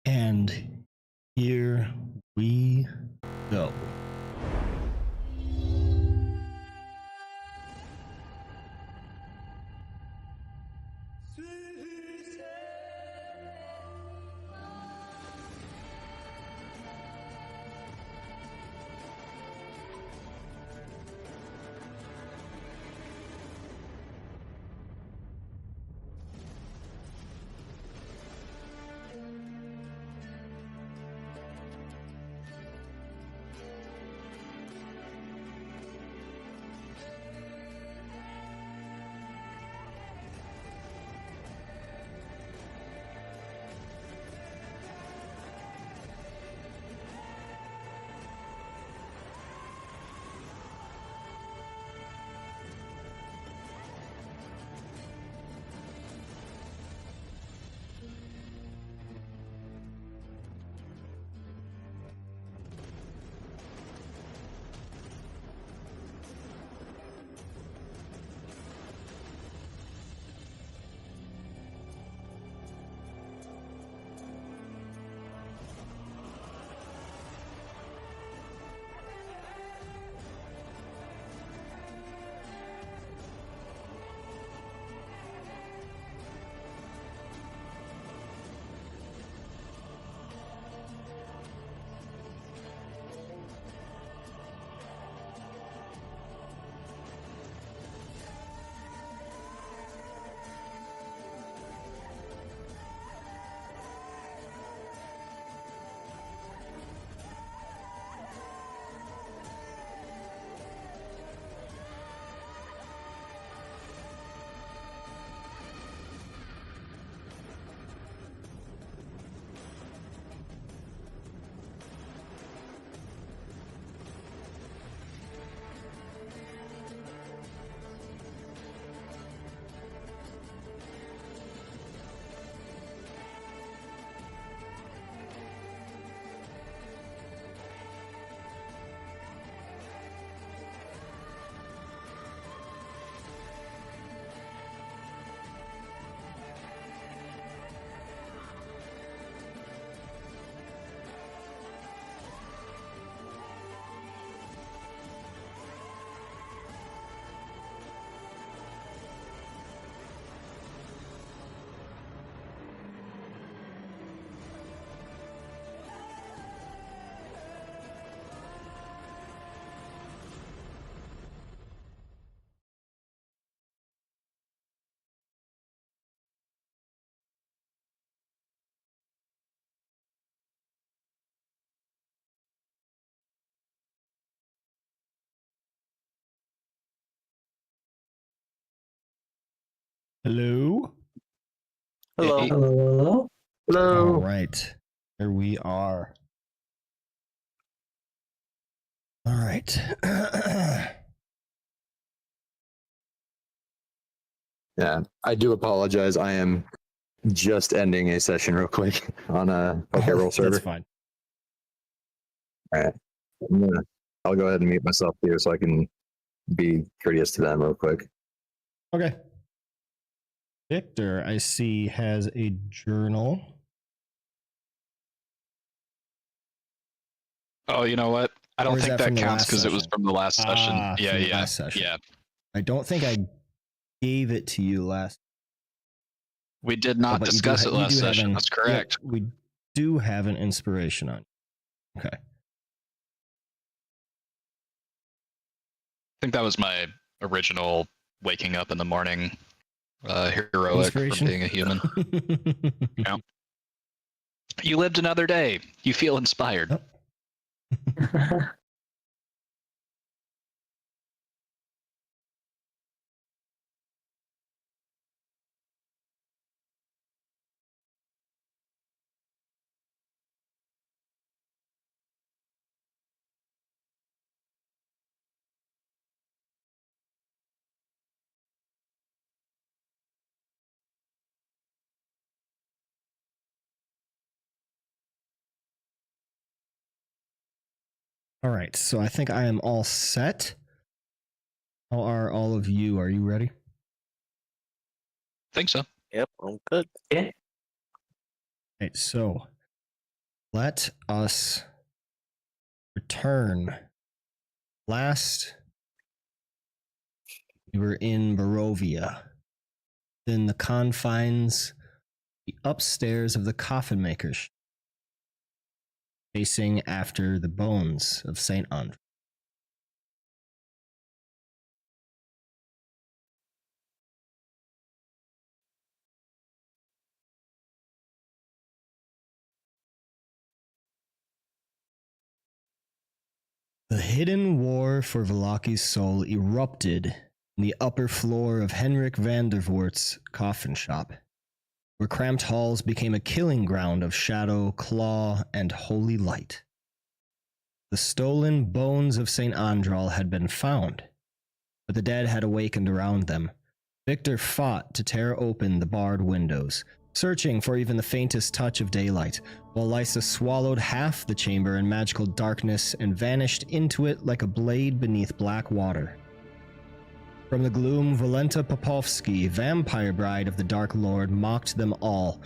And here we go. Hello? Hello. Hey. Hello. All right. Here we are. All right. Yeah, I do apologize. I am just ending a session real quick on a poker roll server. That's fine. All right. I'll go ahead and mute myself here so I can be courteous to them real quick. Okay. Victor, I see, has a journal. Oh, you know what? I Or don't is think that from that the counts last because it was session? from the last session. Yeah, From the yeah, last session. yeah. I don't think I gave it to you last. We did not but you discuss do it last session. Have That's correct. Yep, we do have an inspiration on. Okay. I think that was my original waking up in the morning heroic from being a human. Yeah. You lived another day. You feel inspired. Yep. All right, so I think I am all set. How are all of you? Are you ready? Think so. Yep, I'm good. Yeah. Right, so let us return. Last, we were in Barovia, in the confines, the upstairs of the coffin makers, chasing after the bones of Saint Andre. The hidden war for Valaki's soul erupted in the upper floor of Henrik van der Voort's coffin shop, where cramped halls became a killing ground of shadow, claw, and holy light. The stolen bones of St. Andral had been found, but the dead had awakened around them. Victor fought to tear open the barred windows, searching for even the faintest touch of daylight, while Lysa swallowed half the chamber in magical darkness and vanished into it like a blade beneath black water. From the gloom, Valenta Popovsky, vampire bride of the Dark Lord, mocked them all,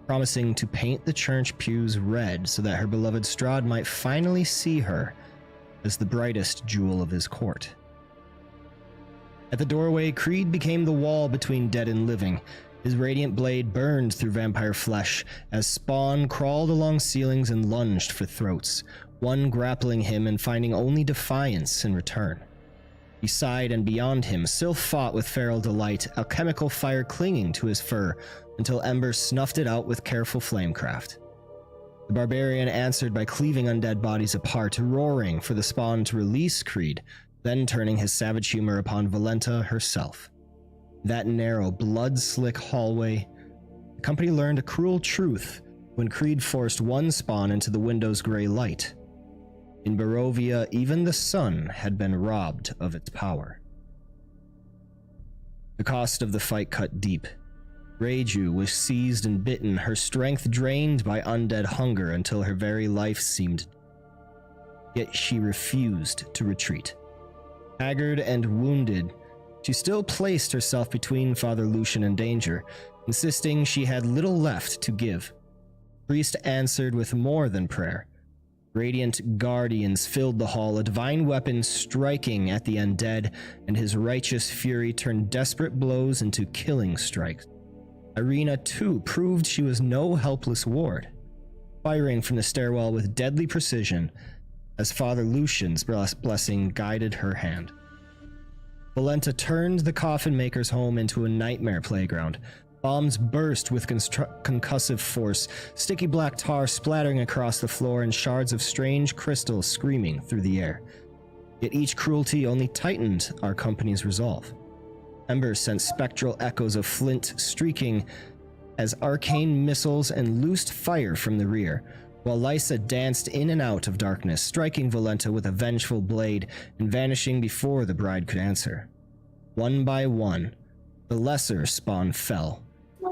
promising to paint the church pews red so that her beloved Strahd might finally see her as the brightest jewel of his court. At the doorway, Creed became the wall between dead and living. His radiant blade burned through vampire flesh as spawn crawled along ceilings and lunged for throats, one grappling him and finding only defiance in return. Beside and beyond him, Sylph fought with feral delight, alchemical fire clinging to his fur, until Ember snuffed it out with careful flamecraft. The barbarian answered by cleaving undead bodies apart, roaring for the spawn to release Creed, then turning his savage humor upon Valenta herself. That narrow, blood-slick hallway, the company learned a cruel truth when Creed forced one spawn into the window's gray light. In Barovia, even the sun had been robbed of its power. The cost of the fight cut deep. Reiju was seized and bitten, her strength drained by undead hunger until her very life seemed. Yet she refused to retreat. Haggard and wounded, she still placed herself between Father Lucian and danger, insisting she had little left to give. Priest answered with more than prayer. Radiant guardians filled the hall, a divine weapon striking at the undead, and his righteous fury turned desperate blows into killing strikes. Irina, too, proved she was no helpless ward, firing from the stairwell with deadly precision as Father Lucian's blessing guided her hand. Valenta turned the coffin maker's home into a nightmare playground. Bombs burst with concussive force, sticky black tar splattering across the floor and shards of strange crystals screaming through the air. Yet each cruelty only tightened our company's resolve. Ember sent spectral echoes of flint streaking as arcane missiles and loosed fire from the rear, while Lysa danced in and out of darkness, striking Valenta with a vengeful blade and vanishing before the bride could answer. One by one, the lesser spawn fell,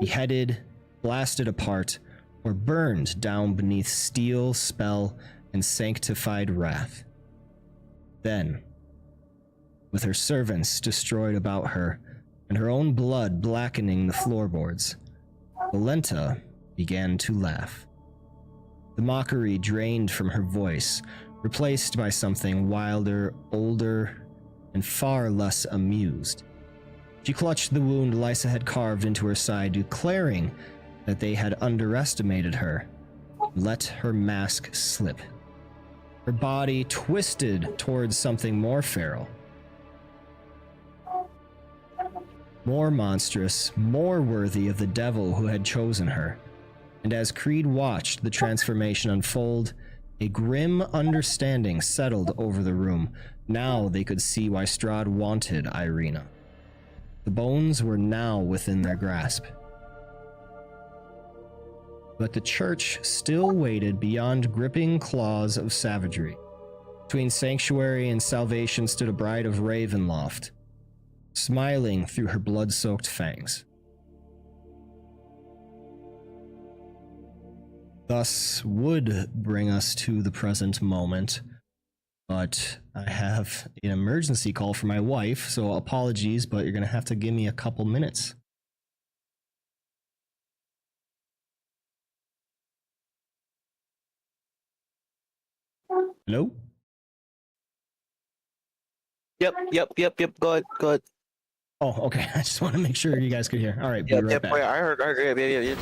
beheaded, blasted apart, or burned down beneath steel, spell, and sanctified wrath. Then, with her servants destroyed about her, and her own blood blackening the floorboards, Valenta began to laugh. The mockery drained from her voice, replaced by something wilder, older, and far less amused. She clutched the wound Lysa had carved into her side, declaring that they had underestimated her. Let her mask slip. Her body twisted towards something more feral. More monstrous, more worthy of the devil who had chosen her. And as Creed watched the transformation unfold, a grim understanding settled over the room. Now they could see why Strahd wanted Irina. The bones were now within their grasp. But the church still waited beyond gripping claws of savagery. Between sanctuary and salvation stood a bride of Ravenloft, smiling through her blood-soaked fangs. Thus would bring us to the present moment, but I have an emergency call from my wife, so apologies, but you're going to have to give me a couple minutes. Hello? Yep. Go ahead. Oh, okay. I just want to make sure you guys could hear. All right, be right back. Wait, I heard. Yeah.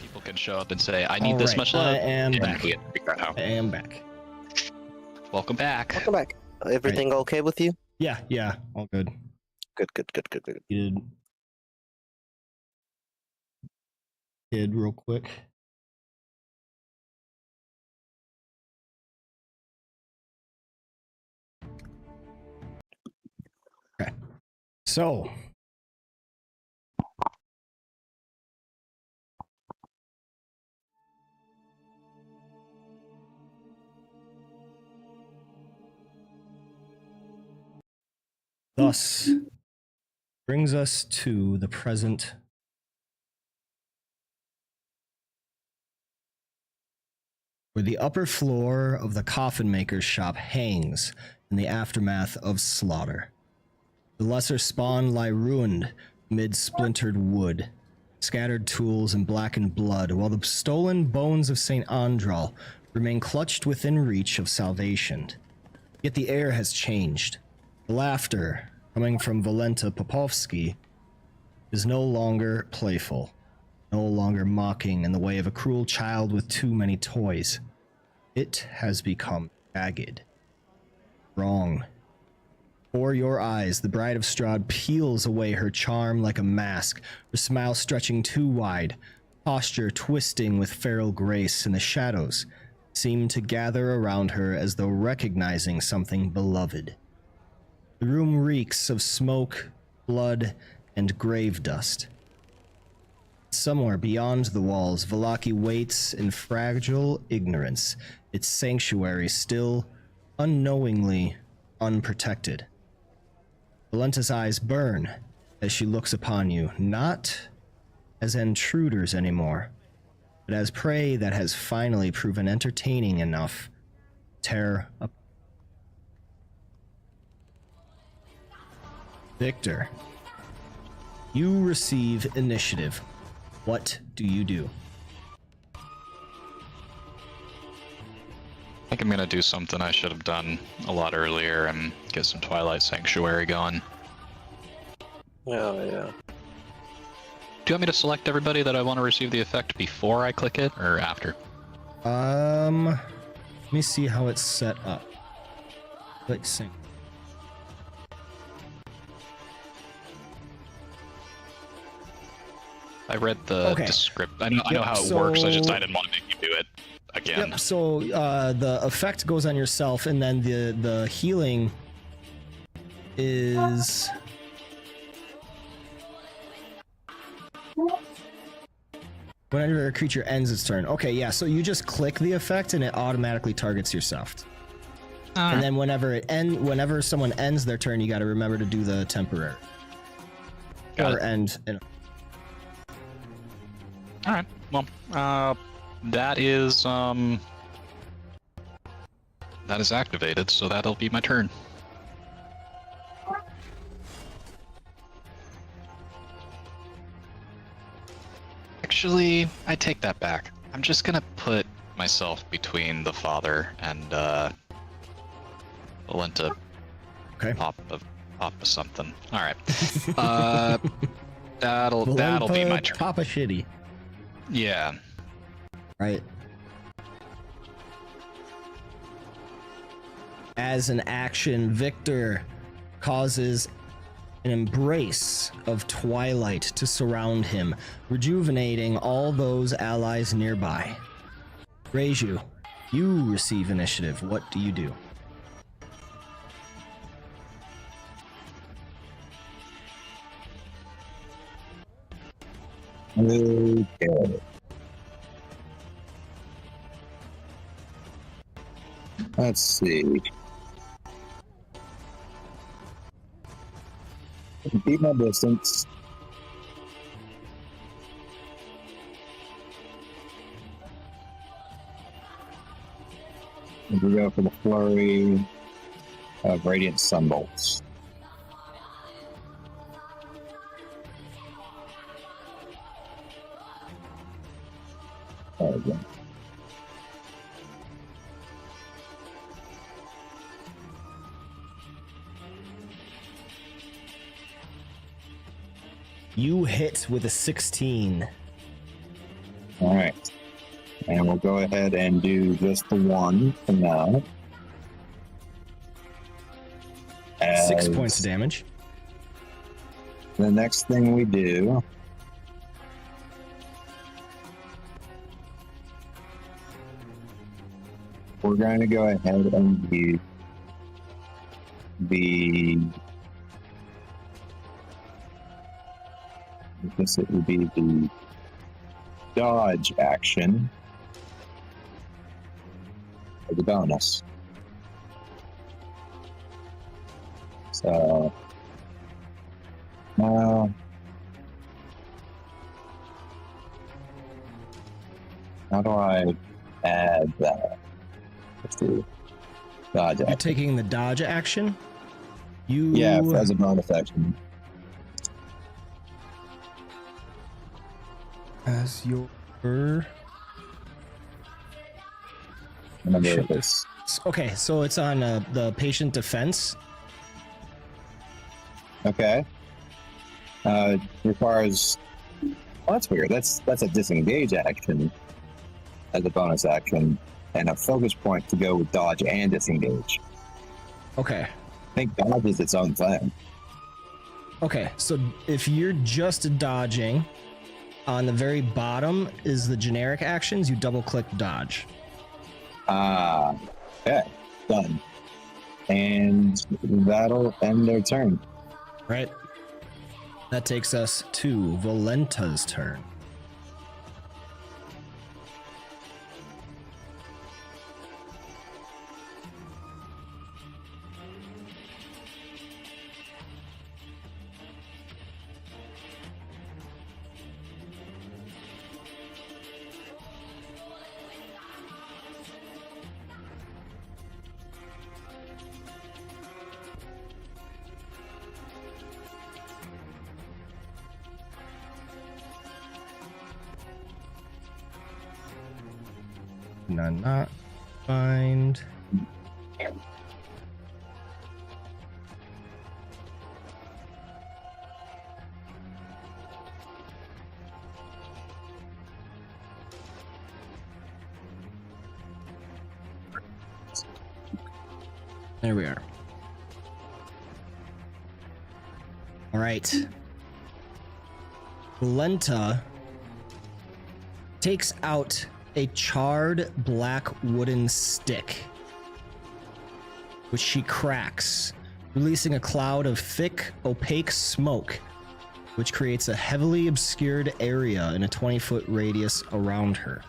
People can show up and say, I need this much love. I am and back. we get to figure out how. I am back. Welcome back. Welcome back. Everything okay with you? Yeah, all good. Good. Did real quick. So, thus brings us to the present, where the upper floor of the coffin maker's shop hangs in the aftermath of slaughter. The lesser spawn lie ruined amid splintered wood, scattered tools, and blackened blood, while the stolen bones of St. Andral remain clutched within reach of salvation. Yet the air has changed. The laughter coming from Valenta Popovsky is no longer playful, no longer mocking in the way of a cruel child with too many toys. It has become jagged. Wrong. Before your eyes, the Bride of Strahd peels away her charm like a mask, her smile stretching too wide, posture twisting with feral grace, and the shadows seem to gather around her as though recognizing something beloved. The room reeks of smoke, blood, and grave dust. Somewhere beyond the walls, Vallaki waits in fragile ignorance, its sanctuary still unknowingly unprotected. Valenta's eyes burn as she looks upon you, not as intruders anymore, but as prey that has finally proven entertaining enough to tear up. Victor, you receive initiative. What do you do? I think I'm gonna do something I should have done a lot earlier and get some Twilight Sanctuary going. Oh, yeah. Do you want me to select everybody that I want to receive the effect before I click it, or after? Let me see how it's set up. Let's see. I read the script. I know how it works. I didn't want to make you do it again. Yep, so the effect goes on yourself, and then the healing is whenever a creature ends its turn. Okay, yeah, so you just click the effect and it automatically targets yourself. And then whenever someone ends their turn, you got to remember to do the temporary. Got or it. end. All right. Well, that is activated, so that'll be my turn. Actually, I take that back. I'm just gonna put myself between the father and Valenta. Okay. Pop a something. All right. That'll be my turn. Papa shitty. Yeah. Right. As an action, Victor causes an embrace of twilight to surround him, rejuvenating all those allies nearby. Reiju, you receive initiative. What do you do? Okay. Let's see. Beat my distance. We go for the flurry of radiant sunbolts. There we go. You hit with a 16. All right. And we'll go ahead and do just the one for now. 6 points of damage. The next thing we do we're going to go ahead and use the guess it would be the dodge action as a bonus. So, how do I add that? Let's do dodge You're action. taking the dodge action? Yeah, as a bonus action. As your... Remember Shit. this. Okay, so it's on the patient defense. Okay. Requires. Well, that's weird. That's a disengage action as a bonus action, and a focus point to go with dodge and disengage. Okay. I think dodge is its own thing. Okay, so if you're just dodging, on the very bottom is the generic actions. You double click dodge. Okay. Done. And that'll end their turn. Right. That takes us to Valenta's turn. Not find. There we are. All right. Lenta takes out a charred black wooden stick, which she cracks, releasing a cloud of thick, opaque smoke, which creates a heavily obscured area in a 20-foot radius around her.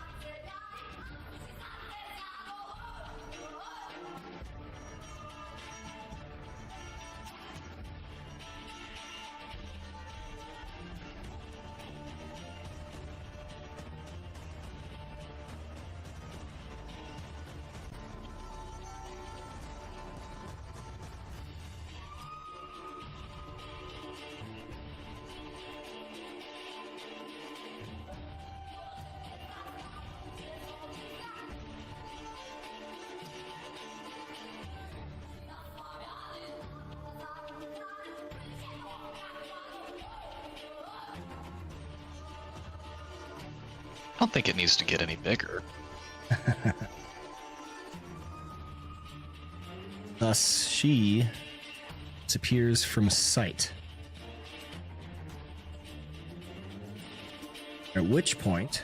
I don't think it needs to get any bigger. Thus, she disappears from sight. At which point,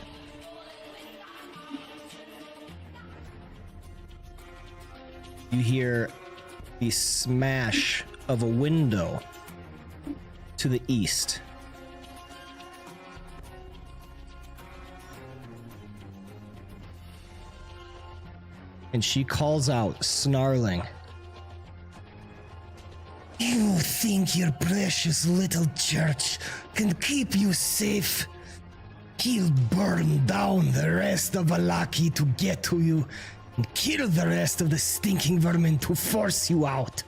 you hear the smash of a window to the east. And she calls out, snarling. You think your precious little church can keep you safe? He'll burn down the rest of Valaki to get to you and kill the rest of the stinking vermin to force you out.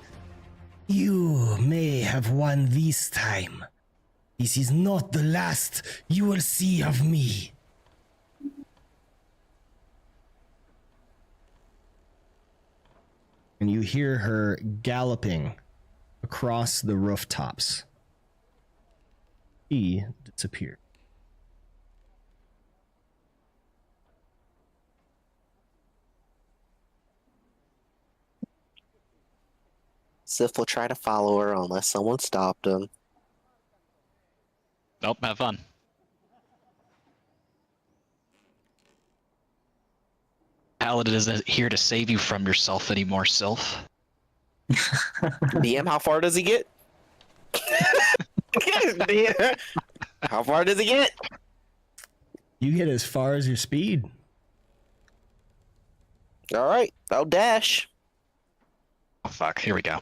You may have won this time. This is not the last you will see of me. And you hear her galloping across the rooftops. He disappeared. Sif will try to follow her unless someone stopped him. Nope, have fun. Paladin isn't here to save you from yourself anymore, Sylph. DM, how far does he get? DM. How far does it get? You get as far as your speed. All right, I'll dash. Oh fuck! Here we go.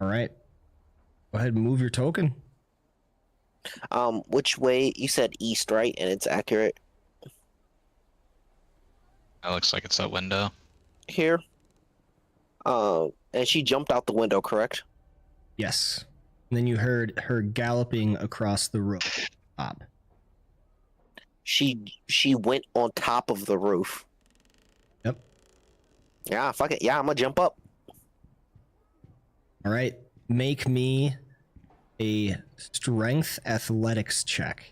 All right. Go ahead and move your token. Which way? You said east, right? And it's accurate That looks like it's that window. here. And she jumped out the window, correct? Yes. And then you heard her galloping across the roof. Top. She went on top of the roof. Yep. Yeah, fuck it. Yeah, I'm gonna jump up. All right. Make me a strength athletics check.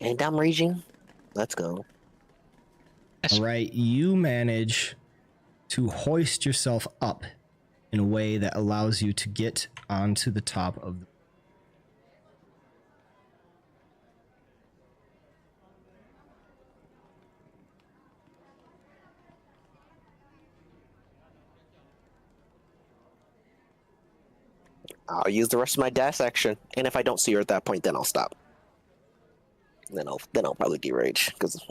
And I'm raging. Let's go. All right. You manage to hoist yourself up in a way that allows you to get onto the top of the. I'll use the rest of my dash action, and if I don't see her at that point, then I'll stop. Then I'll probably derage because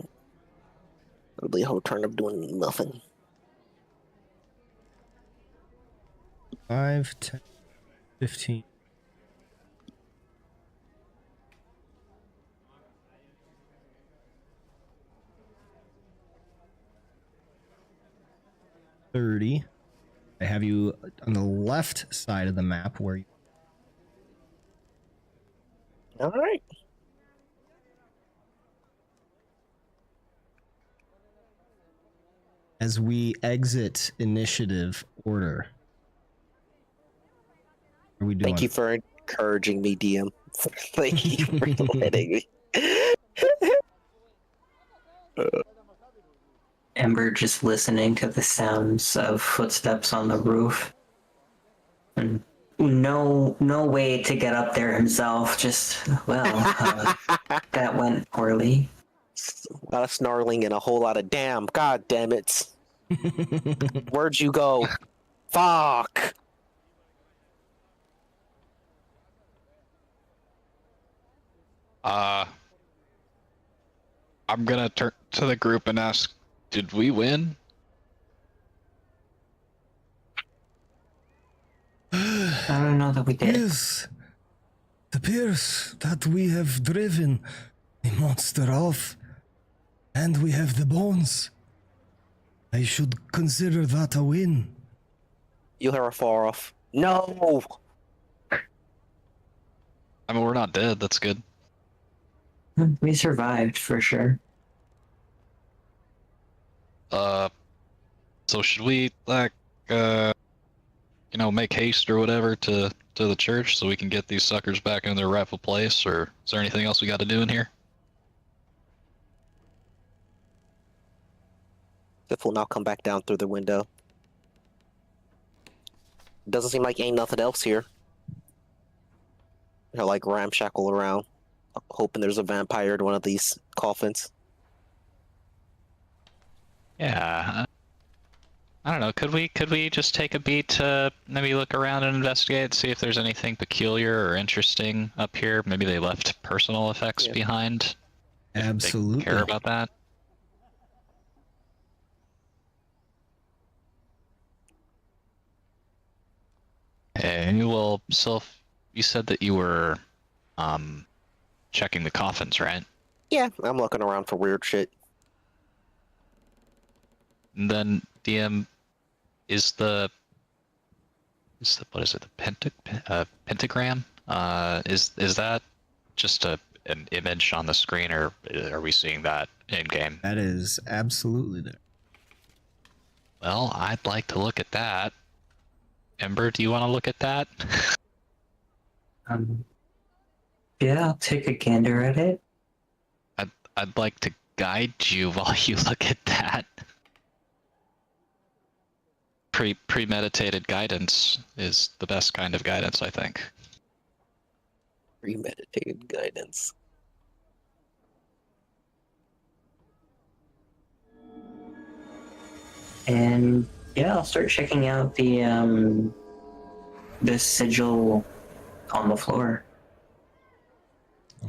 it'll be a whole turn of doing nothing. 5, 10, 15. $30. I have you on the left side of the map where you. All right. As we exit initiative order. What are we doing? Thank you for encouraging me, DM. Thank you for letting me. Ember just listening to the sounds of footsteps on the roof. And no way to get up there himself. Just, that went poorly. A lot of snarling and a whole lot of damn. God damn it. Where'd you go? Fuck. I'm gonna turn to the group and ask, did we win? I don't know that we did. Yes. It appears that we have driven the monster off, and we have the bones. I should consider that a win. You hear her far off. No. I mean, we're not dead. That's good. We survived for sure. So should we make haste or whatever to the church so we can get these suckers back in their rightful place, or is there anything else we got to do in here? Sif will now come back down through the window. Doesn't seem like ain't nothing else here. He'll like ramshackle around, hoping there's a vampire in one of these coffins. Yeah. I don't know. Could we just take a beat to maybe look around and investigate, see if there's anything peculiar or interesting up here? Maybe they left personal effects behind. If Absolutely. they care about that. Hey, well, Sylph, you said that you were checking the coffins, right? Yeah, I'm looking around for weird shit. And then DM, is the what is it, the pentagram? Is that just an image on the screen, or are we seeing that in game? That is absolutely there. Well, I'd like to look at that. Ember, do you want to look at that? Yeah, I'll take a gander at it. I'd like to guide you while you look at that. Premeditated guidance is the best kind of guidance, I think. Premeditated guidance. And yeah, I'll start checking out the sigil on the floor.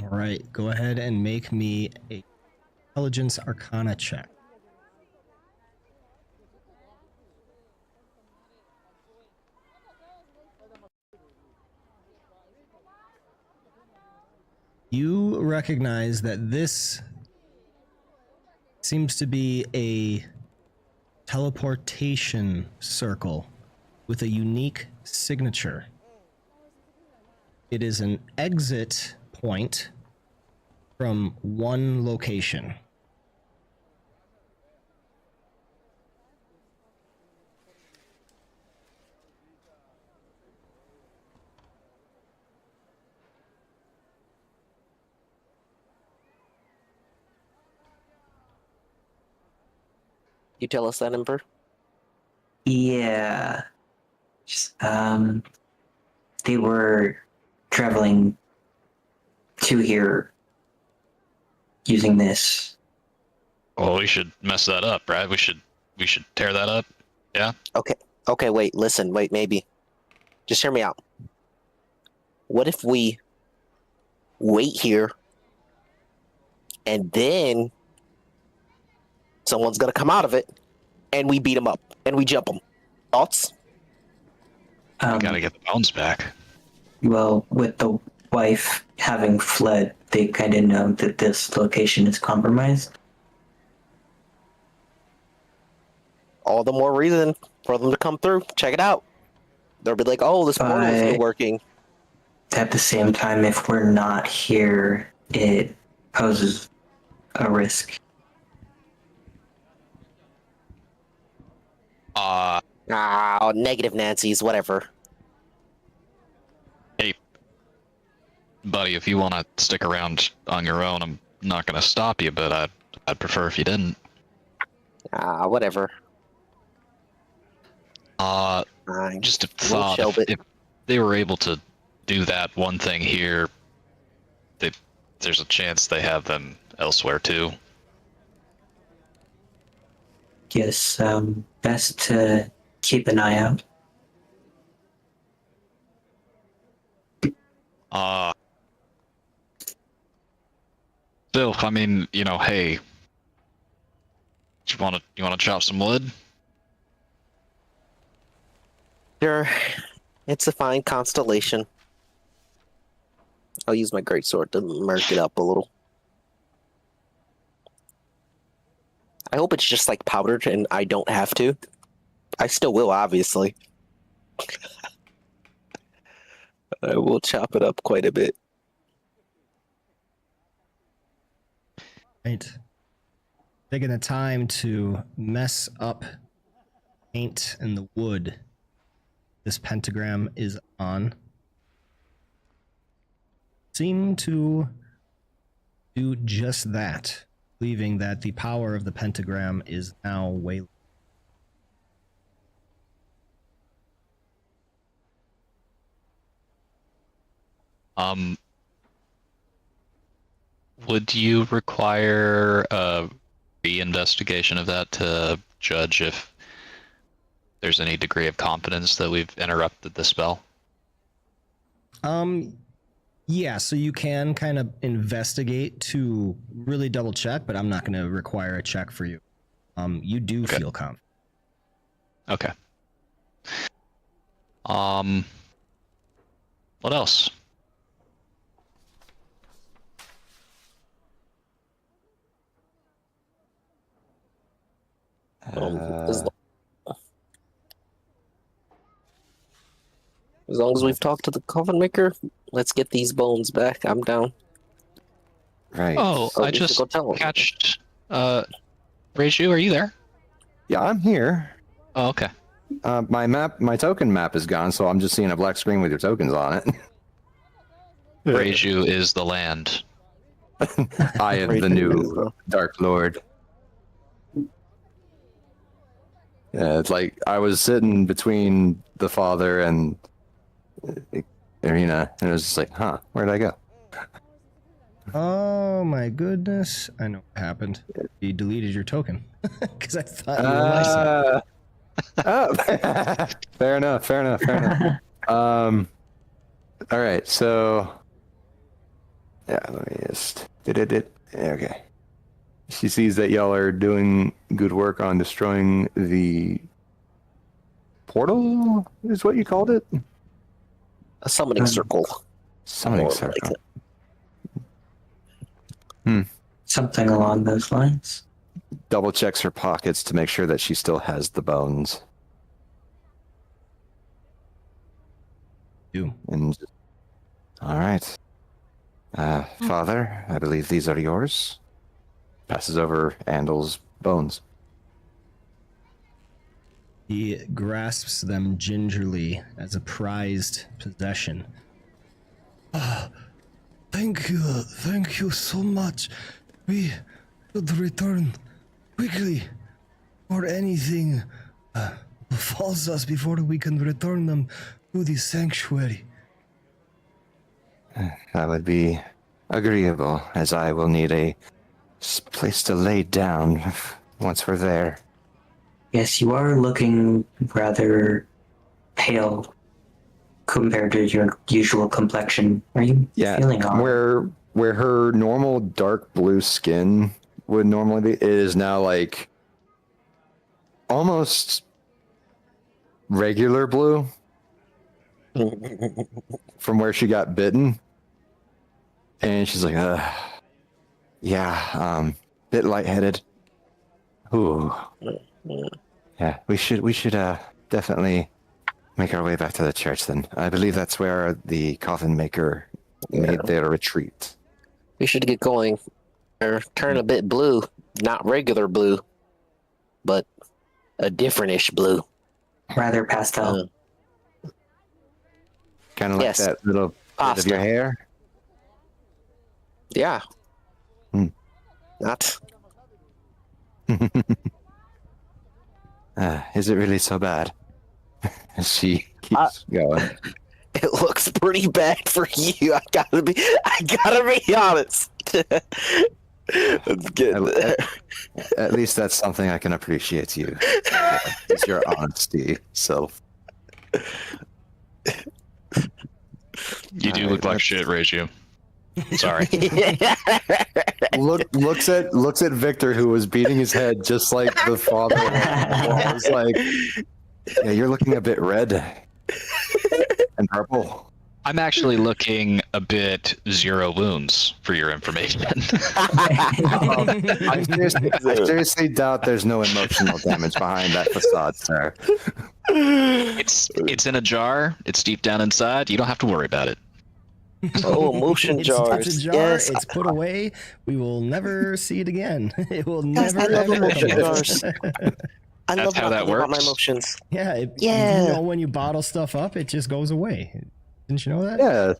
All right, go ahead and make me a intelligence arcana check. You recognize that this seems to be a teleportation circle with a unique signature. It is an exit point from one location. You tell us that, Emperor? Yeah. Just, they were traveling to here using this. Well, we should mess that up, right? We should tear that up. Yeah. Okay, wait, listen, wait, maybe. Just hear me out. What if we wait here and then someone's gonna come out of it and we beat them up and we jump them? Thoughts? We gotta get the bones back. Well, with the wife having fled, they kind of know that this location is compromised. All the more reason for them to come through. Check it out. They'll be like, oh, this portal isn't working. At the same time, if we're not here, it poses a risk. Negative Nancy's, whatever. Hey, buddy, if you want to stick around on your own, I'm not gonna stop you, but I'd prefer if you didn't. Whatever. Just a thought, if they were able to do that one thing here, there's a chance they have them elsewhere too. Yes, best to keep an eye out. Still, I mean, hey, you wanna chop some wood? Sure. It's a fine constellation. I'll use my greatsword to murk it up a little. I hope it's just like powdered and I don't have to. I still will, obviously. I will chop it up quite a bit. Right. Taking the time to mess up paint and the wood this pentagram is on seem to do just that, believing that the power of the pentagram is now way. Would you require a re-investigation of that to judge if there's any degree of confidence that we've interrupted the spell? Yeah, so you can kind of investigate to really double check, but I'm not going to require a check for you. You do feel confident. Okay. What else? As long as we've talked to the coffin maker, let's get these bones back. I'm down. Right. Oh, I just catched. Reiju, are you there? Yeah, I'm here. Oh, okay. My token map is gone, so I'm just seeing a black screen with your tokens on it. Reiju is the land. I am the new Dark Lord. Yeah, it's like I was sitting between the father and Irina, and it was just like, huh, where'd I go? Oh my goodness! I know what happened. You deleted your token because I thought you were licensed. Fair enough. All right, so yeah, let me just okay. She sees that y'all are doing good work on destroying the portal, is what you called it? A summoning circle. Summoning More circle. like Something along those lines. Double checks her pockets to make sure that she still has the bones. You. And all right, Father, I believe these are yours. Passes over Andel's bones. He grasps them gingerly as a prized possession. Thank you so much. We should return quickly, or anything befalls us before we can return them to the sanctuary. That would be agreeable, as I will need a place to lay down once we're there. Yes, you are looking rather pale compared to your usual complexion. Are you feeling odd? Where her normal dark blue skin would normally be, it is now like almost regular blue from where she got bitten. And she's like, bit lightheaded. Ooh. Yeah, we should definitely make our way back to the church then. I believe that's where the coffin maker made their retreat. we should get going. Or turn a bit blue. Not regular blue, but a different-ish blue. Rather pastel. Kind of like Yes. that little bit of Pasta. your hair. Yeah. Hmm. Not. Is it really so bad? She keeps going. It looks pretty bad for you. I gotta be honest. Let's get there. At least that's something I can appreciate you. It's your honesty self. You do look like shit, Ratio. Sorry. Looks at Victor, who was beating his head just like the father was. Like, yeah, you're looking a bit red and purple. I'm actually looking a bit zero wounds for your information. I seriously doubt there's no emotional damage behind that facade, sir. It's in a jar. It's deep down inside. You don't have to worry about it. Oh, emotion jars. It's a jar. Yes. It's put away. We will never see it again. It will Guys, never I love ever emotion come out. jars. I That's love how that talking about my works? emotions. Yeah, Yeah. You know, when you bottle stuff up, it just goes away. Didn't you know that?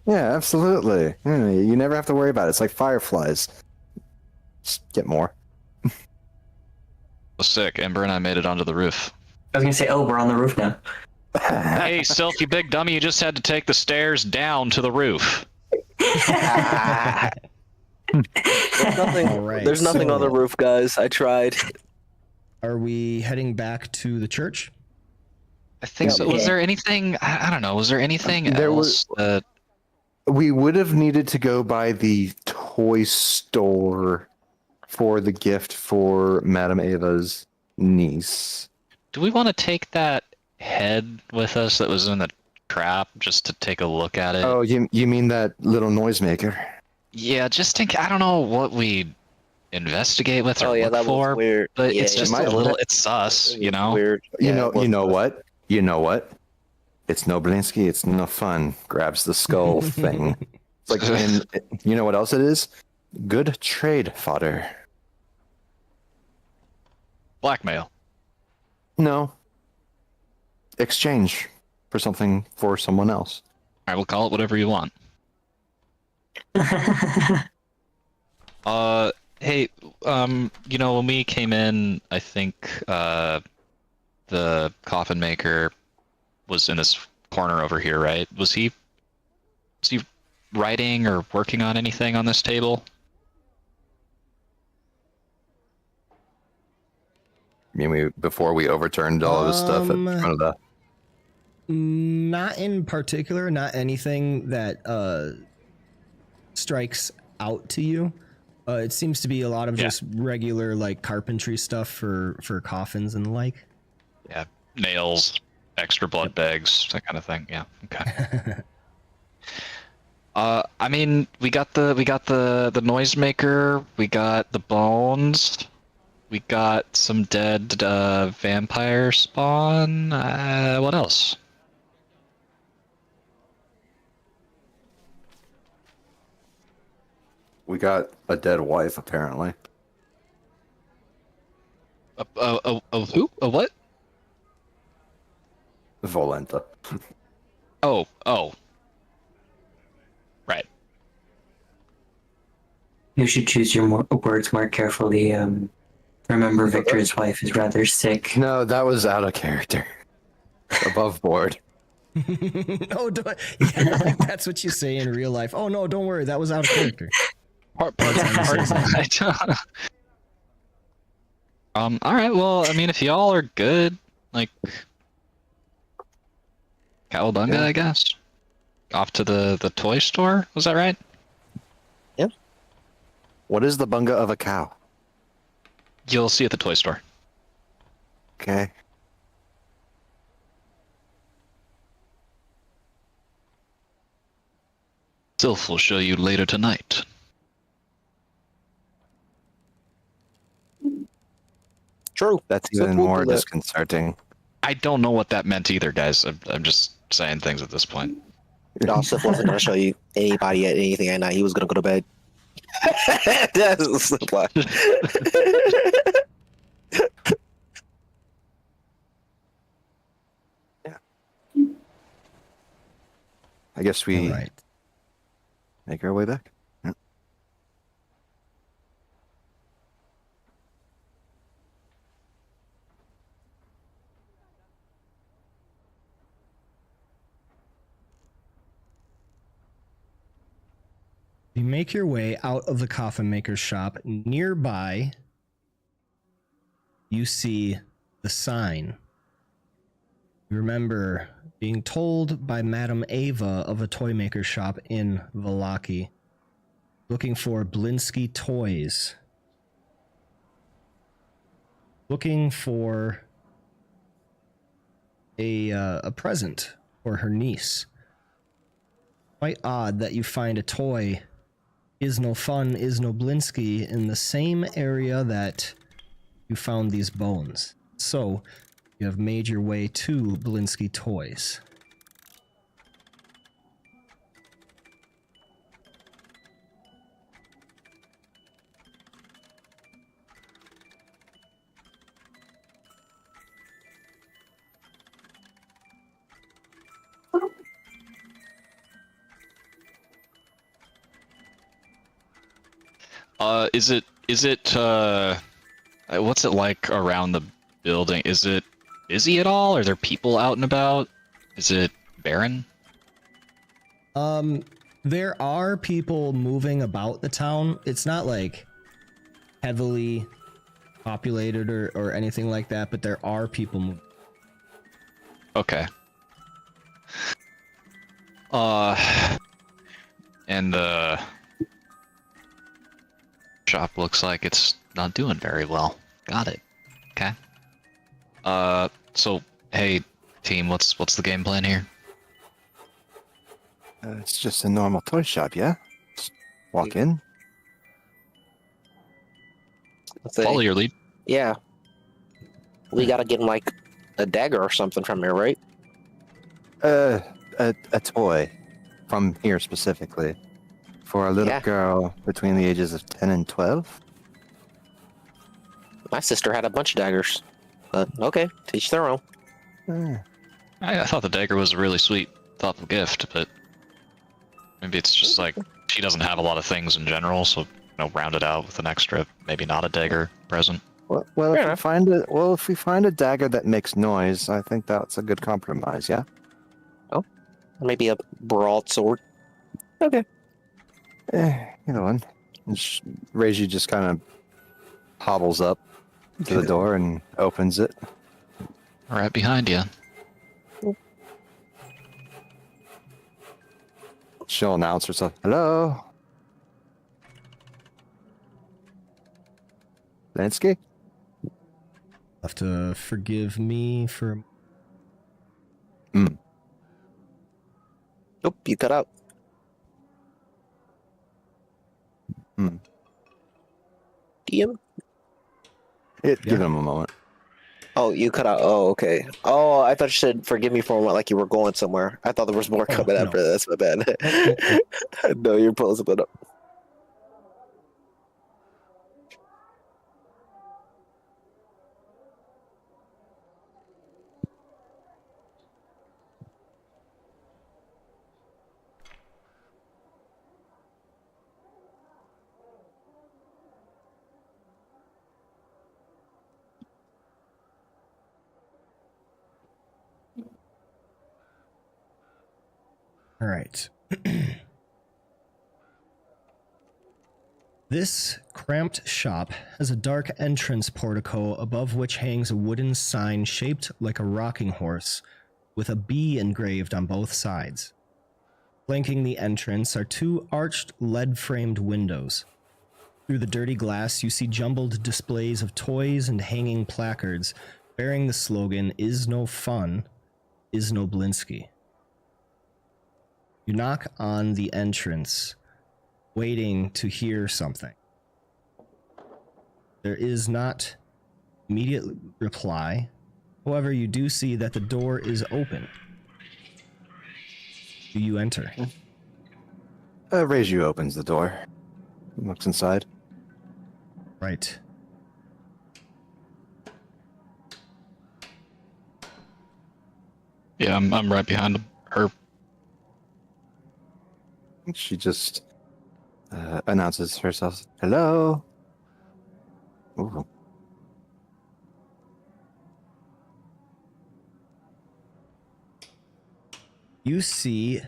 Yeah, absolutely. Yeah, you never have to worry about it. It's like fireflies. Just get more. Well, sick. Ember and I made it onto the roof. I was gonna say, oh, we're on the roof now. Hey, Sylph, you big dummy, you just had to take the stairs down to the roof. There's nothing, All right, there's nothing so- on the roof, guys. I tried. Are we heading back to the church? I think so. Was Yeah. there anything, I don't know, was there anything There else that... We would have needed to go by the toy store for the gift for Madame Ava's niece. Do we want to take that head with us that was in the trap just to take a look at it? Oh, you mean that little noisemaker? Yeah, just think, I don't know what we investigate with or Oh yeah, look that for, was weird. but Yeah, it's just might- a little, it's sus, you know? Weird. You Yeah, know, it was- you know what? You know what? It's no Blinsky. It's no fun. Grabs the skull thing. It's like, and you know what else it is? Good trade fodder. Blackmail. No. Exchange for something for someone else. I will call it whatever you want. Hey, you know, when we came in, I think the coffin maker was in this corner over here, right? Was he writing or working on anything on this table? I mean, before we overturned all of his stuff in front of the. Not in particular, not anything that strikes out to you. It seems to be a lot of just regular like carpentry stuff for coffins and the like. Yeah, nails, extra blood bags, that kind of thing. Yeah. Okay. I mean, we got the noisemaker, we got the bones, we got some dead vampire spawn. What else? We got a dead wife, apparently. Who? A what? Volenta. Oh. Right. You should choose your words more carefully. Remember, Victor's wife is rather sick. No, that was out of character. Above board. Oh, yeah, that's what you say in real life. Oh no, don't worry, that was out of character. All right. Well, I mean, if y'all are good, like, Cowabunga, I guess. Off to the toy store. Was that right? Yep. What is the bunga of a cow? You'll see at the toy store. Okay. Sylph will show you later tonight. True. That's even more disconcerting. I don't know what that meant either, guys. I'm just saying things at this point. Dawson wasn't going to show you anybody at anything at night. He was going to go to bed. That's why. Yeah. I guess we make our way back. Yep. You make your way out of the coffin maker's shop. Nearby, you see the sign. You remember being told by Madame Ava of a toy maker shop in Valaki, looking for Blinsky toys. Looking for a present for her niece. Quite odd that you find a toy Is No Fun, Is No Blinsky in the same area that you found these bones. So, you have made your way to Blinsky Toys. Is it what's it like around the building? Is it busy at all? Are there people out and about? Is it barren? There are people moving about the town. It's not like heavily populated or anything like that, but there are people moving. Okay. And the shop looks like it's not doing very well. Got it. Okay. So hey team, what's the game plan here? It's just a normal toy shop, yeah? Just walk in. Follow your lead. Yeah. We gotta get like a dagger or something from here, right? A toy from here specifically for a little girl between the ages of 10 and 12. My sister had a bunch of daggers. But okay, teach their own. I thought the dagger was a really sweet, thoughtful gift, but maybe it's just like she doesn't have a lot of things in general, so round it out with an extra, maybe not a dagger present. Well, if we find a dagger that makes noise, I think that's a good compromise. Yeah. Oh, maybe a broadsword. Okay. Either one. Reiji just kind of hobbles up to the door and opens it. Right behind you. She'll announce herself. Hello? Lansky? Have to forgive me for... Mm. Nope, you cut out. Hmm. DM? Give him a moment. Oh, you cut out. Oh, okay. Oh, I thought you said forgive me for a moment, like you were going somewhere. I thought there was more coming no. after that. That's my bad. No, you're pulling something up. All right. This cramped shop has a dark entrance portico above which hangs a wooden sign shaped like a rocking horse with a bee engraved on both sides. Flanking the entrance are two arched lead-framed windows. Through the dirty glass, you see jumbled displays of toys and hanging placards bearing the slogan, "Is no fun, is no Blinsky." You knock on the entrance, waiting to hear something. There is not immediate reply. However, you do see that the door is open. Do you enter? Reiju opens the door. Looks inside. Right. Yeah, I'm right behind her. She just announces herself. Hello? Ooh. You see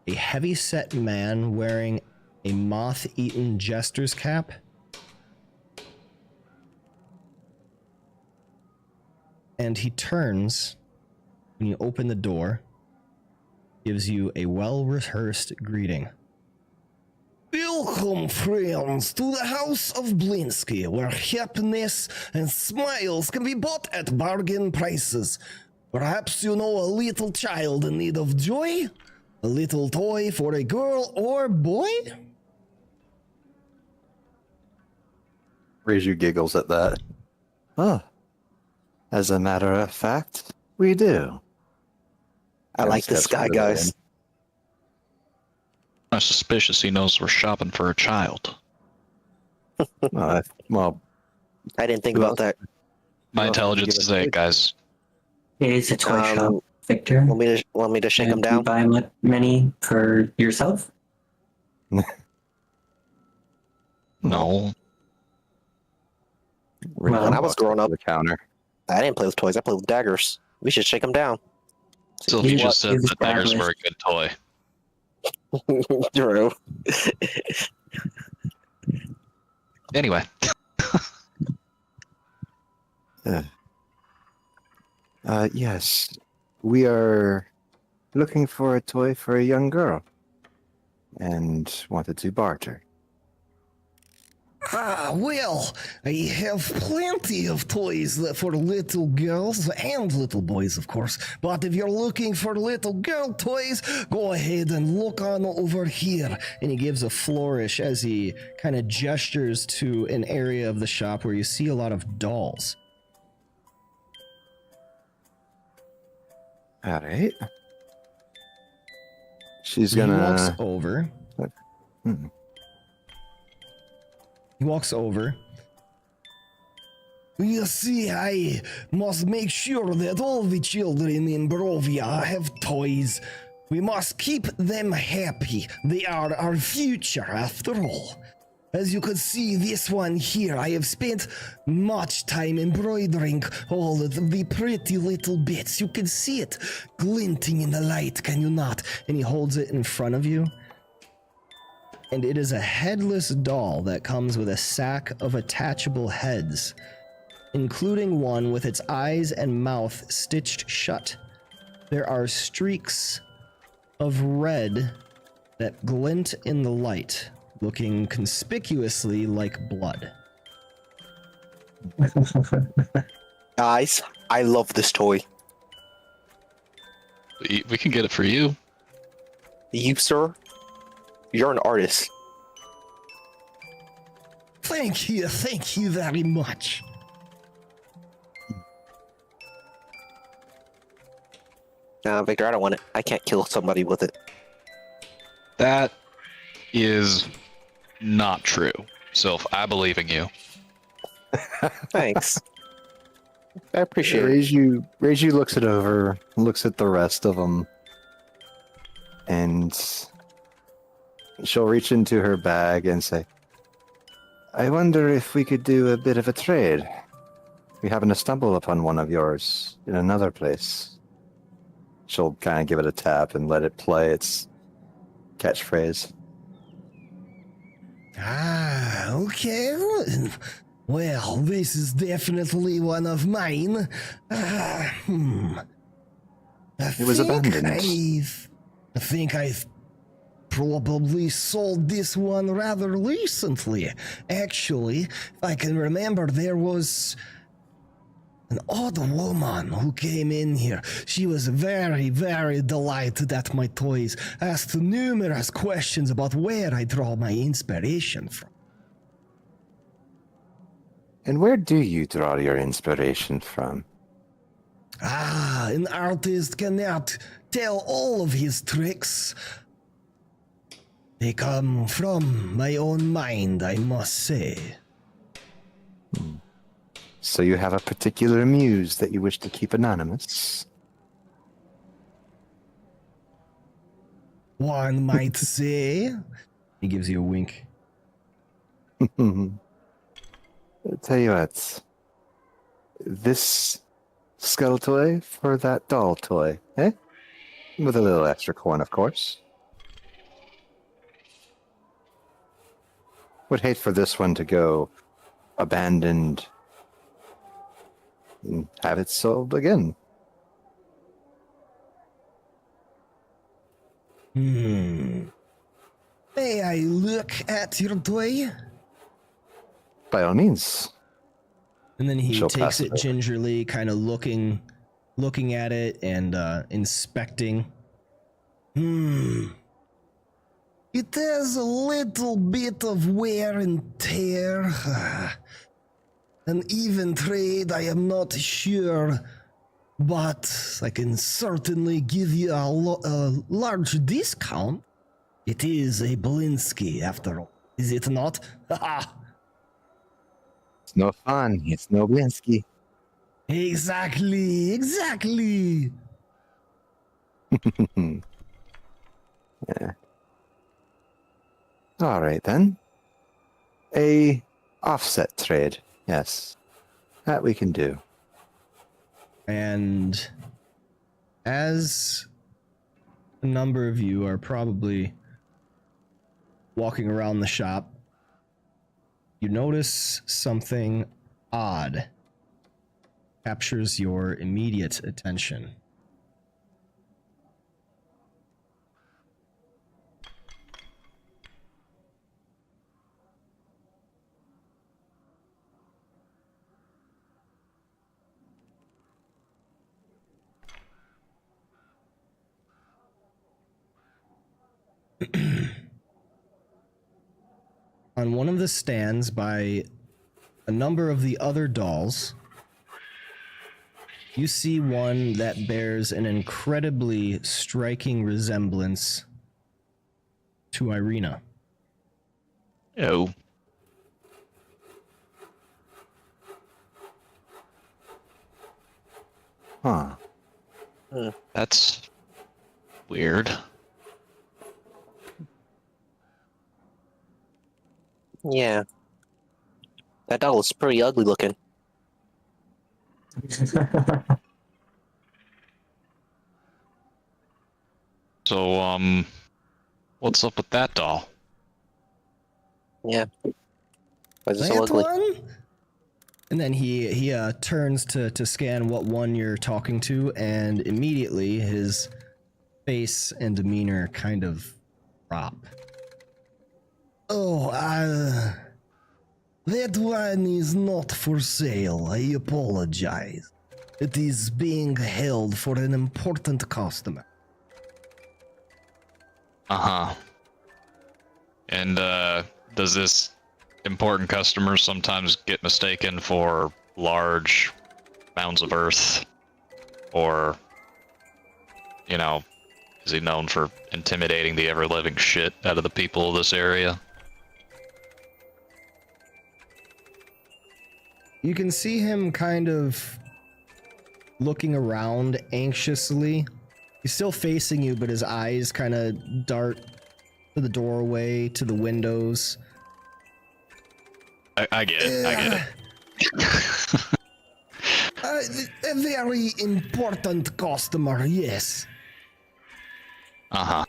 a heavy-set man wearing a moth-eaten jester's cap. And he turns when you open the door, gives you a well-rehearsed greeting. Welcome, friends, to the house of Blinsky, where happiness and smiles can be bought at bargain prices. Perhaps you know a little child in need of joy? A little toy for a girl or boy? Reiju giggles at that. Oh, as a matter of fact, we do. I like this guy, guys. I'm suspicious he knows we're shopping for a child. Well, I didn't think about that. My intelligence is 8, guys. It is a toy shop, Victor. Want me to shake him down? You buy many for yourself? No. When I was growing up, the counter. I didn't play with toys. I played with daggers. We should shake him down. Still, you just said that daggers were a good toy. True. Anyway. Yes. We are looking for a toy for a young girl. And wanted to barter. Ah, well, I have plenty of toys for little girls and little boys, of course. But if you're looking for little girl toys, go ahead and look on over here. And he gives a flourish as he kind of gestures to an area of the shop where you see a lot of dolls. All right. She's He walks gonna. over. Hmm. He walks over. You see, I must make sure that all the children in Barovia have toys. We must keep them happy. They are our future, after all. As you can see, this one here, I have spent much time embroidering all of the pretty little bits. You can see it glinting in the light, can you not? And he holds it in front of you. and it is a headless doll that comes with a sack of attachable heads, including one with its eyes and mouth stitched shut. There are streaks of red that glint in the light, looking conspicuously like blood. Guys, I love this toy. We can get it for you. You, sir, you're an artist. Thank you very much. Nah, Victor, I don't want it. I can't kill somebody with it. That is not true. Sylph, I believe in you. Thanks. I appreciate it. Reiju looks it over, looks at the rest of them, and she'll reach into her bag and say, I wonder if we could do a bit of a trade. We happen to stumble upon one of yours in another place. She'll kind of give it a tap and let it play its catchphrase. Ah, okay. Well, this is definitely one of mine. It was abandoned. I think I've probably sold this one rather recently. Actually, if I can remember, there was an odd woman who came in here. She was very, very delighted at my toys, asked numerous questions about where I draw my inspiration from. And where do you draw your inspiration from? Ah, an artist cannot tell all of his tricks. They come from my own mind, I must say. So you have a particular muse that you wish to keep anonymous? One might say. He gives you a wink. I'll tell you what. This skull toy for that doll toy, eh? With a little extra coin, of course. Would hate for this one to go abandoned and have it sold again. May I look at your toy? By all means. And then he She'll takes pass it it over. gingerly, kind of looking at it and inspecting. It has a little bit of wear and tear. An even trade, I am not sure, but I can certainly give you a large discount. It is a Belinsky, after all, is it not? It's no fun. It's no Blinsky. Exactly. Yeah. All right then. A offset trade. Yes. That we can do. And as a number of you are probably walking around the shop, you notice something odd captures your immediate attention. On one of the stands by a number of the other dolls, you see one that bears an incredibly striking resemblance to Irina. Oh. Huh. That's weird. Yeah. That doll is pretty ugly looking. So, what's up with that doll? Yeah. Why is it so That ugly? one? And then he turns to scan what one you're talking to, and immediately his face and demeanor kind of drop. Oh, that one is not for sale. I apologize. It is being held for an important customer. Uh-huh. And does this important customer sometimes get mistaken for large mounds of earth? Or, you know, is he known for intimidating the ever-living shit out of the people of this area? You can see him kind of looking around anxiously. He's still facing you, but his eyes kind of dart to the doorway, to the windows. I get it. I get it. A very important customer, yes. Uh-huh.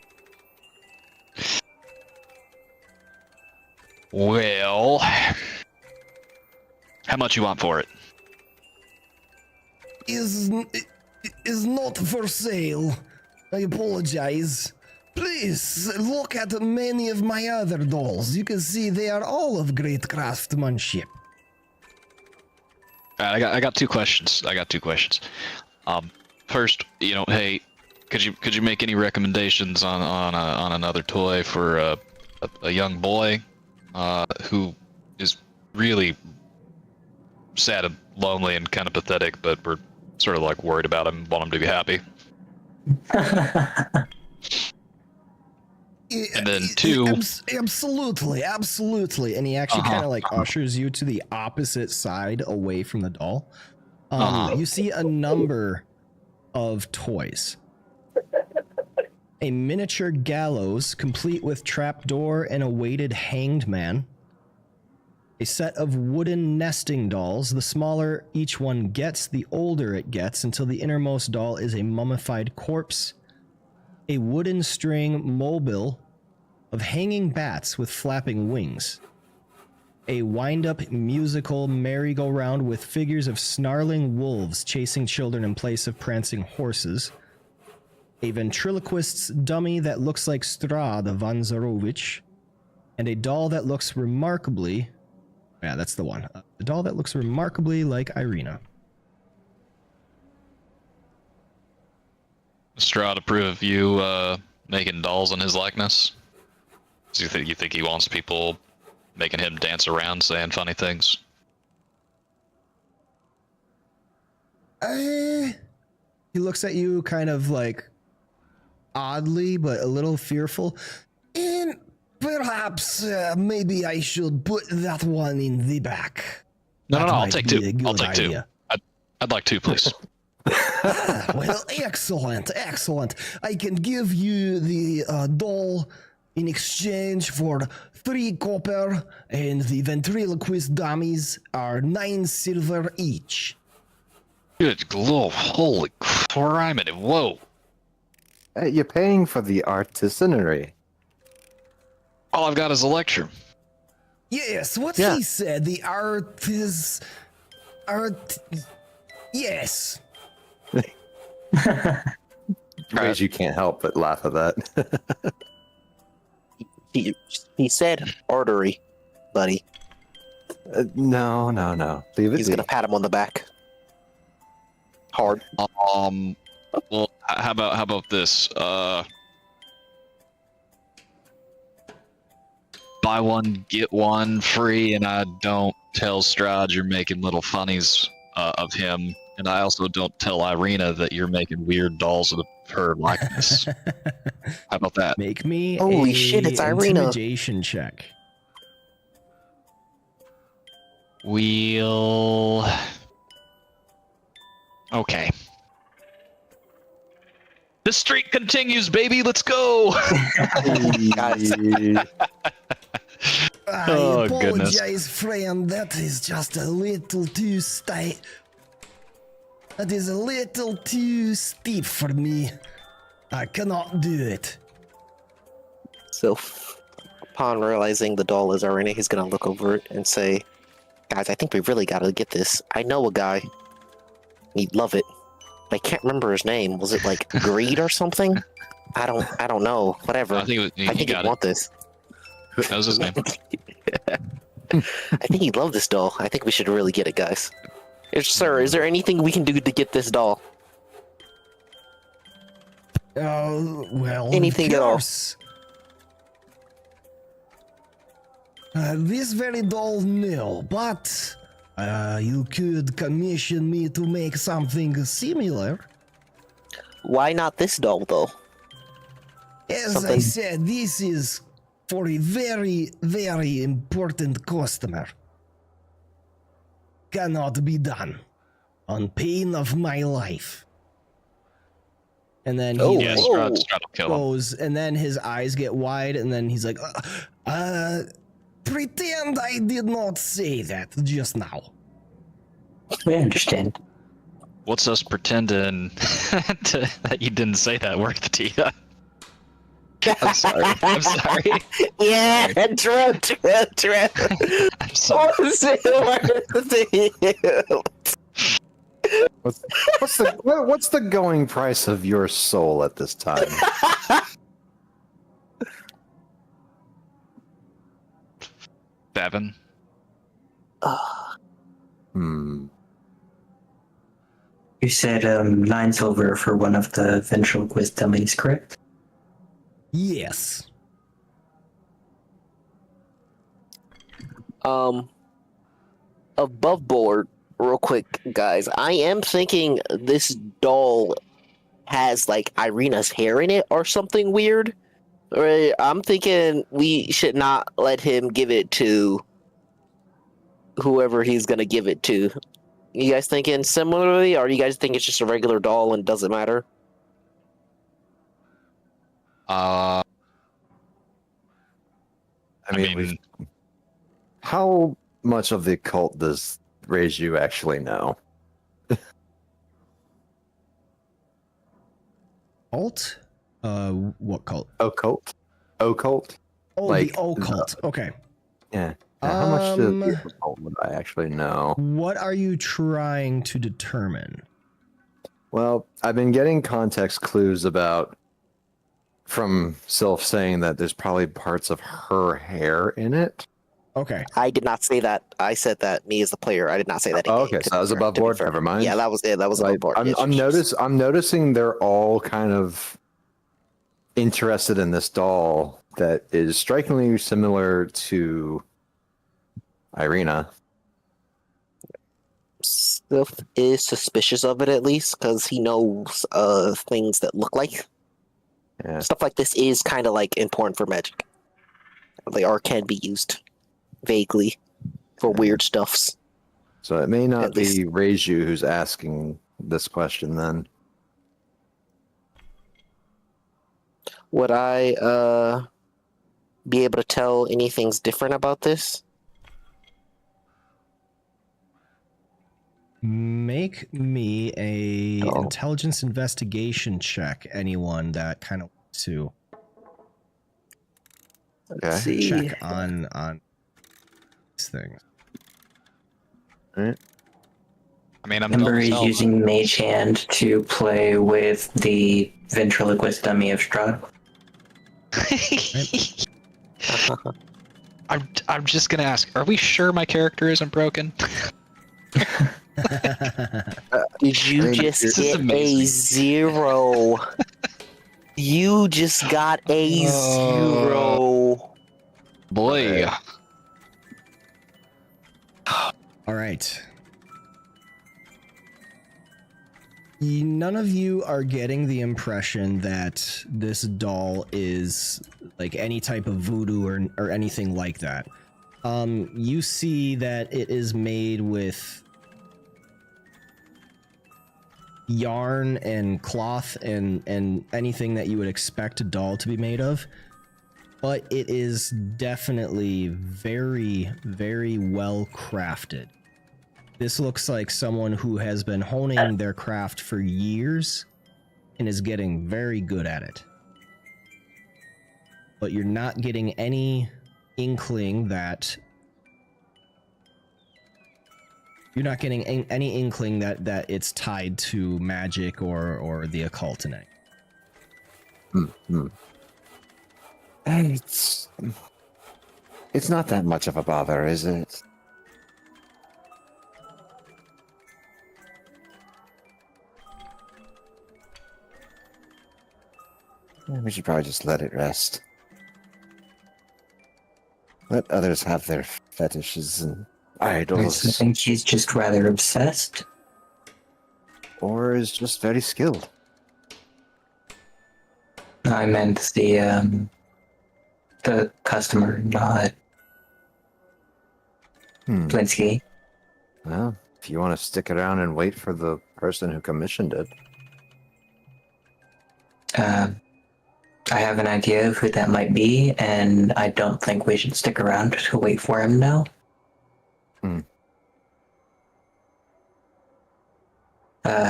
Well, how much you want for it? Is not for sale. I apologize. Please look at many of my other dolls. You can see they are all of great craftsmanship. I got two questions. First, hey, could you make any recommendations on another toy for a young boy who is really sad and lonely and kind of pathetic, but we're sort of like worried about him, want him to be happy. And then two, absolutely, and he actually kind of like ushers you to the opposite side away from the doll. You see a number of toys. A miniature gallows complete with trapdoor and a weighted hanged man. A set of wooden nesting dolls. The smaller each one gets, the older it gets, until the innermost doll is a mummified corpse. A wooden string mobile of hanging bats with flapping wings. A wind-up musical merry-go-round with figures of snarling wolves chasing children in place of prancing horses. A ventriloquist's dummy that looks like Strahd Vanzarovich. And a doll that looks remarkably... Yeah, that's the one. A doll that looks remarkably like Irina. Strahd approve of you making dolls in his likeness? So you think he wants people making him dance around saying funny things? He looks at you kind of like oddly, but a little fearful. And perhaps maybe I should put that one in the back. No, I'll take two. I'll take two. I'd like two, please. Well, excellent. I can give you the doll in exchange for 3 copper, and the ventriloquist dummies are 9 silver each. Good lord, holy criminy, whoa. You're paying for the artisanry. All I've got is a lecture. Yes, what he said, the art is... Yes. Rage, you can't help but laugh at that. He said artery, buddy. No. He's gonna pat him on the back. Hard. Well, how about this? Buy one, get one free, and I don't tell Strahd you're making little funnies of him, and I also don't tell Irina that you're making weird dolls of her likeness. How about that? Make me Holy shit, it's Irina. Intimidation check. We'll... Okay. The streak continues, baby. Let's go. Guys. I apologize, friend. That is just a little too That is a little too steep for me. I cannot do it. So, upon realizing the doll is Arena, he's gonna look over it and say, "Guys, I think we really gotta get this. I know a guy. He'd love it. I can't remember his name. Was it like Greed or something? I don't know. Whatever. I think I think he'd want this. That was his name. I think he'd love this doll. I think we should really get it, guys. Sir, is there anything we can do to get this doll? Well, Anything at all. This very doll, no, but you could commission me to make something similar. Why not this doll, though? As I said, this is for a very, very important customer. Cannot be done. On pain of my life. And then he Yeah, Strahd will kill him. goes, and then his eyes get wide, and then he's like, pretend I did not say that just now. We understand. What's us pretending that you didn't say that worth to you? I'm sorry. I'm sorry. Yeah, true. I'm sorry. What's the going price of your soul at this time? Tavern. You said 9 silver for one of the ventriloquist dummies, correct? Yes. Above board, real quick, guys. I am thinking this doll has like Irina's hair in it or something weird. Right? I'm thinking we should not let him give it to whoever he's gonna give it to. You guys thinking similarly, or do you guys think it's just a regular doll and doesn't matter? I mean, how much of the cult does Reiju actually know? Cult? What cult? Occult? Occult? Oh, Like, the occult. Okay. Yeah. How much of the occult would I actually know? What are you trying to determine? Well, I've been getting context clues about from Sylph saying that there's probably parts of her hair in it. Okay. I did not say that. I said that. Me as the player, I did not say that. Oh, okay, so that was above board. Never mind. Yeah, that was it. That was above board. I'm noticing they're all kind of interested in this doll that is strikingly similar to Irina. Sylph is suspicious of it, at least, because he knows things that look like. Yeah. Stuff like this is kind of like important for magic. They are can be used vaguely for weird stuffs. So it may not At be least. Reiju who's asking this question then. Would I be able to tell anything's different about this? Make me a Oh. intelligence investigation check. Anyone that kind of wants to Let's see. check on these things. Right. I mean, I'm Ember is myself. using Mage Hand to play with the ventriloquist dummy of Strahd. I'm just gonna ask, are we sure my character isn't broken? Did you I mean, just this is get a amazing. 0? You just got a 0. Boy. All right. None of you are getting the impression that this doll is like any type of voodoo or anything like that. You see that it is made with yarn and cloth and anything that you would expect a doll to be made of, but it is definitely very, very well crafted. This looks like someone who has been honing their craft for years and is getting very good at it. But you're not getting any inkling that you're not getting any inkling that it's tied to magic or the occult in it. It's not that much of a bother, is it? We should probably just let it rest. Let others have their fetishes and idols. I think she's just rather obsessed. Or is just very skilled. I meant the customer, not Blinsky. Well, if you want to stick around and wait for the person who commissioned it. I have an idea of who that might be, and I don't think we should stick around to wait for him now.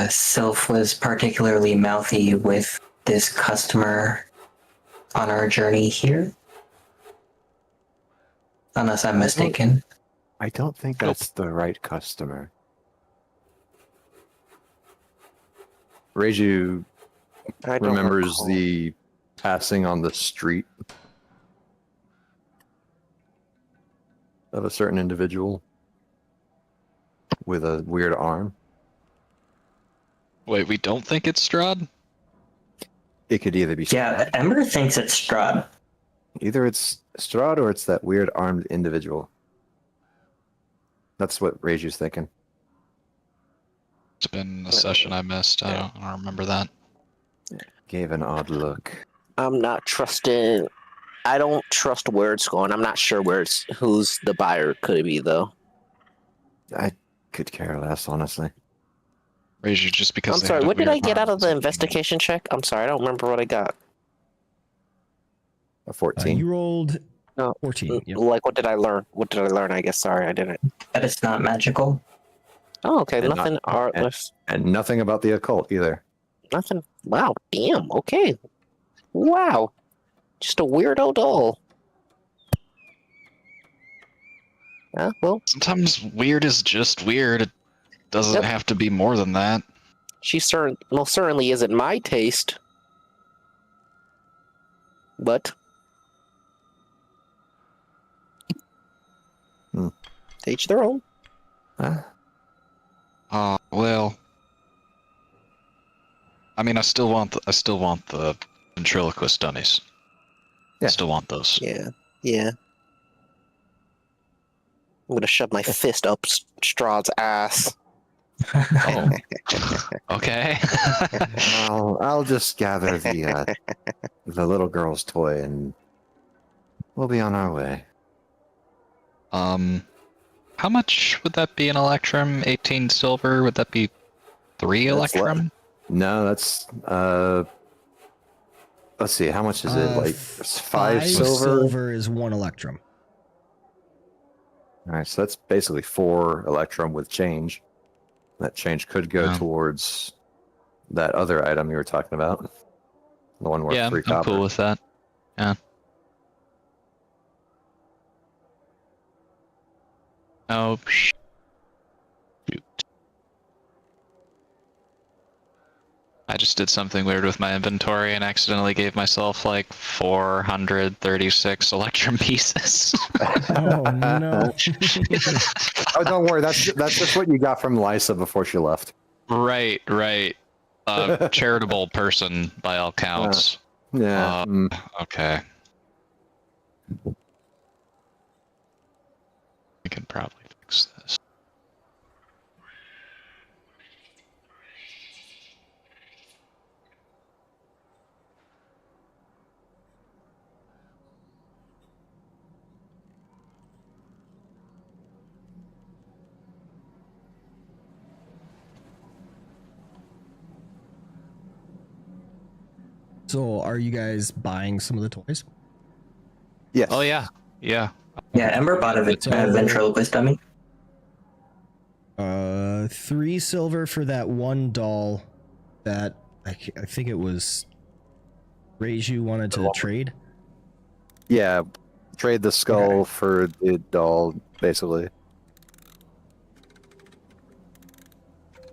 Sylph was particularly mouthy with this customer on our journey here. Unless I'm mistaken. I don't think that's the right customer. Reiju I don't remembers recall. the passing on the street of a certain individual with a weird arm. Wait, we don't think it's Strahd? It could either be Yeah, Ember thinks it's Strahd. either it's Strahd or it's that weird armed individual. That's what Reiju's thinking. It's been a session I missed. I don't remember that. Gave an odd look. I'm not trusting. I don't trust where it's going. I'm not sure who's the buyer could it be though. I could care less, honestly. Reiju, just because I'm they sorry. had a What did I weird get arm out of the doesn't mean- investigation check? I'm sorry. I don't remember what I got. A 14. You rolled No. 14. Yep. Like, what did I learn? What did I learn? I guess. Sorry, I didn't. That it's not magical. Oh, okay. And Nothing. Artless. And nothing about the occult either. Nothing. Wow. Damn. Okay. Wow. Just a weirdo doll. Yeah. Well, Sometimes weird is just weird. It doesn't Yep. have to be more than that. she most certainly isn't my taste. But. To each their own. Huh? Well, I mean, I still want the ventriloquist dummies. Yeah. I still want those. Yeah. Yeah. I'm gonna shove my fist up Strahd's ass. Oh, okay. I'll just gather the little girl's toy and we'll be on our way. How much would that be in Electrum? 18 silver? Would that be 3 That's Electrum? No, that's let's see, how much is it? Like 5 silver? Silver is 1 electrum. Alright, so that's basically 4 Electrum with change. That change could go Yeah. towards that other item you were talking about. The one worth Yeah, 3 I'm copper. cool with that. Yeah. Oh, shoot. I just did something weird with my inventory and accidentally gave myself like 436 Electrum pieces. Oh no. Oh, don't worry, that's just what you got from Lysa before she left. Right. Charitable person by all counts. Yeah. Okay. We can probably fix this. So, are you guys buying some of the toys? Yes. Oh yeah. Yeah. Yeah, Ember bought a ventriloquist dummy. 3 silver for that one doll that I think it was Reiju wanted to trade. Yeah. trade the skull for the doll, basically.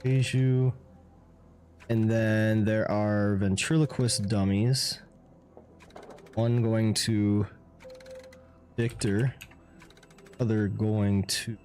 Beiju. And then there are ventriloquist dummies. One going to Victor. Other going to...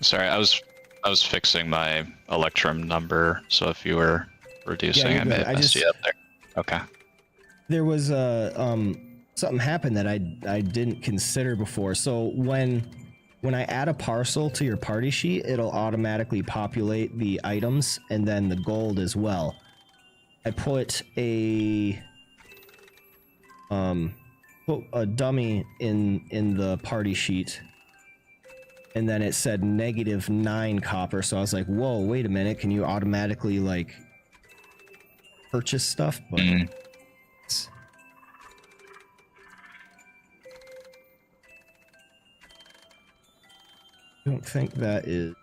Sorry, I was fixing my Electrum number, so if you were reducing, you're I may good. have messed you up there. Okay. There was something happened that I didn't consider before. So when I add a parcel to your party sheet, it'll automatically populate the items and then the gold as well. I put a dummy in the party sheet, and then it said -9 copper. So I was like, whoa, wait a minute, can you automatically like purchase stuff? But I don't think that is...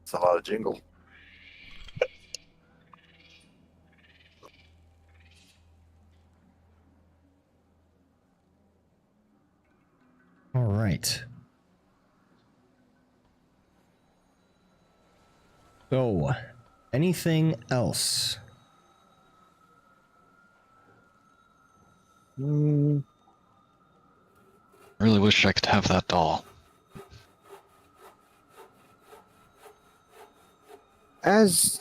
It's a lot of jingle. All right. So, anything else? I really wish I could have that doll. As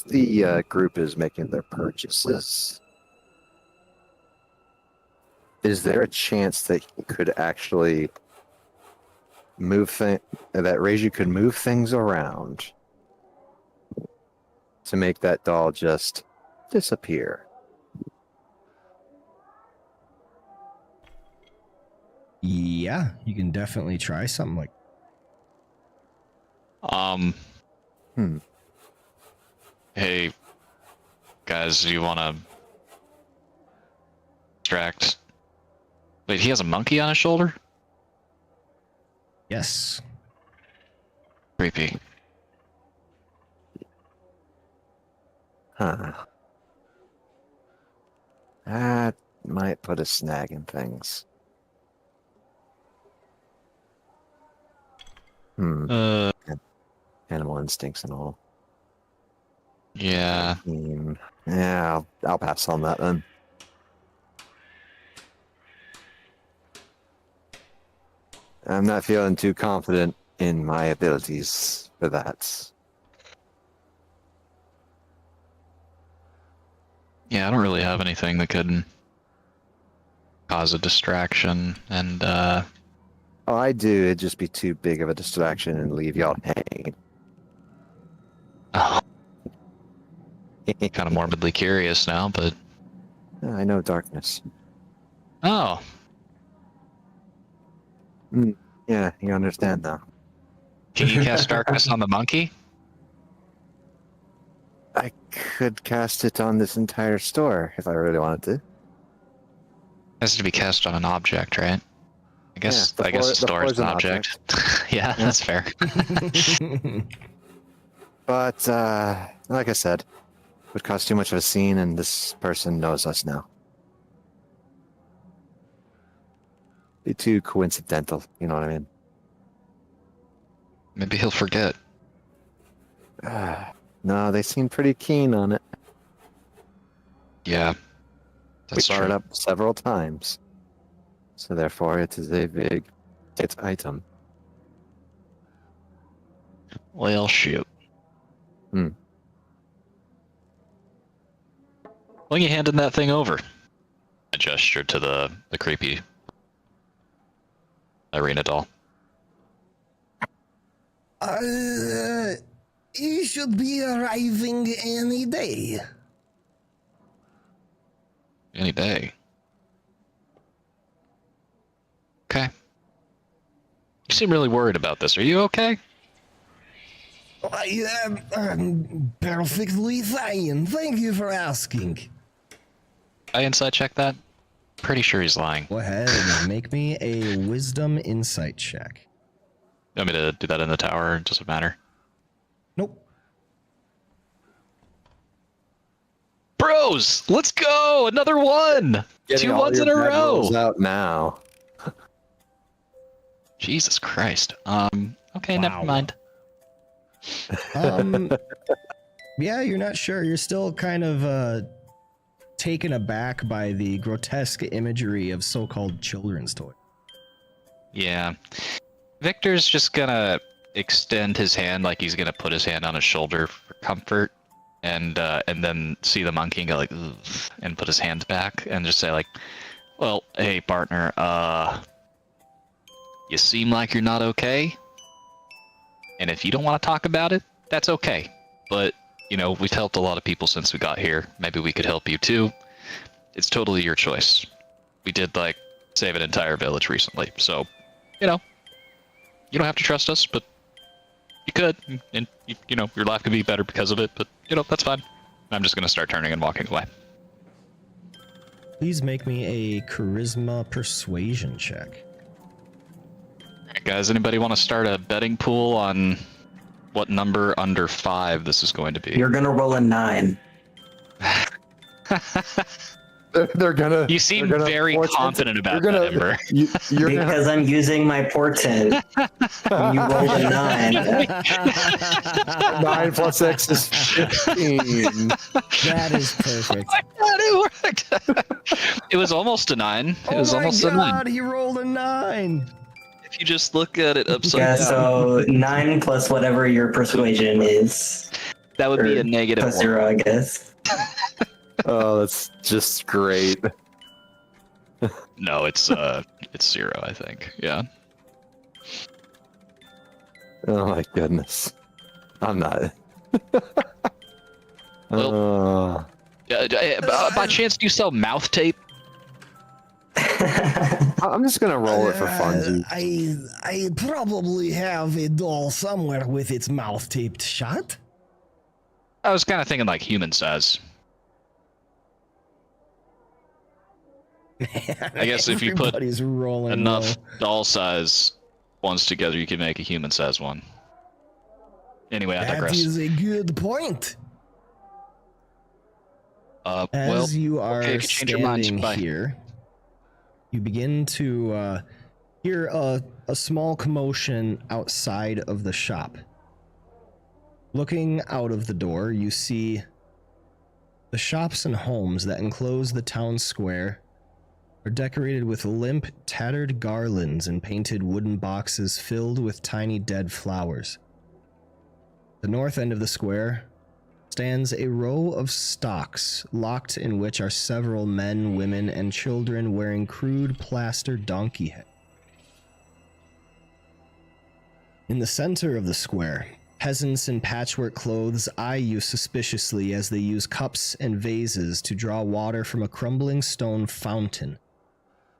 the group is making their purchases, is there a chance that he could actually that Reiju could move things around to make that doll just disappear? Yeah, you can definitely try something like... Hey, guys, do you want to distract? Wait, he has a monkey on his shoulder? Yes. Creepy. Huh. That might put a snag in things. Animal instincts and all. Yeah. Yeah, I'll pass on that then. I'm not feeling too confident in my abilities for that. Yeah, I don't really have anything that could cause a distraction, and Oh, I do. It'd just be too big of a distraction and leave y'all hanging. oh, kind of morbidly curious now, but I know darkness. oh, Yeah, you understand now. can you cast darkness on the monkey? I could cast it on this entire store if I really wanted to. It has to be cast on an object, right? I guess Yeah, the store is an object. Yeah, that's fair. But like I said, it would cause too much of a scene, and this person knows us now. Be too coincidental, you know what I mean? Maybe he'll forget. No, they seem pretty keen on it. Yeah, We that's brought it true. up several times. So therefore, it is a big hit item. Well, shoot. When you handing that thing over? I gestured to the creepy Irina doll. He should be arriving any day. Any day. Okay. You seem really worried about this. Are you okay? I am perfectly fine. Thank you for asking. I insight check that. Pretty sure he's lying. Go ahead and make me a wisdom insight check. You want me to do that in the tower? It doesn't matter. Nope. Bros, let's go! Another one! Getting 2 all ones your in a bad row! rolls out now. Jesus Christ. Okay, Wow. never mind. Yeah, you're not sure. You're still kind of taken aback by the grotesque imagery of so-called children's toys. Yeah. Victor's just gonna extend his hand like he's gonna put his hand on his shoulder for comfort, and then see the monkey and go like, ugh, and put his hands back and just say like, well, hey partner, you seem like you're not okay, and if you don't want to talk about it, that's okay. But you know, we've helped a lot of people since we got here. Maybe we could help you too. It's totally your choice. We did like save an entire village recently, so you know, you don't have to trust us, but you could, and you know, your life could be better because of it. But you know, that's fine. I'm just gonna start turning and walking away. Please make me a charisma persuasion check. Alright, guys, anybody want to start a betting pool on what number under 5 this is going to be? You're gonna roll a 9. They're gonna. You seem they're gonna very force it. confident about You're gonna- that, Ember. You're gonna, Because I'm using my portent. You rolled a 9. 9 plus X is 15. That is perfect. It worked. It was almost a 9. It was oh my almost a 9. god, he rolled a 9. If you just look at it upside Yeah, down, so 9 plus whatever your persuasion is. that would be or a negative Plus 1. 0, I guess. Oh, that's just great. No, it's 0, I think. Yeah. Oh my goodness. I'm not. Well, by chance, do you sell mouth tape? I'm just gonna roll it for funsies. I probably have a doll somewhere with its mouth taped shut. I was kind of thinking like human size. I guess if you put Everybody's rolling enough low. doll size ones together, you can make a human size one. Anyway, I That digress. is a good point. Well, As you are okay, if you change your mind, standing bye. here, you begin to hear a small commotion outside of the shop. Looking out of the door, you see the shops and homes that enclose the town square are decorated with limp, tattered garlands and painted wooden boxes filled with tiny dead flowers. The north end of the square stands a row of stocks, locked in which are several men, women, and children wearing crude plaster donkey heads. In the center of the square, peasants in patchwork clothes eye you suspiciously as they use cups and vases to draw water from a crumbling stone fountain.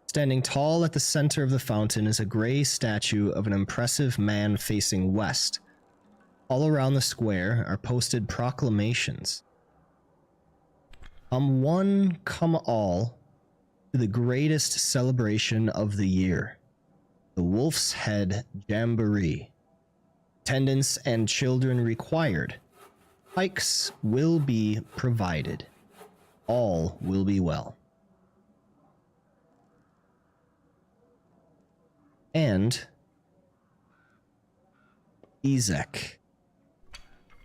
Standing tall at the center of the fountain is a gray statue of an impressive man facing west. All around the square are posted proclamations. Come one, come all, to the greatest celebration of the year, the Wolf's Head Jamboree. Attendants and children required. Pikes will be provided. All will be well. And Ezek,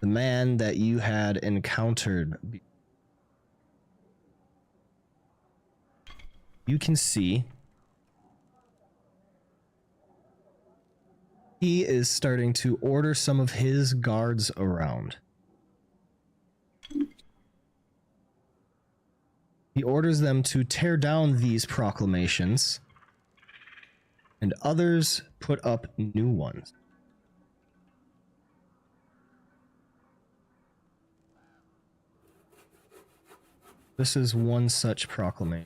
the man that you had encountered, you can see he is starting to order some of his guards around. He orders them to tear down these proclamations and others put up new ones. This is one such proclamation.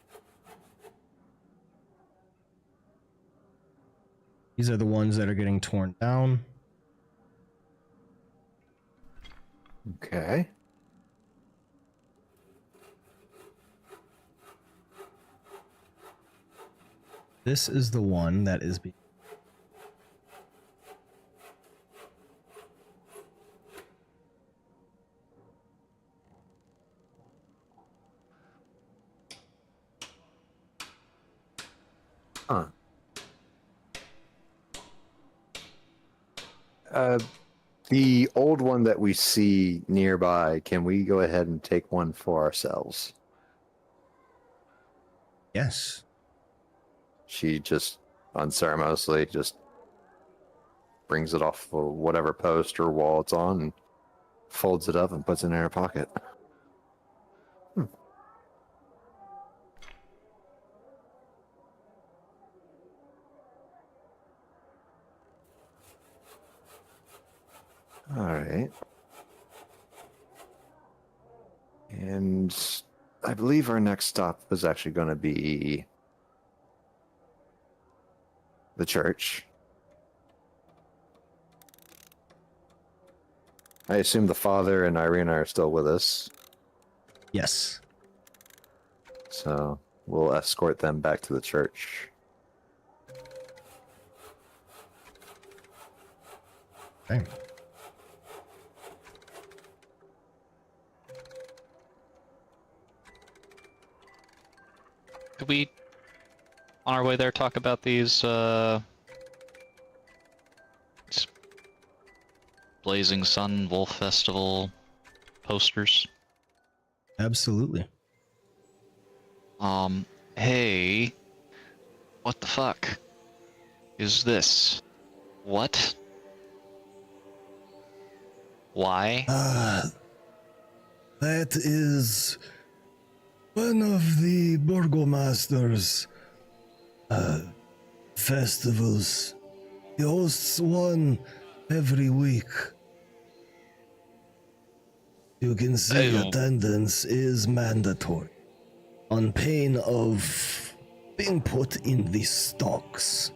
These are the ones that are getting torn down. Okay. This is the one that is being. Huh. The old one that we see nearby, can we go ahead and take one for ourselves? Yes. She just unceremoniously just brings it off of whatever post or wall it's on and folds it up and puts it in her pocket. All right. And I believe our next stop was actually going to be the church. I assume the father and Irina are still with us, Yes. so we'll escort them back to the church. Okay. Could we, on our way there, talk about these Blazing Sun Wolf Festival posters? Absolutely. Hey, what the fuck is this? What? Why? That is one of the Burgomaster's festivals. He hosts one every week. You can see attendance is mandatory, on pain of being put in the stocks.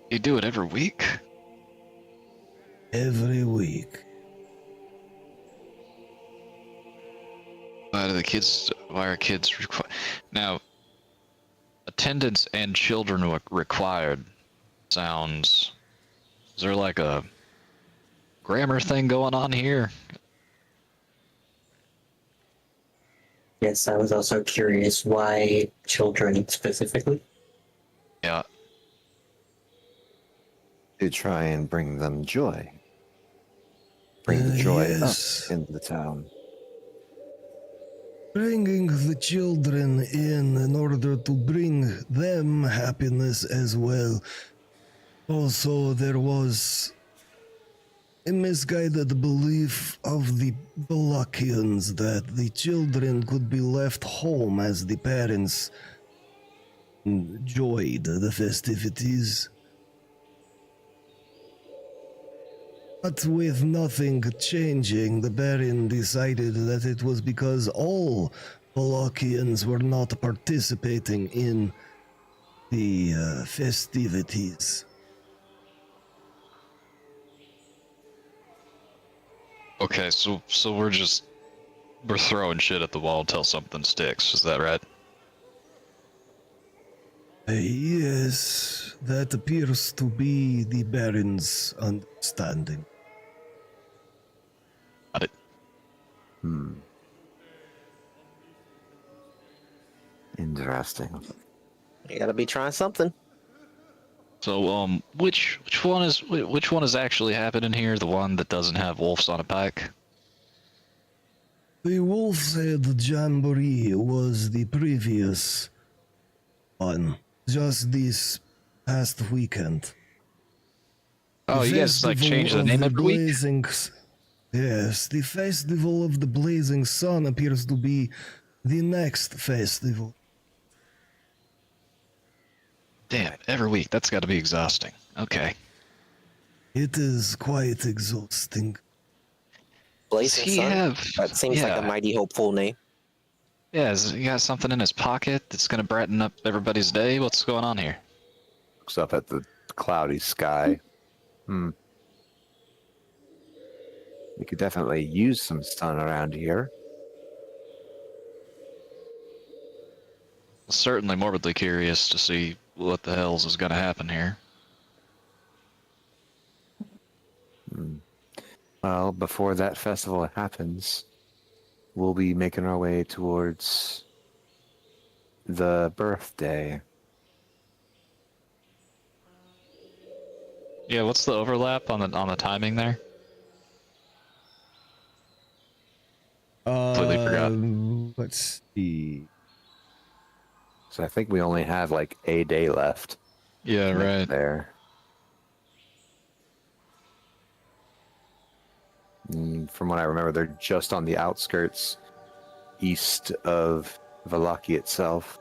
You do it every week? Every week. Why are kids now, attendance and children required sounds, is there like a grammar thing going on here? Yes, I was also curious why children specifically. Yeah. To try and bring them joy. Bring the joy Yes. up into the town. Bringing the children in order to bring them happiness as well. Also, there was a misguided belief of the Balakians that the children could be left home as the parents enjoyed the festivities. But with nothing changing, the Baron decided that it was because all Balakians were not participating in the festivities. Okay, so we're throwing shit at the wall until something sticks. Is that right? Yes, that appears to be the Baron's understanding. Got it. Interesting. You gotta be trying something. So, which one is actually happening here? The one that doesn't have wolves on a pike? The Wolf's Head Jamboree was the previous one, just this past weekend. Oh, The you guys like Festival change the of name every week? Yes, the Festival of the Blazing Sun appears to be the next festival. Damn, every week. That's got to be exhausting. Okay. It is quite exhausting. Does Blazing he Sun? have? That seems like a mighty hopeful name. Yeah, has he got something in his pocket that's gonna brighten up everybody's day? What's going on here? Looks up at the cloudy sky. We could definitely use some sun around here. Certainly morbidly curious to see what the hell's is gonna happen here. Well, before that festival happens, we'll be making our way towards the birthday. Yeah, what's the overlap on the timing there? Completely forgot. Let's see. So I think we only have like a day left. Yeah, right. There. From what I remember, they're just on the outskirts east of Valaki itself.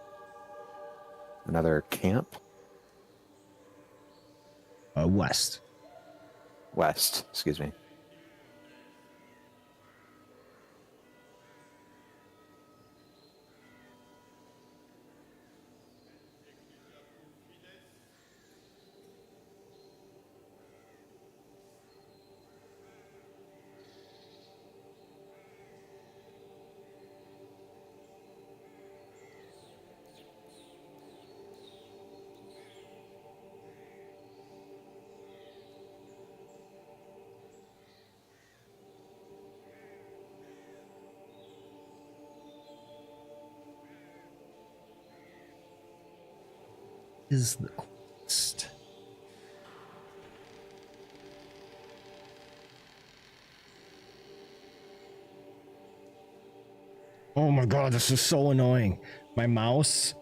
Another camp? West. West, excuse me. Is the quest. Oh my god, this is so annoying. My mouse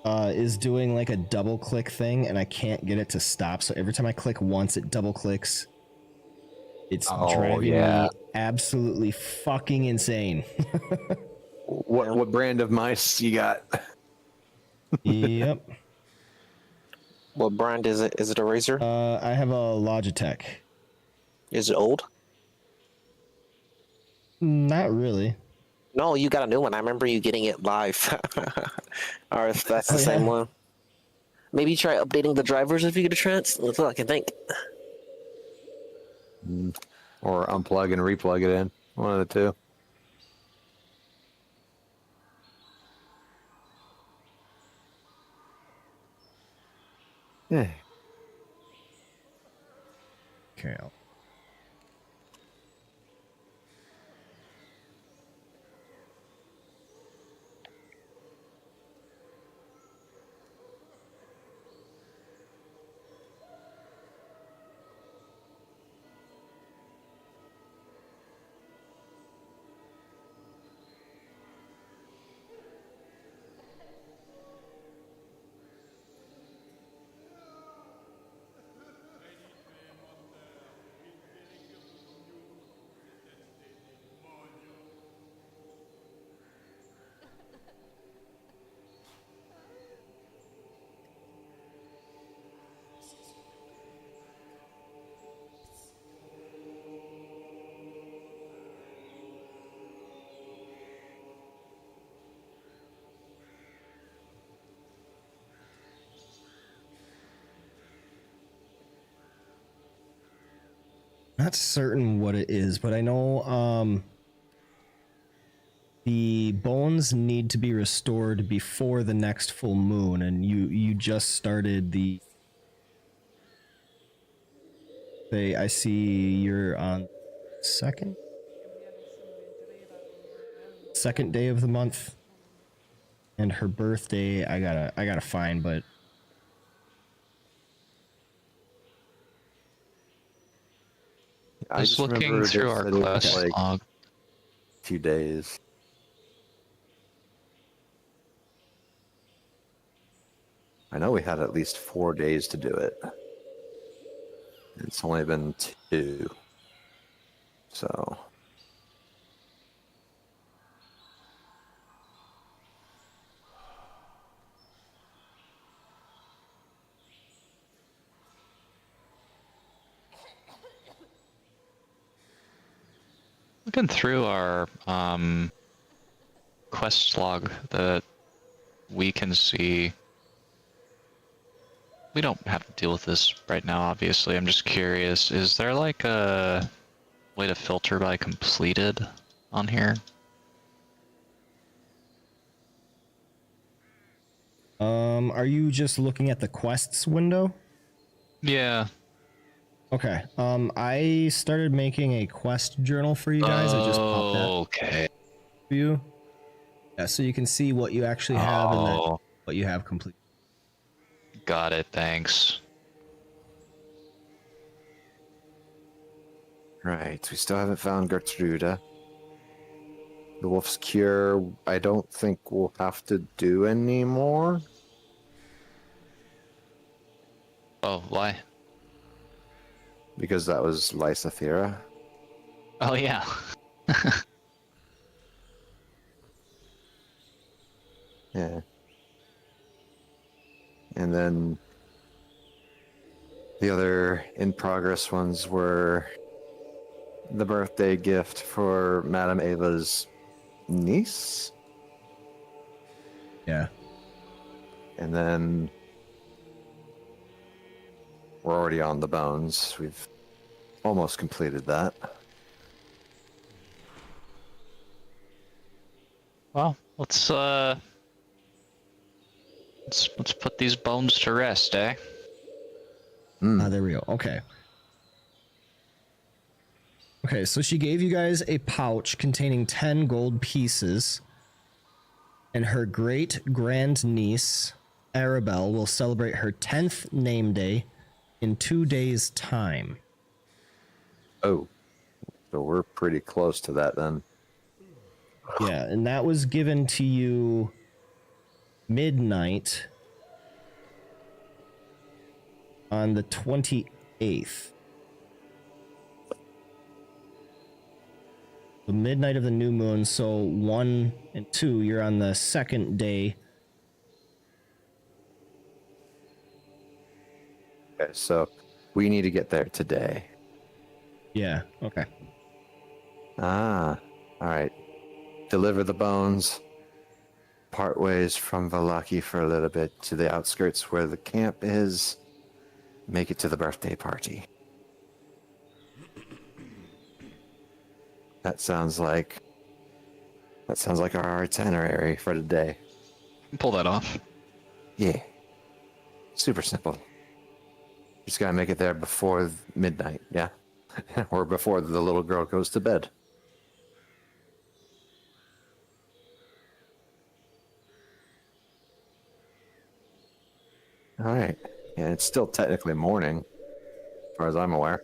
is doing like a double click thing and I can't get it to stop. So every time I click once, it double clicks. It's driving me absolutely fucking insane. What brand of mice you got? Yep. What brand is it? Is it a Razer? I have a Logitech. Is it old? Not really. No, you got a new one. I remember you getting it live. Or if that's the Oh, same yeah? one. Maybe try updating the drivers if you get a chance. That's all I can think. Or unplug and replug it in. One of the two. Yeah. Okay. Not certain what it is, but I know the bones need to be restored before the next full moon, and you just started the. I see you're on second day of the month, and her birthday I gotta find, but I Just looking remember through this our said it was quest like log. 2 days. I know we had at least 4 days to do it. It's only been 2. So. Looking through our quest log that we can see. We don't have to deal with this right now, obviously. I'm just curious, is there like a way to filter by completed on here? Are you just looking at the quests window? Yeah. Okay. I started making a quest journal for you guys. I just popped that Okay. for you. Yeah, so you can see what you actually have and then Oh, what you have complete. got it. Thanks. Right. We still haven't found Gertruda. The Wolf's Cure, I don't think we'll have to do anymore. Oh, why? Because that was Lysathera. Oh, yeah. Yeah. And then the other in progress ones were the birthday gift for Madame Ava's niece. Yeah. And then we're already on the bones. We've almost completed that. Well, let's put these bones to rest, eh? There we go. Okay. Okay, so she gave you guys a pouch containing 10 gold pieces, and her great grand niece, Arabelle, will celebrate her 10th name day in 2 days' time. Oh, so we're pretty close to that then. Yeah, and that was given to you midnight on the 28th. The midnight of the new moon, so 1 and 2, you're on the second day. Okay, so we need to get there today. Yeah, okay. Ah, all right. Deliver the bones. Part ways from Valaki for a little bit to the outskirts where the camp is. Make it to the birthday party. That sounds like our itinerary for today. Pull that off. Yeah. Super simple. Just gotta make it there before midnight, yeah? Or before the little girl goes to bed. All right. Yeah, it's still technically morning, as far as I'm aware.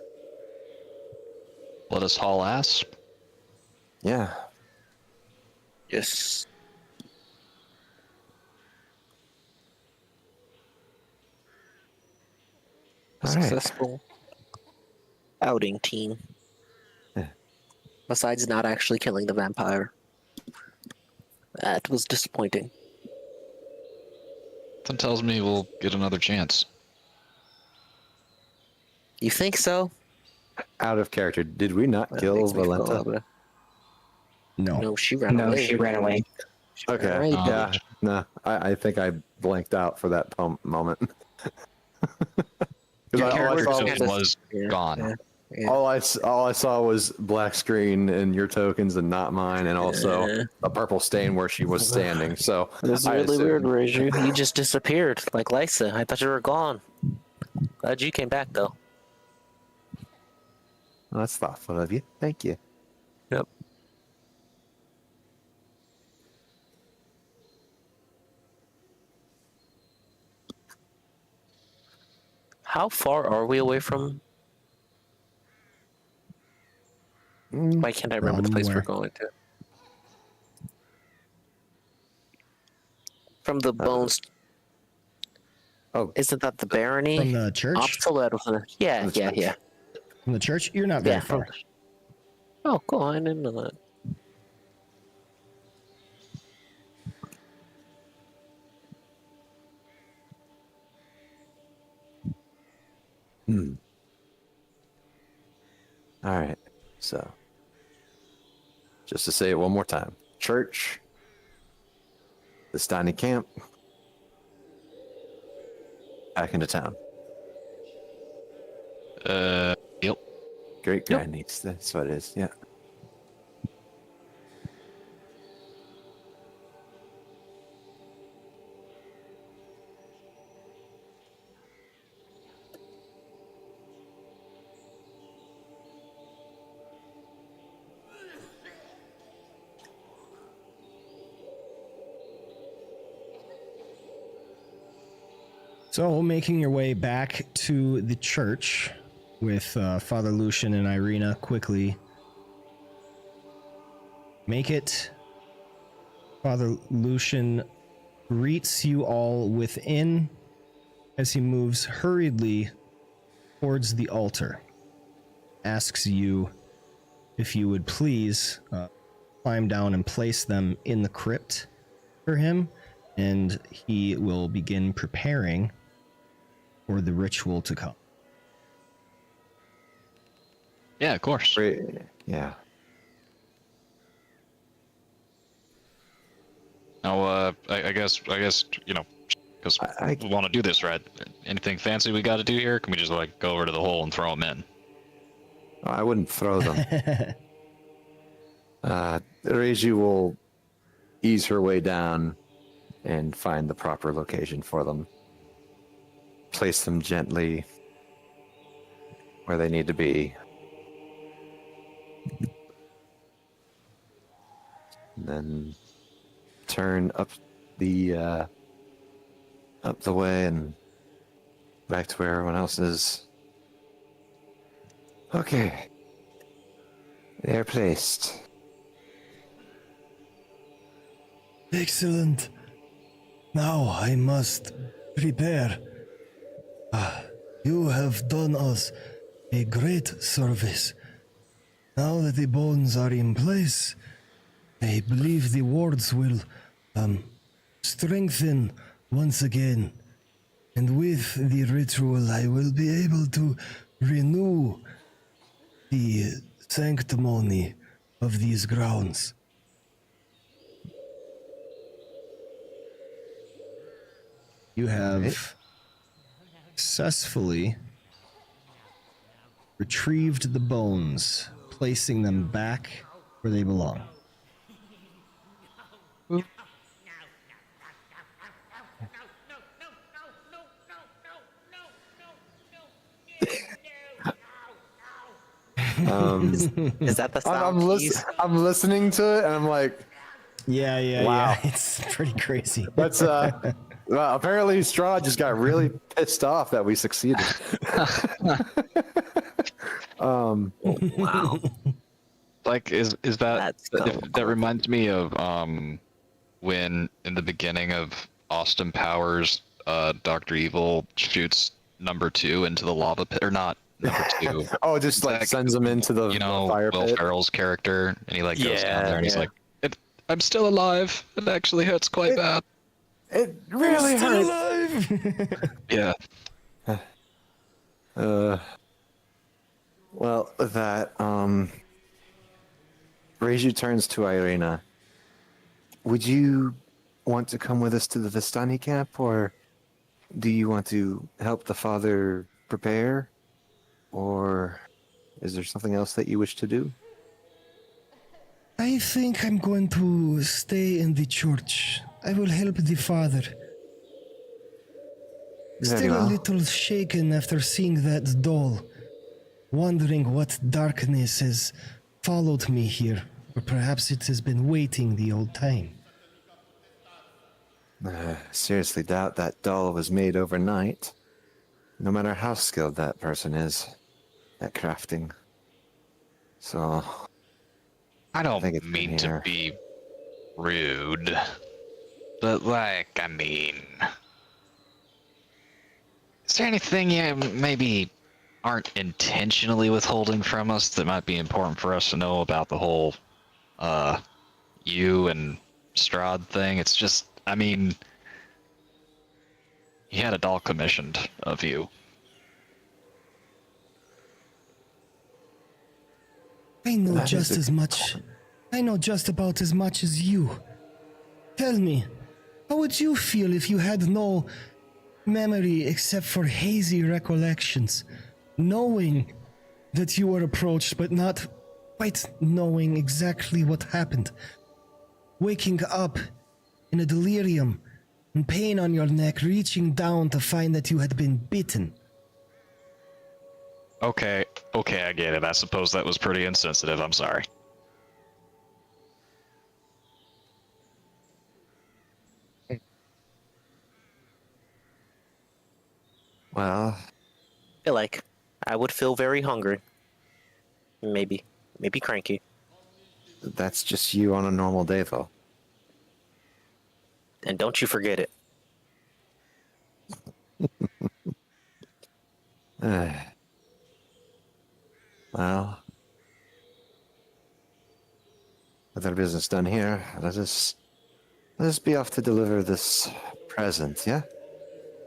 Let us haul ass. Yeah. Yes. All right. Successful outing, team. Yeah. Besides not actually killing the vampire. That was disappointing. Something tells me we'll get another chance. You think so? Out of character, did we not That kill makes me feel a Valenta? little bit- No. No, she ran No, away. she ran away. Okay. Right. Yeah. No, I think I blanked out for that moment. Your all I character saw token was Yeah, gone. yeah. all I saw was black screen and your tokens and not mine, and also a purple stain where she was standing. So It was I really weird, assumed- Reiju. You just disappeared, like Lysa. I thought you were gone. Glad you came back, though. Well, that's thoughtful of you. Thank you. Yep. How far are we away from? Why can't I remember the place we're Where? going to? From the bones. Oh. Isn't that the barony? From the church? Obsolete. Yeah, From the yeah, church. yeah. From the church? You're not very Yeah. far. Oh, cool. I didn't know that. All right. So Just to say it one more time. Church, the Steiny camp, back into town. Yep. Great grandniece. That's what it is. Yeah. So, making your way back to the church with Father Lucian and Irina quickly make it. Father Lucian greets you all within as he moves hurriedly towards the altar. Asks you if you would please climb down and place them in the crypt for him, and he will begin preparing for the ritual to come. Yeah, of course. Great. Yeah. Now, I guess, you know, because we want to do this, right? Anything fancy we got to do here? Can we just like go over to the hole and throw them in? I wouldn't throw them. Reiju will ease her way down and find the proper location for them. Place them gently where they need to be. And then turn up the way and back to where everyone else is. Okay. They're placed. Excellent. Now I must prepare. You have done us a great service. Now that the bones are in place, I believe the wards will strengthen once again. And with the ritual, I will be able to renew the sanctimony of these grounds. You have successfully retrieved the bones, placing them back where they belong. Is that the sound? I'm listening to it and I'm like, Yeah, Wow. yeah. It's pretty crazy. that's well, apparently Strahd just got really pissed off that we succeeded. Wow. Like, is that That's so that reminds me of when in the beginning of Austin Powers, Dr. Evil shoots number 2 into the lava pit, or not number 2. Oh, just like Like, sends them into the You know, fire Will pit. Ferrell's character, and he like goes Yeah, down there and he's yeah. like, "I'm still alive. It actually hurts quite bad." It really Still hurts. alive! Yeah. Well, with that, Reiju turns to Irina. Would you want to come with us to the Vistani camp, or do you want to help the father prepare? Or is there something else that you wish to do? I think I'm going to stay in the church. I will help the father. Very Still a well. little shaken after seeing that doll. Wondering what darkness has followed me here. Or perhaps it has been waiting the whole time. Seriously doubt that doll was made overnight. No matter how skilled that person is at crafting. So, I don't think it's been mean to here. be rude, but like, I mean, is there anything you maybe aren't intentionally withholding from us that might be important for us to know about the whole, you and Strahd thing? It's just, I mean, he had a doll commissioned of you. I know That is just a as good much I know just about as much as you. Tell me, how would you feel if you had no memory except for hazy recollections, knowing that you were approached but not quite knowing exactly what happened, waking up in a delirium and pain on your neck, reaching down to find that you had been bitten? Okay, I get it. I suppose that was pretty insensitive. I'm sorry. Well, I feel like I would feel very hungry. Maybe cranky. that's just you on a normal day, though. And don't you forget it. Well, with our business done here, let us be off to deliver this present, yeah?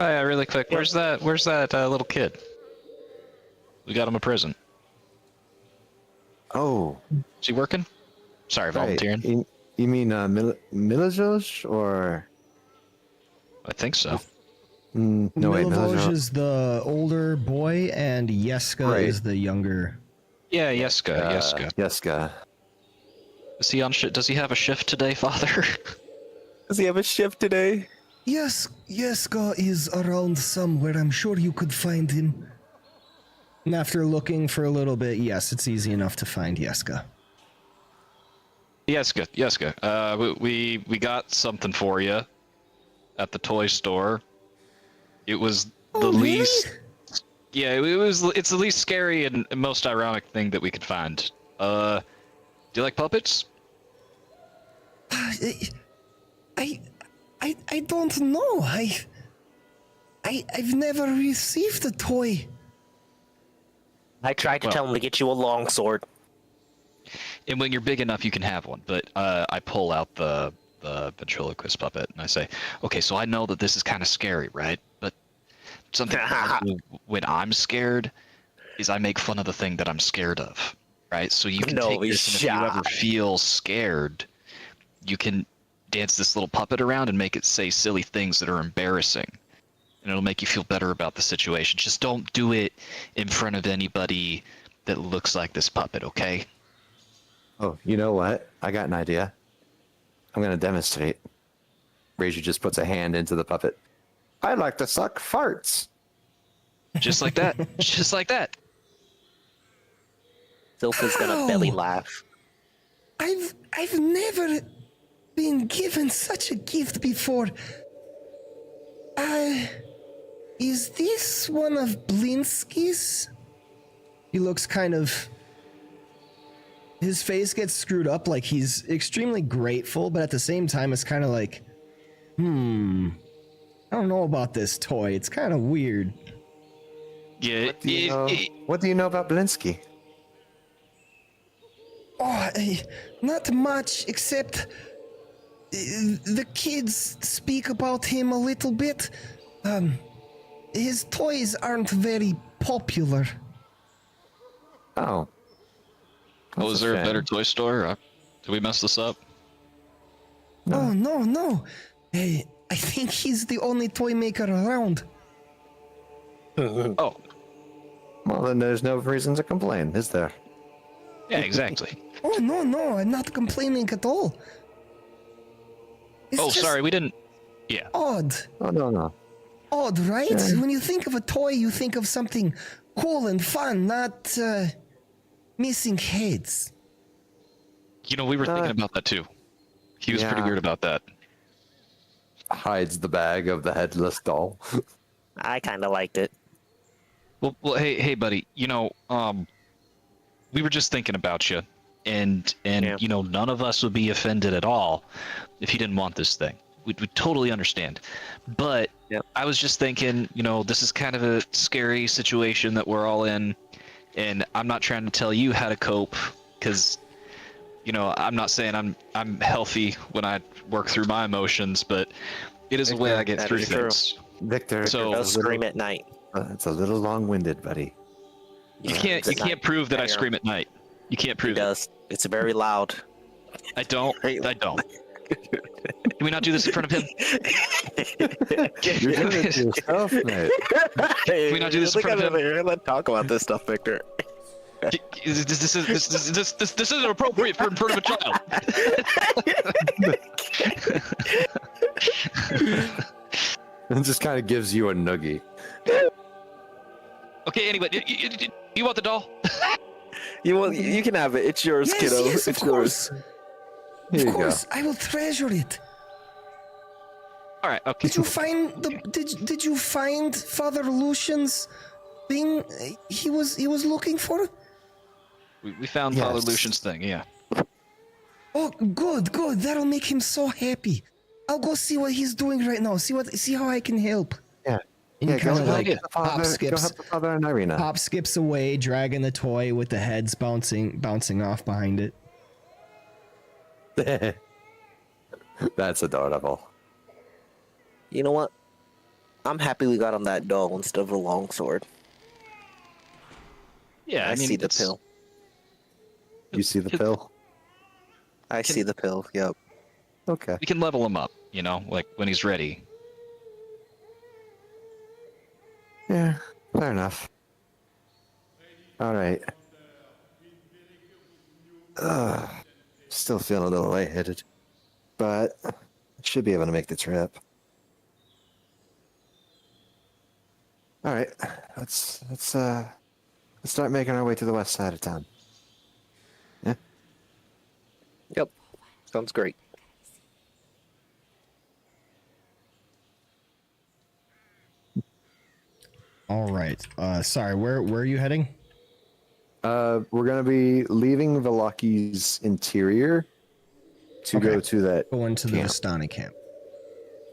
Oh yeah, really quick. Where's that little kid? We got him a present. Oh, Is he working? Sorry, volunteering. right. You mean Milajoj or? I think so. No, wait, Milivoj Milajoj. is the older boy, and Yeska Right. is the younger. Yeah, Yeska. Yeska. Is he on shift? Does he have a shift today, Father? Does he have a shift today? Yes, Yeska is around somewhere. I'm sure you could find him. And after looking for a little bit, yes, it's easy enough to find Yeska. Yeska. We got something for you at the toy store. It was the least. Yeah, it's the least scary and most ironic thing that we could find. Do you like puppets? I don't know. I've never received a toy. I tried to tell him to get you a longsword. And when you're big enough, you can have one. But I pull out the ventriloquist puppet and I say, okay, so I know that this is kind of scary, right? But something I do when I'm scared is I make fun of the thing that I'm scared of, right? So you can take this, and if you ever feel scared, you can dance this little puppet around and make it say silly things that are embarrassing. And it'll make you feel better about the situation. Just don't do it in front of anybody that looks like this puppet, okay? Oh, you know what? I got an idea. I'm going to demonstrate. Razor just puts a hand into the puppet. I like to suck farts. Just like that. Just like that. Silka's gonna belly laugh. I've never been given such a gift before. Is this one of Blinsky's? He looks kind of. His face gets screwed up like he's extremely grateful, but at the same time, it's kind of like, I don't know about this toy. It's kind of weird. Yeah, What do you know about Blinsky? Oh, not much, except the kids speak about him a little bit. His toys aren't very popular. Oh. Oh, is there a better toy store? Did we mess this up? Oh, no. Hey, I think he's the only toy maker around. Oh, Well, then there's no reason to complain, is there? yeah, exactly. Oh, no, I'm not complaining at all. It's Oh, just sorry, we didn't. Yeah. odd. Oh, no. Odd, right? Yeah. When you think of a toy, you think of something cool and fun, not missing heads. You know, we were thinking about that too. He was pretty Yeah. weird about that. Hides the bag of the headless doll. I kind of liked it. Well, hey, buddy. You know, we were just thinking about you, and Yeah. you know, none of us would be offended at all if you didn't want this thing. We'd totally understand. But Yep. I was just thinking, you know, this is kind of a scary situation that we're all in, and I'm not trying to tell you how to cope, because, you know, I'm not saying I'm healthy when I work through my emotions, but it is a way I get That through is true. things. Victor, So- They'll scream at night. it's a little long-winded, buddy. You can't prove that I scream at night. You can't He prove it. does. It's very loud. I don't. I don't. Can we not do this in front of him? You're doing it to yourself, mate. Can we not do this in front of him? Let's talk about this stuff, Victor. This isn't appropriate for in front of a child. It just kind of gives you a noogie. Okay. Anyway, you want the doll? You can have it. It's yours, Yes, kiddo. yes, of It's yours. course. Here Of you course, I will treasure it. All right. Okay. Did you find did you find Father Lucian's thing he was looking for? We found Yes. Father Lucian's thing. Yeah. Oh, good. That'll make him so happy. I'll go see what he's doing right now. See how I can help. Yeah. And Yeah, he go kind of help like the father. Go skips. help the father and Irina. Pop skips away, dragging the toy with the heads bouncing off behind it. That's adorable. You know what? I'm happy we got him that doll instead of a longsword. Yeah. I I mean, see the it's- pill. You see the pill? I see the pill. Yep. Okay. We can level him up. You know, like when he's ready. Yeah, fair enough. All right. Still feeling a little lightheaded, but should be able to make the trip. All right, let's start making our way to the west side of town. Yeah. Yep. Sounds great. All right. Sorry, where are you heading? We're gonna be leaving Valaki's interior to Okay. go to that. Going to the camp. Vistani camp.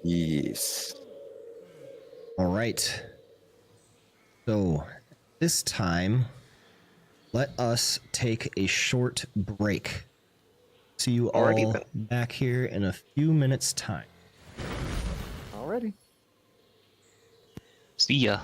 Yes. All right. So this time, let us take a short break. See you Alrighty all then. back here in a few minutes' time. Already. See ya.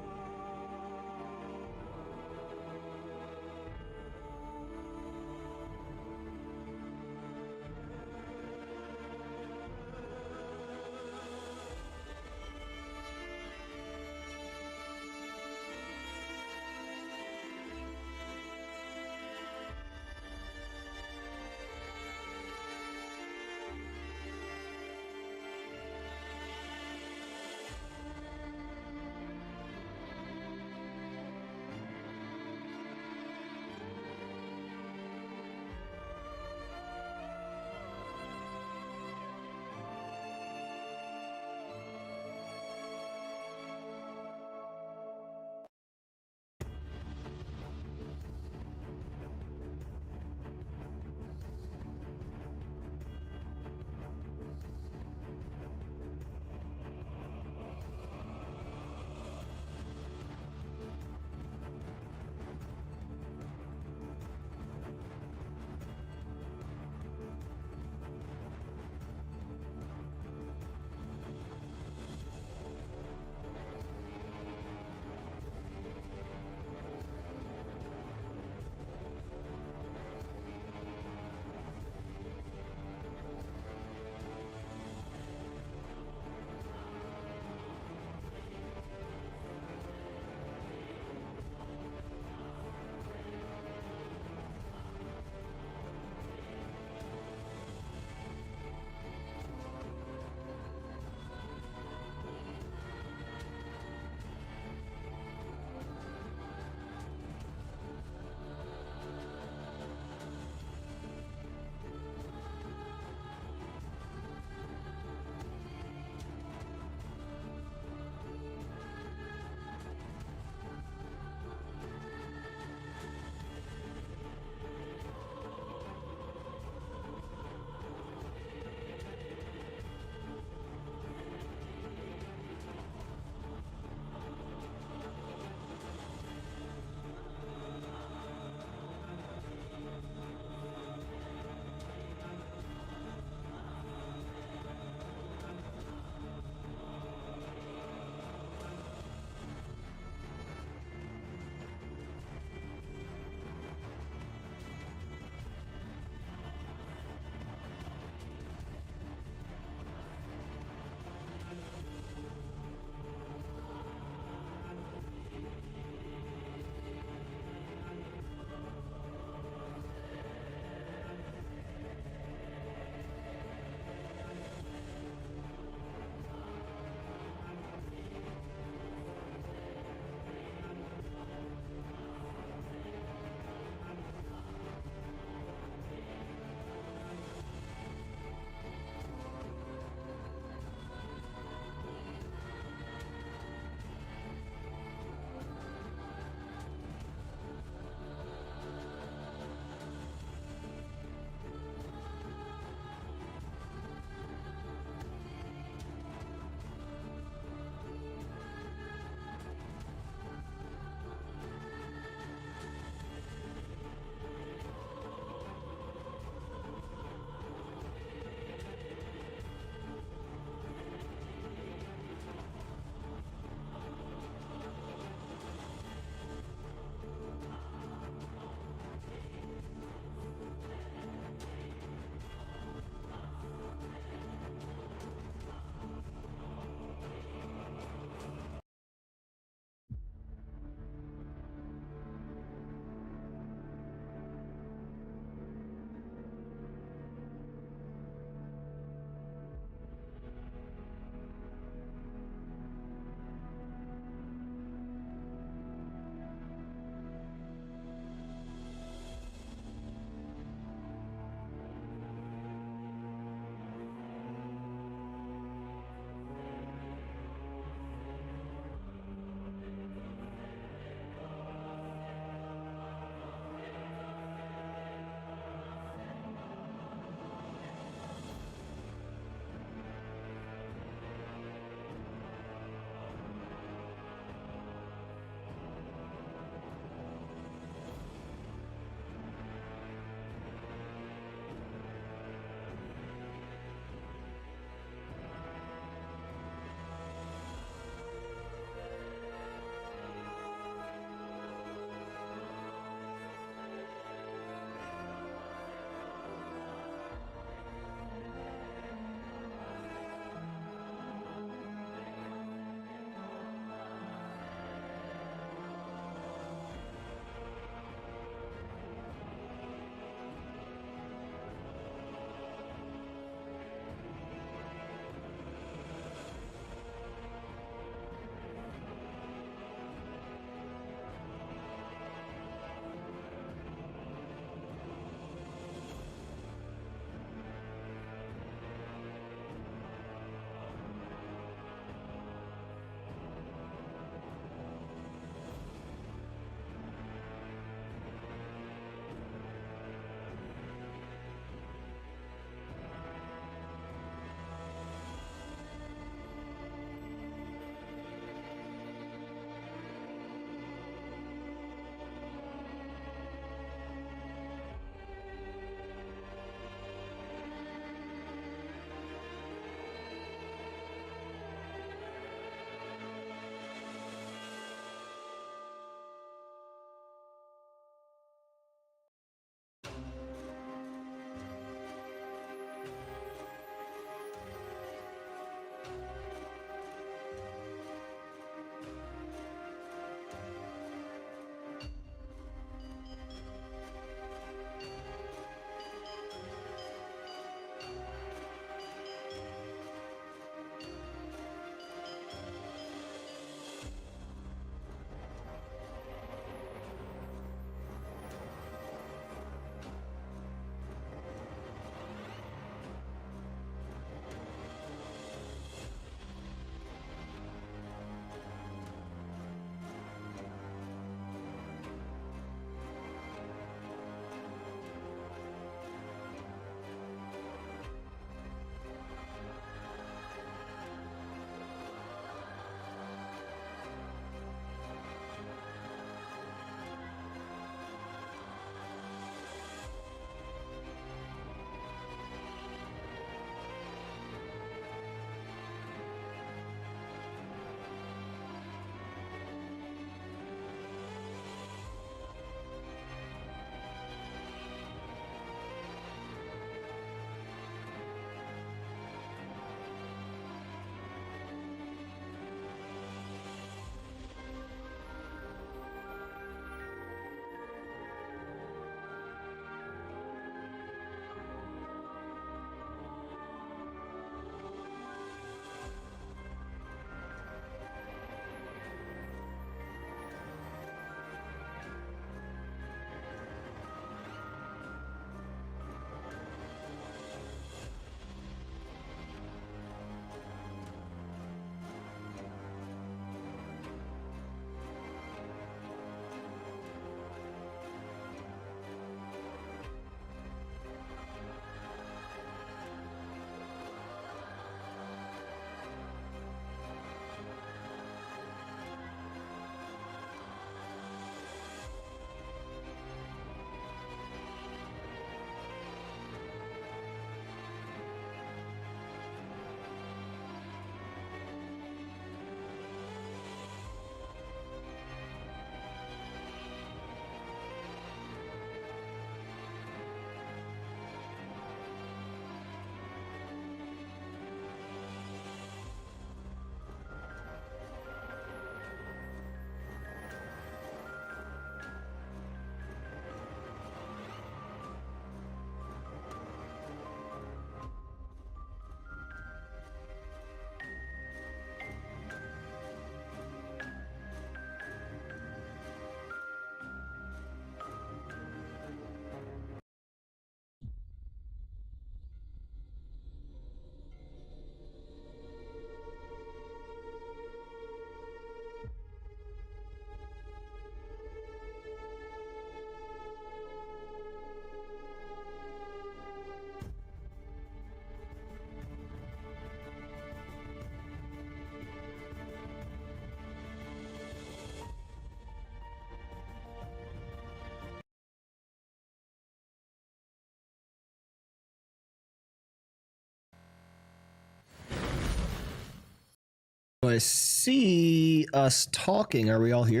I see us talking. Are we all here?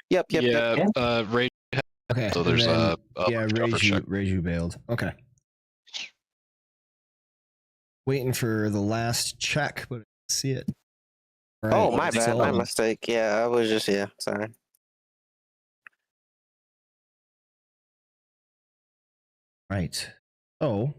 Yep. Rage. Okay. So there's and a yeah, Reiju bailed. Okay. Waiting for the last check, but I didn't see it. Right, Oh, my bad. My so- mistake. Yeah, I was just, yeah, sorry. Right. Oh.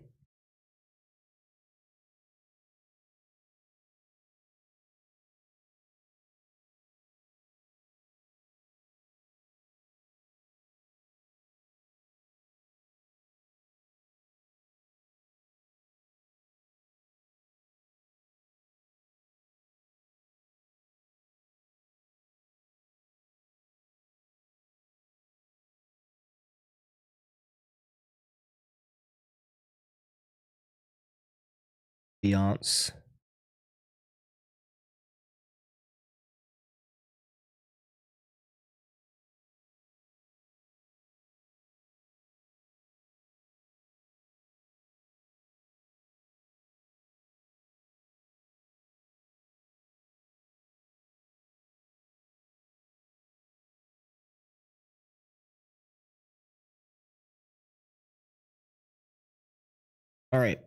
Beyonce. All right.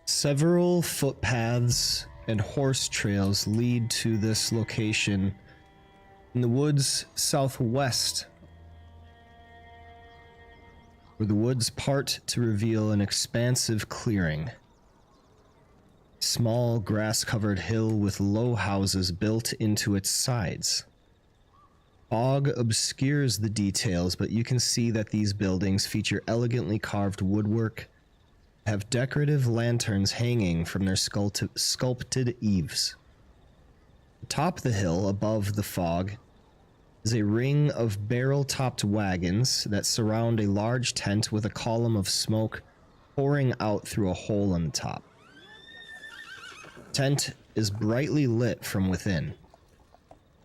Several footpaths and horse trails lead to this location in the woods southwest, where the woods part to reveal an expansive clearing. Small grass-covered hill with low houses built into its sides. Fog obscures the details, but you can see that these buildings feature elegantly carved woodwork, have decorative lanterns hanging from their sculpted eaves. Atop the hill, above the fog, is a ring of barrel-topped wagons that surround a large tent with a column of smoke pouring out through a hole on the top. The tent is brightly lit from within.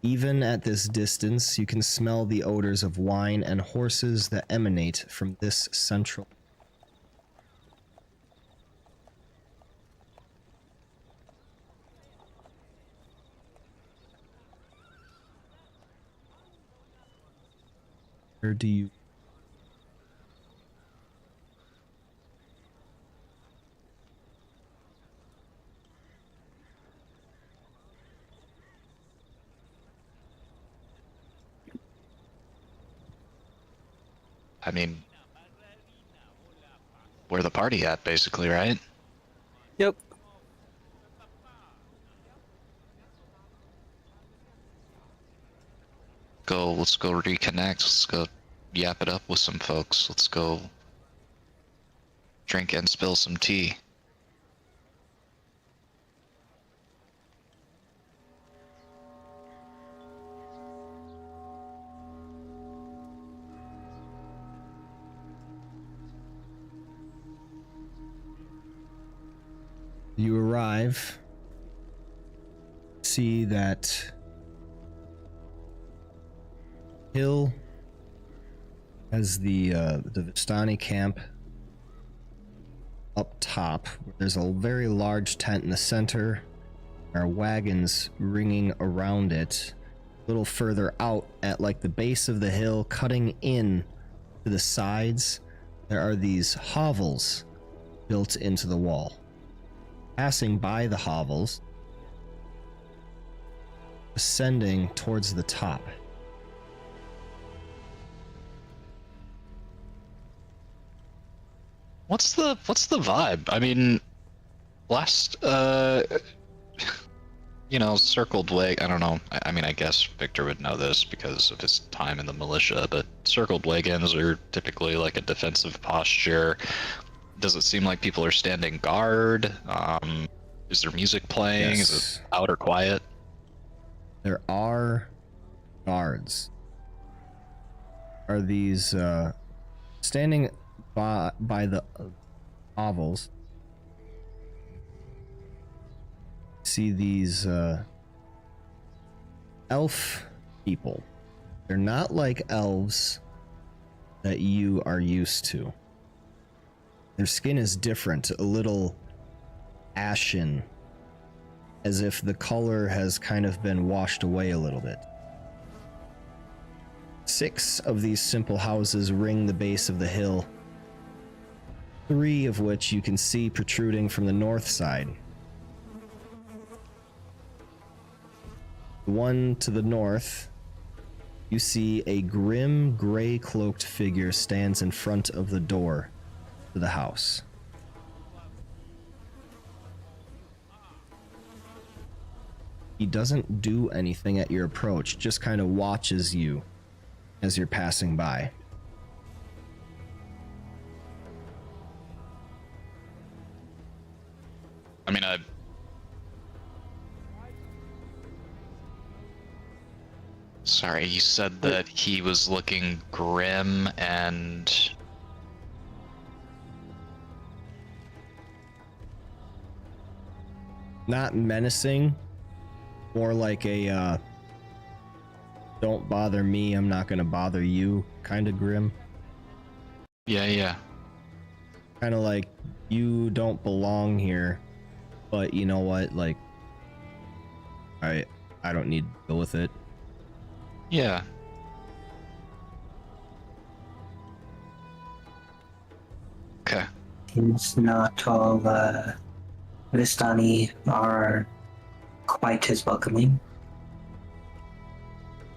Even at this distance, you can smell the odors of wine and horses that emanate from this central. Where do you... I mean, where the party at, basically, right? Yep. Let's go reconnect. Let's go yap it up with some folks. Let's go drink and spill some tea. You arrive, see that hill has the Vistani camp up top. There's a very large tent in the center. There are wagons ringing around it. A little further out at like the base of the hill, cutting in to the sides, there are these hovels built into the wall. Passing by the hovels, ascending towards the top. What's the vibe? I mean, last circled wag. I don't know. I mean, I guess Victor would know this because of his time in the militia. But circled wagons are typically like a defensive posture. Does it seem like people are standing guard? Is there music playing? Yes. Is it out or quiet? There are guards. Are these standing by the hovels? See these elf people. They're not like elves that you are used to. Their skin is different, a little ashen, as if the color has kind of been washed away a little bit. 6 of these simple houses ring the base of the hill, 3 of which you can see protruding from the north side. The one to the north, you see a grim, gray-cloaked figure stands in front of the door to the house. He doesn't do anything at your approach, just kind of watches you as you're passing by. I mean, sorry, you said that he was looking grim and... Not menacing, more like a don't bother me, I'm not gonna bother you kind of grim. Yeah. Kind of like, you don't belong here, but you know what, like, I don't need to deal with it. Yeah. Okay. It's not all Vistani are quite as welcoming.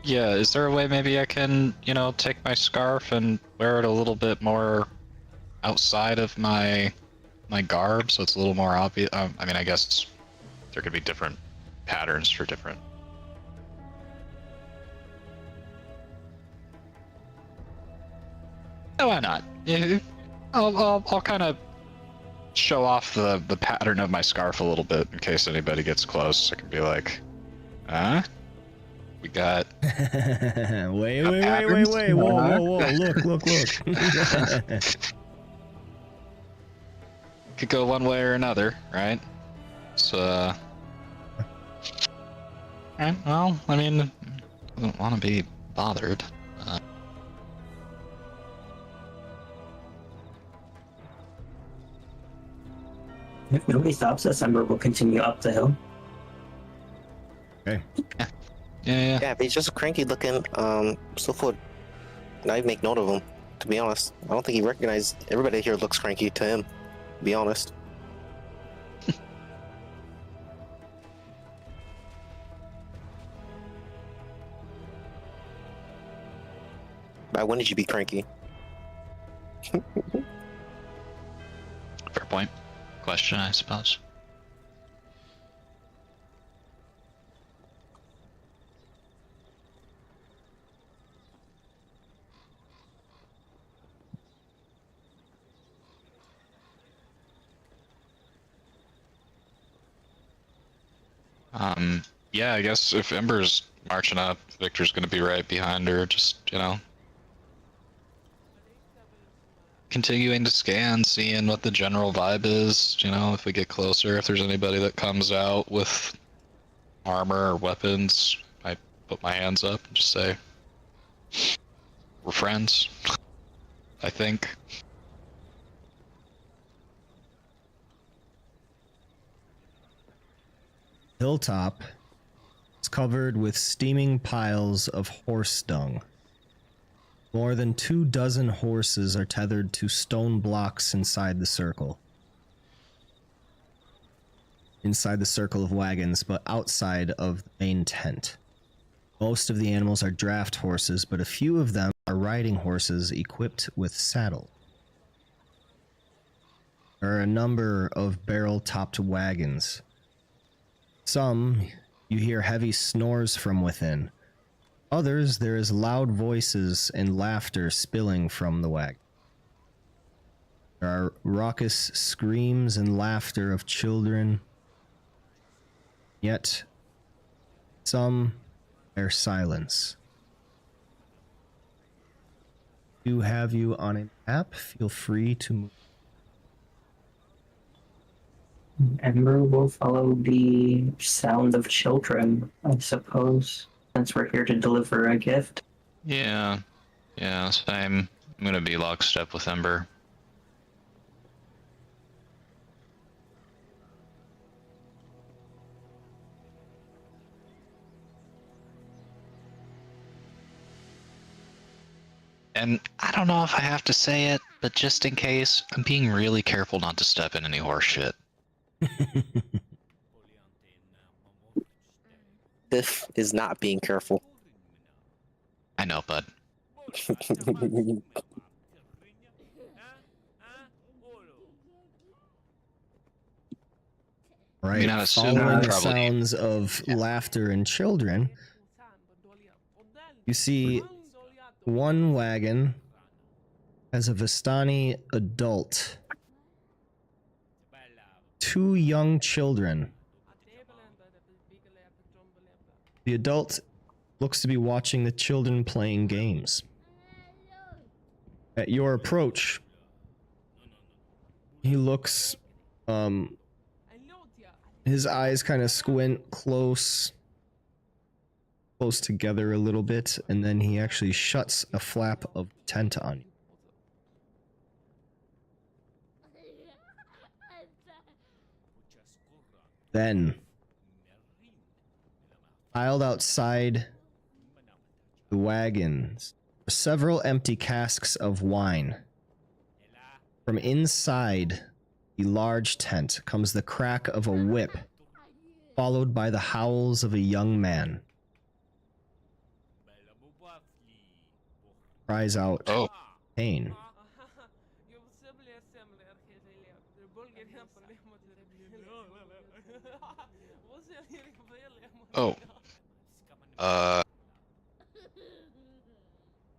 Yeah, is there a way maybe I can, take my scarf and wear it a little bit more outside of my garb, so it's a little more obvious? I mean, I guess there could be different patterns for different. Oh, why not? Yeah, I'll kind of show off the pattern of my scarf a little bit in case anybody gets close. I can be like, huh? We got... wait, whoa, look. Could go one way or another, right? So, right, well, I mean, I don't want to be bothered. If nobody stops us, Ember will continue up the hill. Okay. Yeah. Yeah, if he's just cranky looking, Sylph would not even make note of him, to be honest. I don't think he recognized everybody here looks cranky to him, to be honest. Why wouldn't you be cranky? Fair point. Question, I suppose. Yeah, I guess if Ember's marching up, Victor's gonna be right behind her, just, continuing to scan, seeing what the general vibe is, if we get closer, if there's anybody that comes out with armor or weapons, I put my hands up and just say, we're friends, I think. Hilltop is covered with steaming piles of horse dung. More than 24 horses are tethered to stone blocks inside the circle. Inside the circle of wagons, but outside of the main tent. Most of the animals are draft horses, but a few of them are riding horses equipped with saddle. There are a number of barrel-topped wagons. Some, you hear heavy snores from within. Others, there is loud voices and laughter spilling from the wagon. There are raucous screams and laughter of children. Yet, some bear silence. To have you on a map, feel free to move. Ember will follow the sound of children, I suppose, since we're here to deliver a gift. Yeah. Yeah, same. I'm gonna be lockstep with Ember. And I don't know if I have to say it, but just in case, I'm being really careful not to step in any horse shit. This is not being careful. I know, bud. Right. I mean, I assume Following the probably- sounds of laughter and children, you see one wagon has a Vistani adult, two young children. The adult looks to be watching the children playing games. At your approach, he looks, his eyes kind of squint close together a little bit, and then he actually shuts a flap of tent on you. Then, piled outside the wagons are several empty casks of wine. From inside the large tent comes the crack of a whip, followed by the howls of a young man. Cries out, Oh, pain. oh.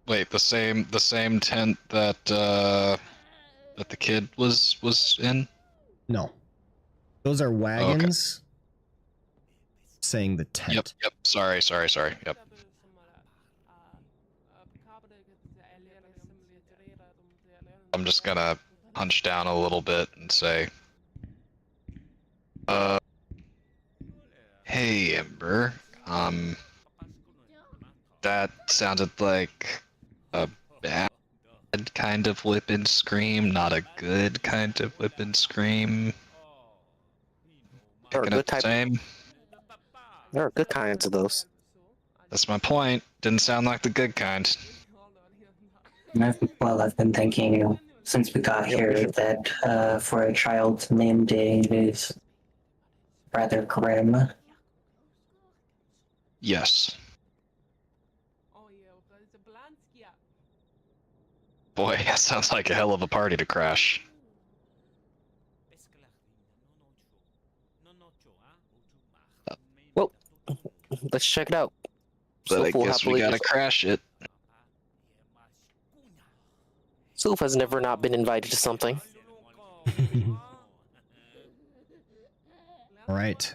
Wait, the same tent that that the kid was in? No. Those are wagons saying the tent. Yep. Sorry. Yep. I'm just gonna hunch down a little bit and say, hey, Ember, that sounded like a bad kind of whip and scream, not a good kind of whip and scream. There are Picking up good the type. same. There are good kinds of those. That's my point. Didn't sound like the good kind. I've been thinking since we got here that for a child named Day, it is rather grim. Yes. Boy, that sounds like a hell of a party to crash. Well, let's check it out. But I Sylph will guess we happily- gotta crash it. Sylph has never not been invited to something. All right.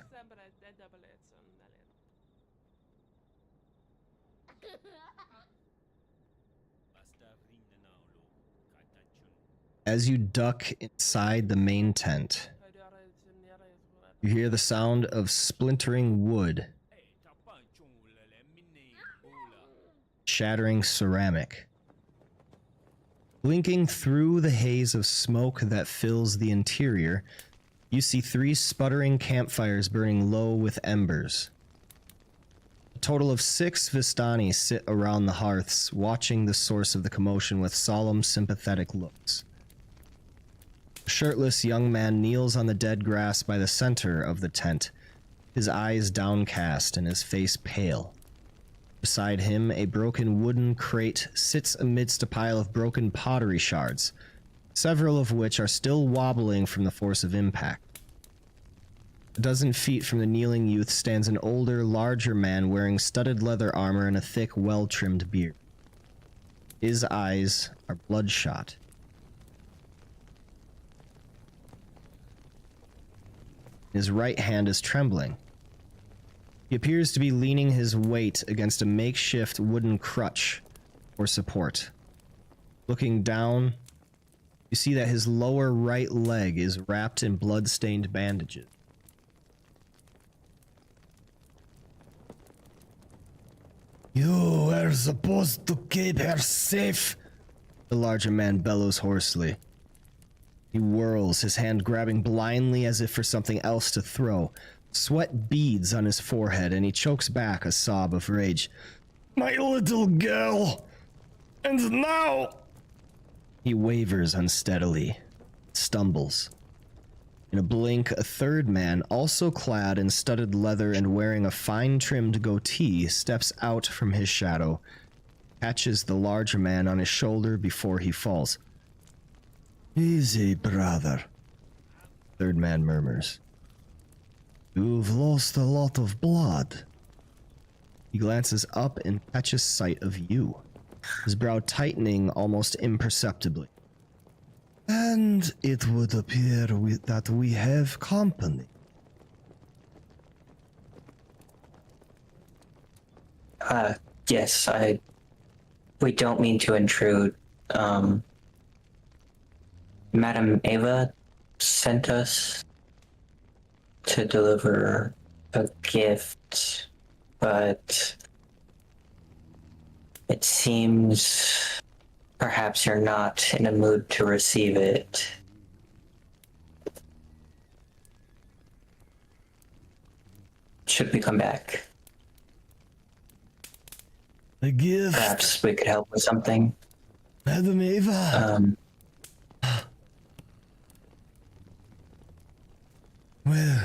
As you duck inside the main tent, you hear the sound of splintering wood, shattering ceramic. Blinking through the haze of smoke that fills the interior, you see 3 sputtering campfires burning low with embers. A total of 6 Vistani sit around the hearths, watching the source of the commotion with solemn, sympathetic looks. A shirtless young man kneels on the dead grass by the center of the tent, his eyes downcast and his face pale. Beside him, a broken wooden crate sits amidst a pile of broken pottery shards, several of which are still wobbling from the force of impact. A dozen feet from the kneeling youth stands an older, larger man wearing studded leather armor and a thick, well-trimmed beard. His eyes are bloodshot. His right hand is trembling. He appears to be leaning his weight against a makeshift wooden crutch for support. Looking down, You see that his lower right leg is wrapped in blood-stained bandages. You were supposed to keep her safe. The larger man bellows hoarsely. He whirls, his hand grabbing blindly as if for something else to throw. Sweat beads on his forehead, and he chokes back a sob of rage. My little girl! And now! He wavers unsteadily, stumbles. In a blink, a third man, also clad in studded leather and wearing a fine-trimmed goatee, steps out from his shadow, catches the larger man on his shoulder before he falls. Easy, brother. Third man murmurs. You've lost a lot of blood. He glances up and catches sight of you, his brow tightening almost imperceptibly. And it would appear that we have company. Yes, we don't mean to intrude. Madam Ava sent us to deliver a gift, but it seems perhaps you're not in a mood to receive it. Should we come back? A gift? Perhaps we could help with something. Madam Ava? Well,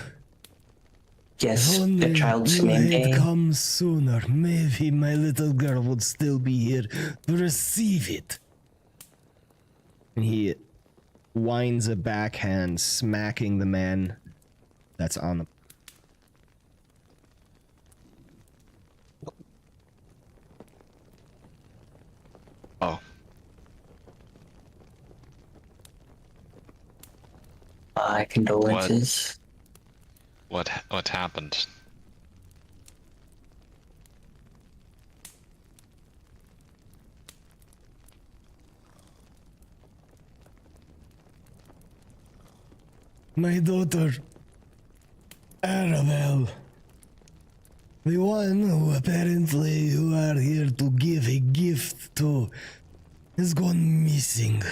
Yes, if only the child's you name had day. come sooner, maybe my little girl would still be here to receive it. And he winds a backhand, smacking the man that's on the... Oh, My condolences. what happened? My daughter, Arabelle, the one who apparently you are here to give a gift to, has gone missing.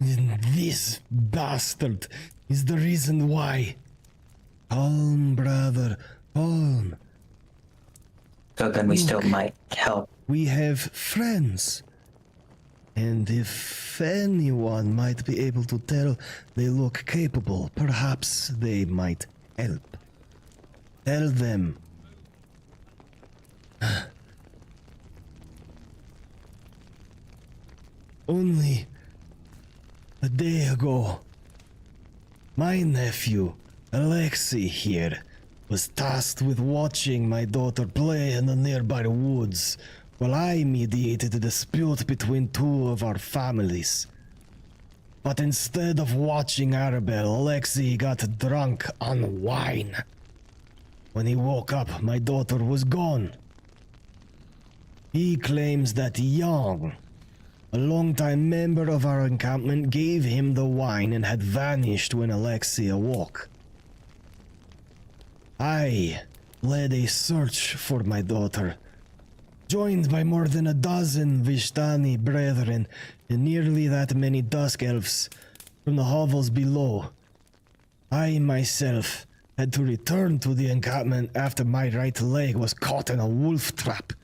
And this bastard is the reason why. Calm, brother, calm. So then we still Look. might help. We have friends. And if anyone might be able to tell they look capable, perhaps they might help. Tell them. Only a day ago, my nephew, Alexei here, was tasked with watching my daughter play in the nearby woods while I mediated a dispute between two of our families. But instead of watching Arabelle, Alexei got drunk on wine. When he woke up, my daughter was gone. He claims that Young, a longtime member of our encampment, gave him the wine and had vanished when Alexei awoke. I led a search for my daughter, joined by more than a dozen Vishtani brethren and nearly that many Dusk Elves from the hovels below. I myself had to return to the encampment after my right leg was caught in a wolf trap.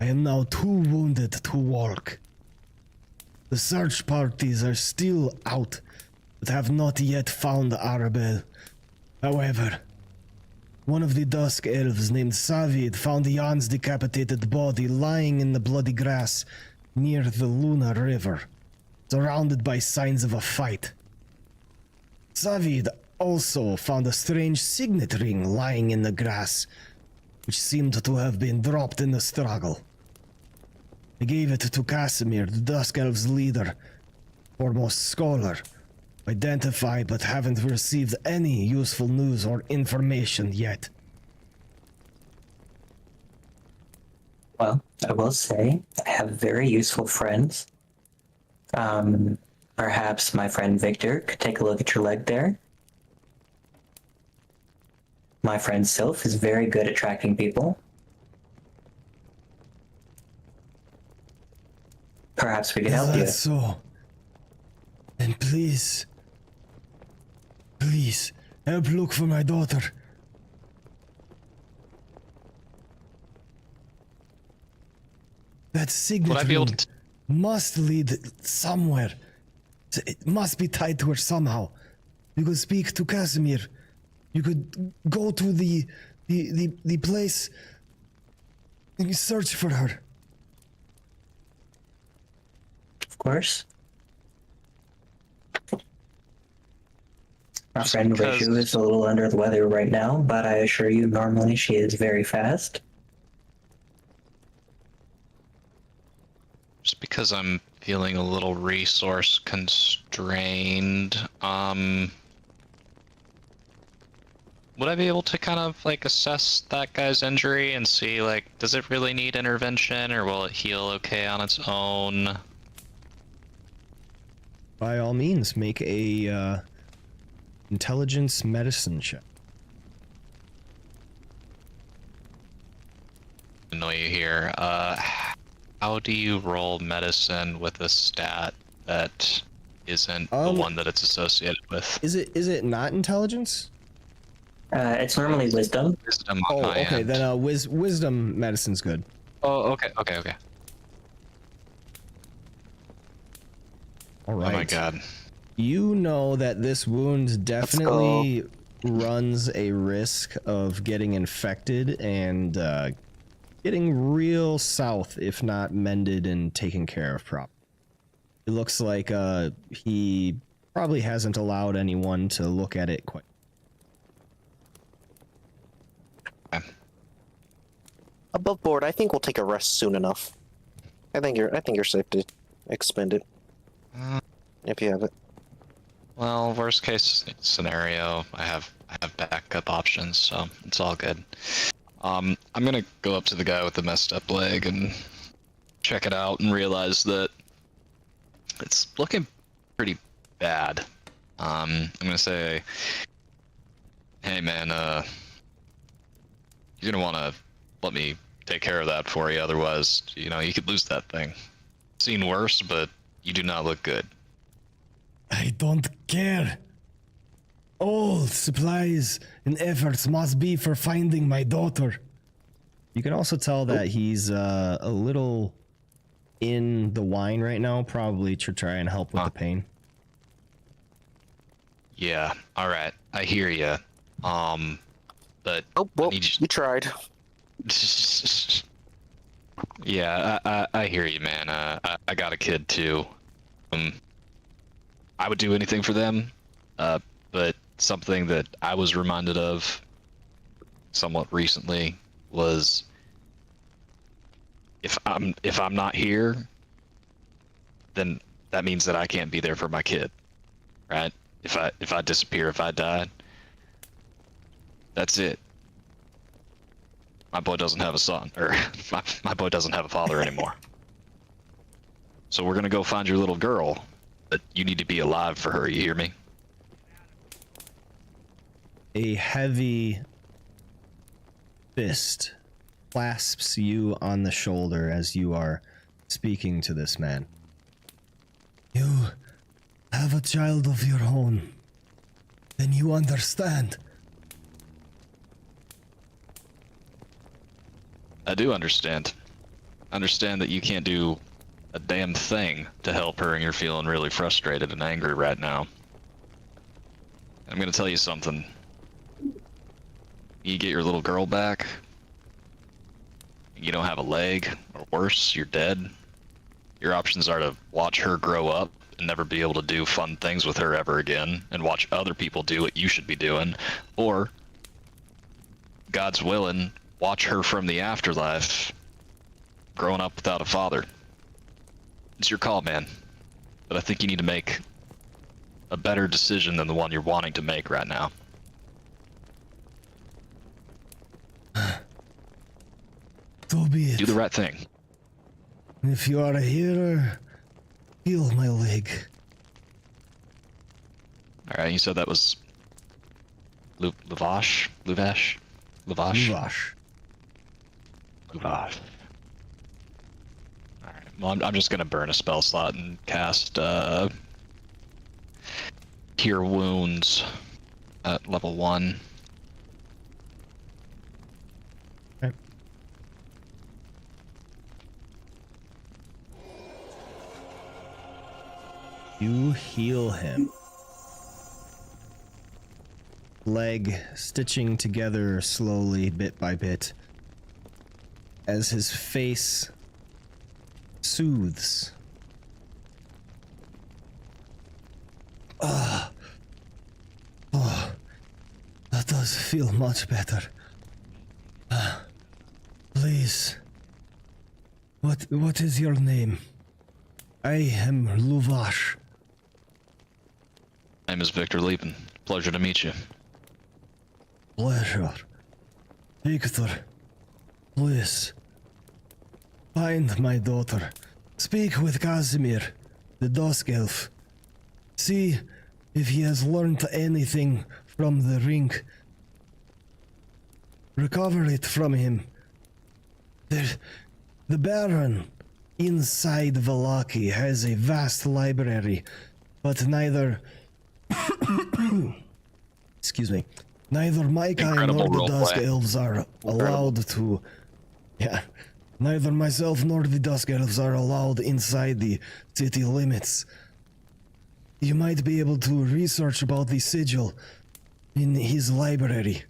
I am now too wounded to walk. The search parties are still out, but have not yet found Arabelle. However, one of the Dusk Elves named Savid found Jan's decapitated body lying in the bloody grass near the Luna River, surrounded by signs of a fight. Savid also found a strange signet ring lying in the grass, which seemed to have been dropped in the struggle. I gave it to Casimir, the Dusk Elves' leader, foremost scholar. Identified but haven't received any useful news or information yet. Well, I will say I have very useful friends. Perhaps my friend Victor could take a look at your leg there. My friend Sylph is very good at tracking people. Perhaps we could help you. That's so. And please, help look for my daughter. That signet Would I be able ring to? must lead somewhere. It must be tied to her somehow. You could speak to Casimir. You could go to the place and you search for her. Of course. Our Just friend because- Raju is a little under the weather right now, but I assure you, normally she is very fast. Just because I'm feeling a little resource constrained, would I be able to kind of like assess that guy's injury and see like, does it really need intervention or will it heal okay on its own? By all means, make a intelligence medicine check. Annoy you here. How do you roll medicine with a stat that isn't the one that it's associated with? Is it not intelligence? It's normally wisdom. Wisdom on Oh, my okay. end. Then wisdom medicine's good. Oh, okay. All right. Oh my god. You know that this wound definitely runs a risk of getting infected and getting real south if not mended and taken care of properly. It looks like he probably hasn't allowed anyone to look at it quite. Above board, I think we'll take a rest soon enough. I think you're safe to expend it. If you have it. Well, worst case scenario, I have backup options, so it's all good. I'm gonna go up to the guy with the messed up leg and check it out and realize that it's looking pretty bad. I'm gonna say, hey man, you're gonna wanna let me take care of that for you, otherwise, you know, you could lose that thing. Seen worse, but you do not look good. I don't care. All supplies and efforts must be for finding my daughter. You can also tell that he's a little in the wine right now, probably to try and help with the pain. Yeah, alright, I hear you. But Oh, well, I need you- we tried. Yeah, I hear you, man. I got a kid too. I would do anything for them, but something that I was reminded of somewhat recently was if I'm not here, then that means that I can't be there for my kid, right? If I disappear, if I die, that's it. My boy doesn't have a son, or my boy doesn't have a father anymore. So we're gonna go find your little girl, but you need to be alive for her, you hear me? A heavy fist clasps you on the shoulder as you are speaking to this man. You have a child of your own. Then you understand. I do understand. Understand that you can't do a damn thing to help her and you're feeling really frustrated and angry right now. I'm gonna tell you something. You get your little girl back, you don't have a leg, or worse, you're dead. Your options are to watch her grow up and never be able to do fun things with her ever again, and watch other people do what you should be doing, or, God's willing, watch her from the afterlife, growing up without a father. It's your call, man. But I think you need to make a better decision than the one you're wanting to make right now. So be it. Do the right thing. If you are a hero, Feel my leg. Alright, you said that was Lavash? Luvash? Lavash? Luvash. Lavash. Alright, well, I'm just gonna burn a spell slot and cast Cure Wounds at level 1. Okay. You heal him. Leg stitching together slowly, bit by bit, as his face soothes. That does feel much better. Please. What is your name? I am Luvash. My name is Victor Lieben. Pleasure to meet you. Pleasure. Victor, please. Find my daughter. Speak with Casimir, the Dusk Elf. See if he has learned anything from the ring. Recover it from him. The Baron inside Vallaki has a vast library, but neither... Excuse me. Neither my kind Incredible nor the Dusk roleplay. Elves are allowed to... Yeah. Neither myself nor the Dusk Elves are allowed inside the city limits. You might be able to research about the sigil in his library.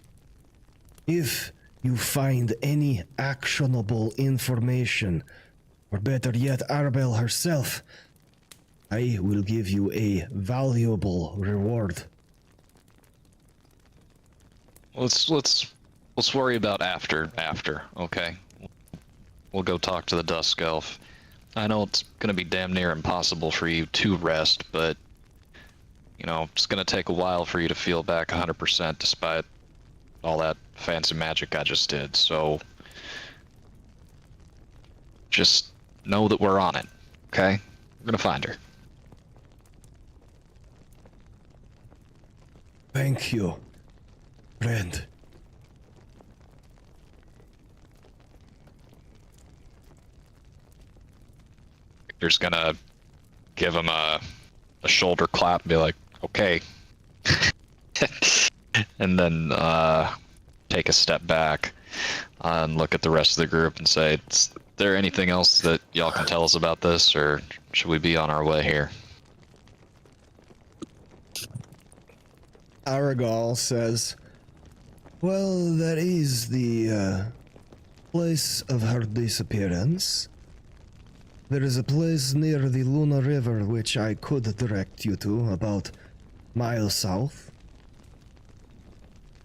If you find any actionable information, or better yet, Arbel herself, I will give you a valuable reward. Let's worry about after, okay? We'll go talk to the Dusk Elf. I know it's gonna be damn near impossible for you to rest, but you know, it's gonna take a while for you to feel back 100% despite all that fancy magic I just did, so just know that we're on it, okay? We're gonna find her. Thank you, friend. Victor's gonna give him a shoulder clap and be like, okay. And then take a step back and look at the rest of the group and say, is there anything else that y'all can tell us about this, or should we be on our way here? Aragal says, well, that is the place of her disappearance. There is a place near the Luna River which I could direct you to, about miles south.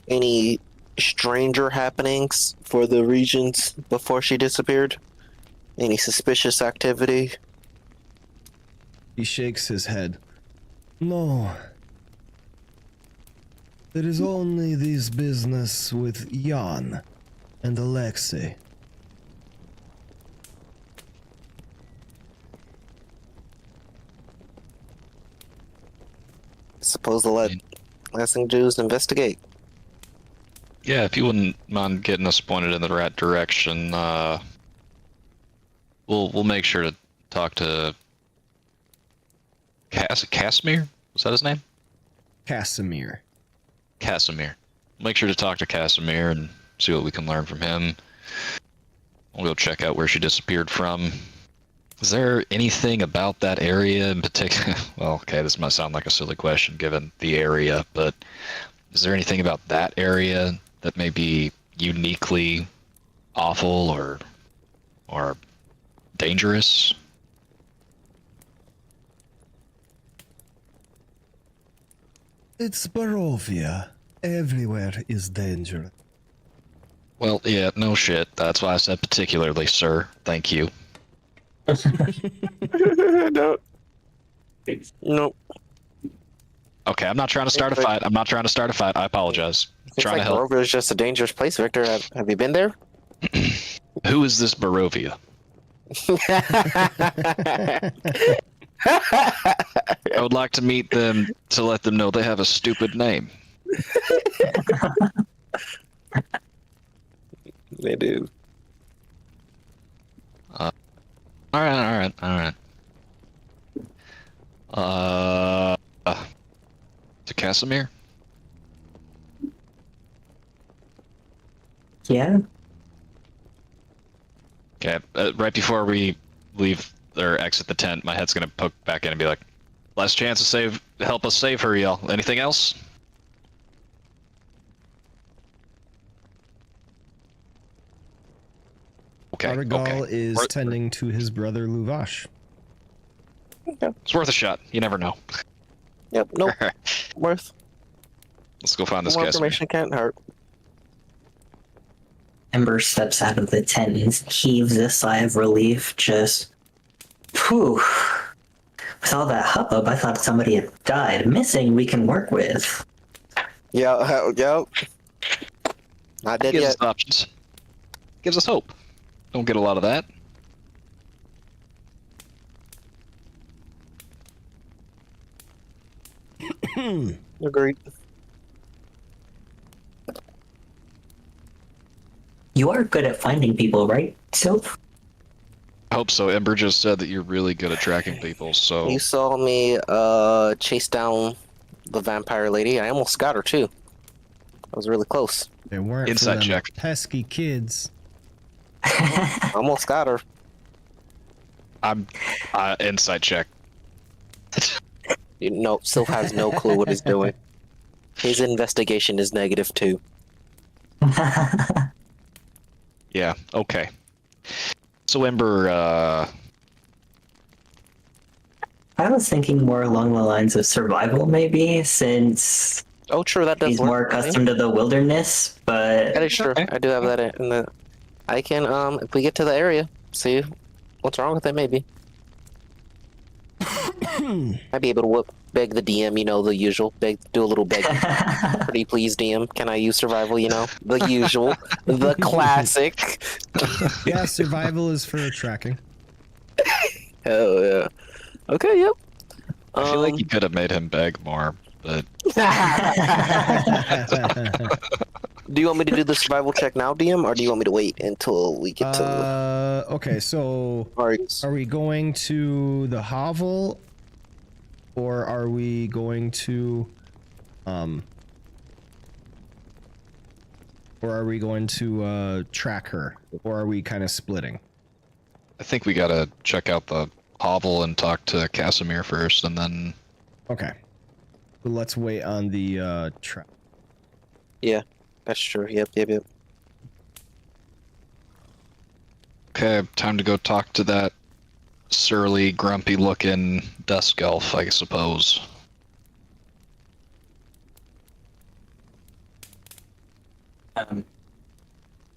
Any stranger happenings for the regions before she disappeared? Any suspicious activity? He shakes his head. No. There is only this business with Jan and Alexei. Suppose the last thing to do is investigate. Yeah, if you wouldn't mind getting us pointed in the right direction, we'll make sure to talk to Casimir? Was that his name? Casimir. Casimir. Make sure to talk to Casimir and see what we can learn from him. We'll go check out where she disappeared from. Is there anything about that area in particular? Well, okay, this might sound like a silly question given the area, but is there anything about that area that may be uniquely awful or dangerous? It's Barovia. Everywhere is danger. Well, yeah, no shit. That's why I said particularly, sir. Thank you. No. Nope. Okay, I'm not trying to start a fight. I apologize. Seems Trying like to help. Barovia is just a dangerous place, Victor. Have you been there? Who is this Barovia? I would like to meet them to let them know they have a stupid name. They do. All right. To Casimir? Yeah. Okay, right before we leave or exit the tent, my head's gonna poke back in and be like, last chance to help us save her, y'all. Anything else? Okay, Aragal okay. is tending to his brother Luvash. It's worth a shot. You never know. Yep. Nope. Worth. Let's go find this More Casimir. information can't hurt. Ember steps out of the tent and heaves a sigh of relief. Just, whew. With all that hubbub, I thought somebody had died. Missing, we can work with. Yeah. Yep. Not dead Gives yet. us options. Gives us hope. Don't get a lot of that. Agreed. You are good at finding people, right, Sylph? I hope so. Ember just said that you're really good at tracking people, so... You saw me chase down the vampire lady. I almost got her too. I was really close. They weren't Inside for them check. pesky kids. Almost got her. I'm... insight check. No, still has no clue what he's doing. His investigation is negative too. Yeah, okay. So Ember, I was thinking more along the lines of survival, maybe, since Oh, true, that does he's work. more accustomed to the wilderness, but... That is true. Okay. I do have that in the. I can if we get to the area, see what's wrong with it. Maybe. I'd be able to beg the DM, you know, the usual. Do a little beg. Pretty please, DM. Can I use survival? You know, the usual, the classic. Yeah, survival is for tracking. Hell yeah. Okay, yep. I feel like you could have made him beg more, but... Do you want me to do the survival check now, DM, or do you want me to wait until we get to? Okay, so Alright. are we going to the hovel, or are we going to, track her, or are we kind of splitting? I think we gotta check out the hovel and talk to Casimir first, and then... Okay, well, let's wait on the track. Yeah, that's true. Yep. Okay, time to go talk to that surly, grumpy-looking dusk elf, I suppose.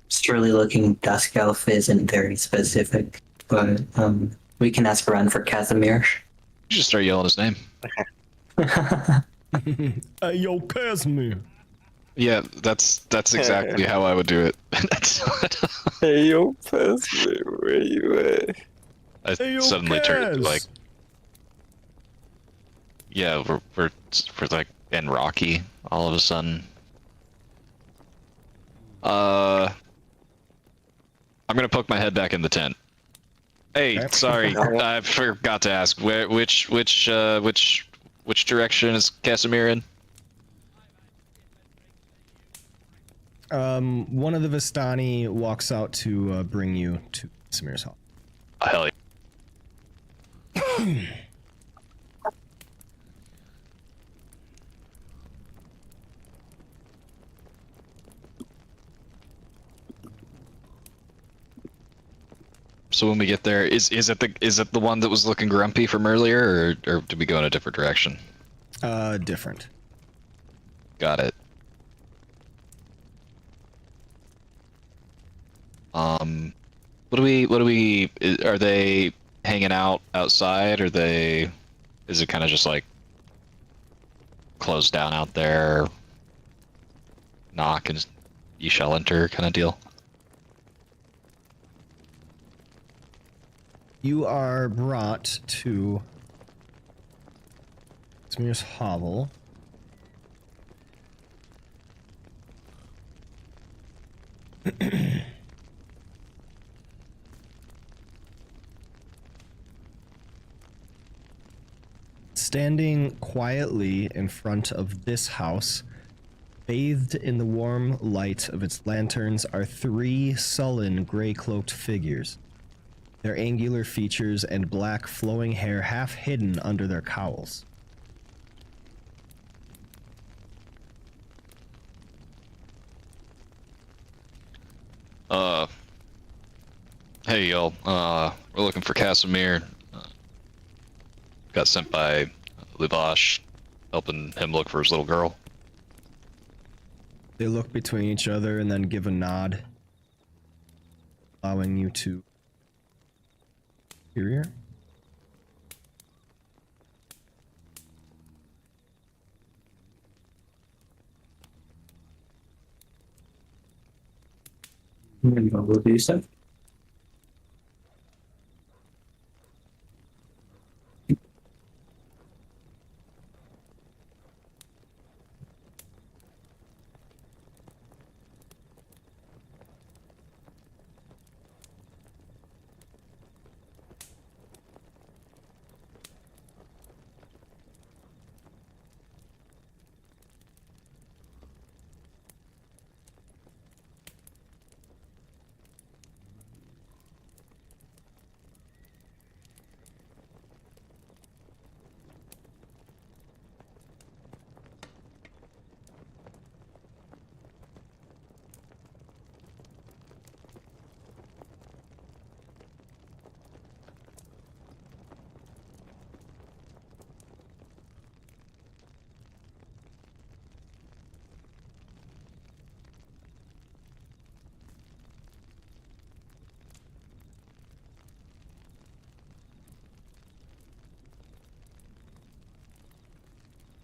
Surely looking dusk elf isn't very specific, but we can ask around for Casimir. You just start yelling his name. Hey, yo, Casimir. Yeah, that's exactly how I would do it. Hey, yo, pass me. Where you at? I Hey, yo, suddenly turned Kaz. like, yeah, we're like in Rocky all of a sudden. I'm gonna poke my head back in the tent. Hey, Okay. sorry, I forgot to ask. Which direction is Casimir in? One of the Vistani walks out to bring you to Casimir's hall. Oh, hell yeah. So when we get there, is it the one that was looking grumpy from earlier, or did we go in a different direction? Different. Got it. What do we? Are they hanging out outside? Is it kind of just like closed down out there? Knock and you shall enter kind of deal. You are brought to Smear's hovel. Standing quietly in front of this house, bathed in the warm light of its lanterns, are three sullen, gray-cloaked figures. Their angular features and black flowing hair half hidden under their cowls. Hey y'all, we're looking for Casimir. Got sent by Luvash, helping him look for his little girl. They look between each other and then give a nod, allowing you to hear here. What do you say?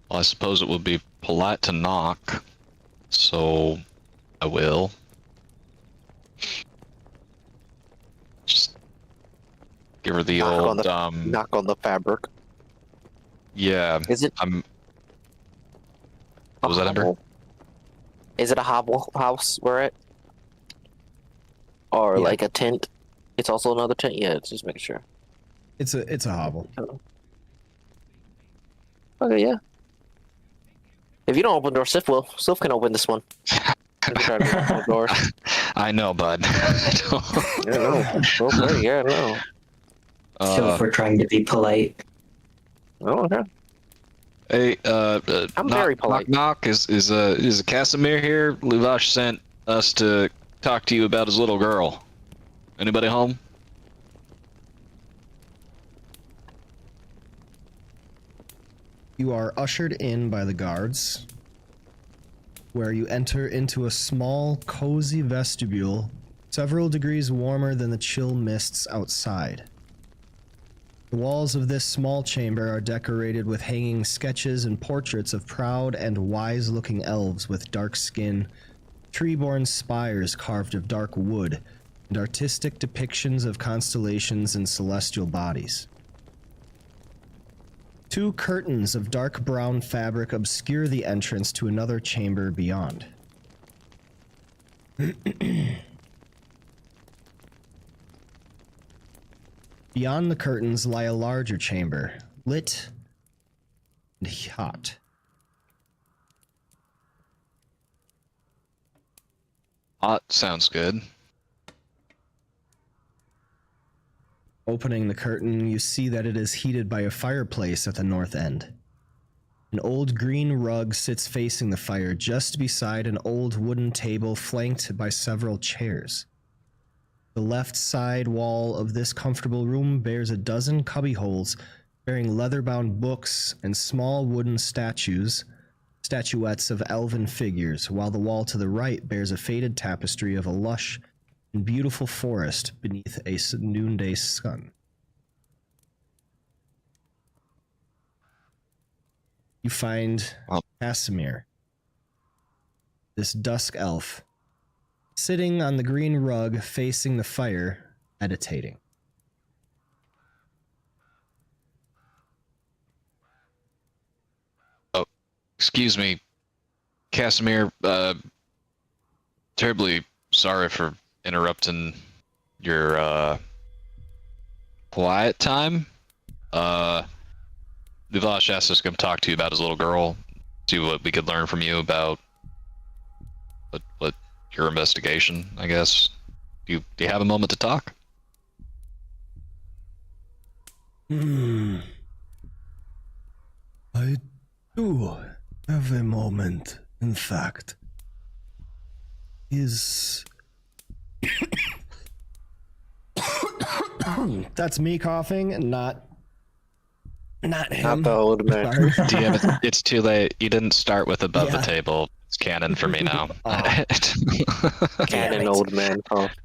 Well, I suppose it would be polite to knock, so I will. Just give her the Knock old, knock on the fabric. yeah, Is it what was that, Ember? hovel? Is it a hovel house we're at? Or Yeah. like a tent? It's also another tent? Yeah, it's just making sure. It's a hovel. Okay, yeah. If you don't open the door, Sif will. Sif can open this one. Try to open the doors. I know, bud. Yeah, no. Okay, yeah, no. So if we're trying to be polite. Oh, okay. Hey, I'm knock, very polite. knock. Is Casimir here? Luvash sent us to talk to you about his little girl. Anybody home? You are ushered in by the guards, where you enter into a small, cozy vestibule, several degrees warmer than the chill mists outside. The walls of this small chamber are decorated with hanging sketches and portraits of proud and wise-looking elves with dark skin, tree-born spires carved of dark wood, and artistic depictions of constellations and celestial bodies. Two curtains of dark brown fabric obscure the entrance to another chamber beyond. Beyond the curtains lie a larger chamber, lit and hot. Hot sounds good. Opening the curtain, you see that it is heated by a fireplace at the north end. An old green rug sits facing the fire just beside an old wooden table flanked by several chairs. The left side wall of this comfortable room bears a dozen cubbyholes bearing leather-bound books and small wooden statuettes of elven figures, while the wall to the right bears a faded tapestry of a lush and beautiful forest beneath a noonday sun. You find Casimir, this dusk elf, sitting on the green rug facing the fire, meditating. Excuse me, Casimir. Terribly sorry for interrupting your quiet time. Vivash asked us to come talk to you about his little girl, see what we could learn from you about what your investigation, I guess. Do you have a moment to talk? I do have a moment, in fact. That's me coughing, not him. Not the old man. Sorry. DM, it's too late. You didn't start with above Yeah. the table. It's canon for me now. Oh. Canon old man cough.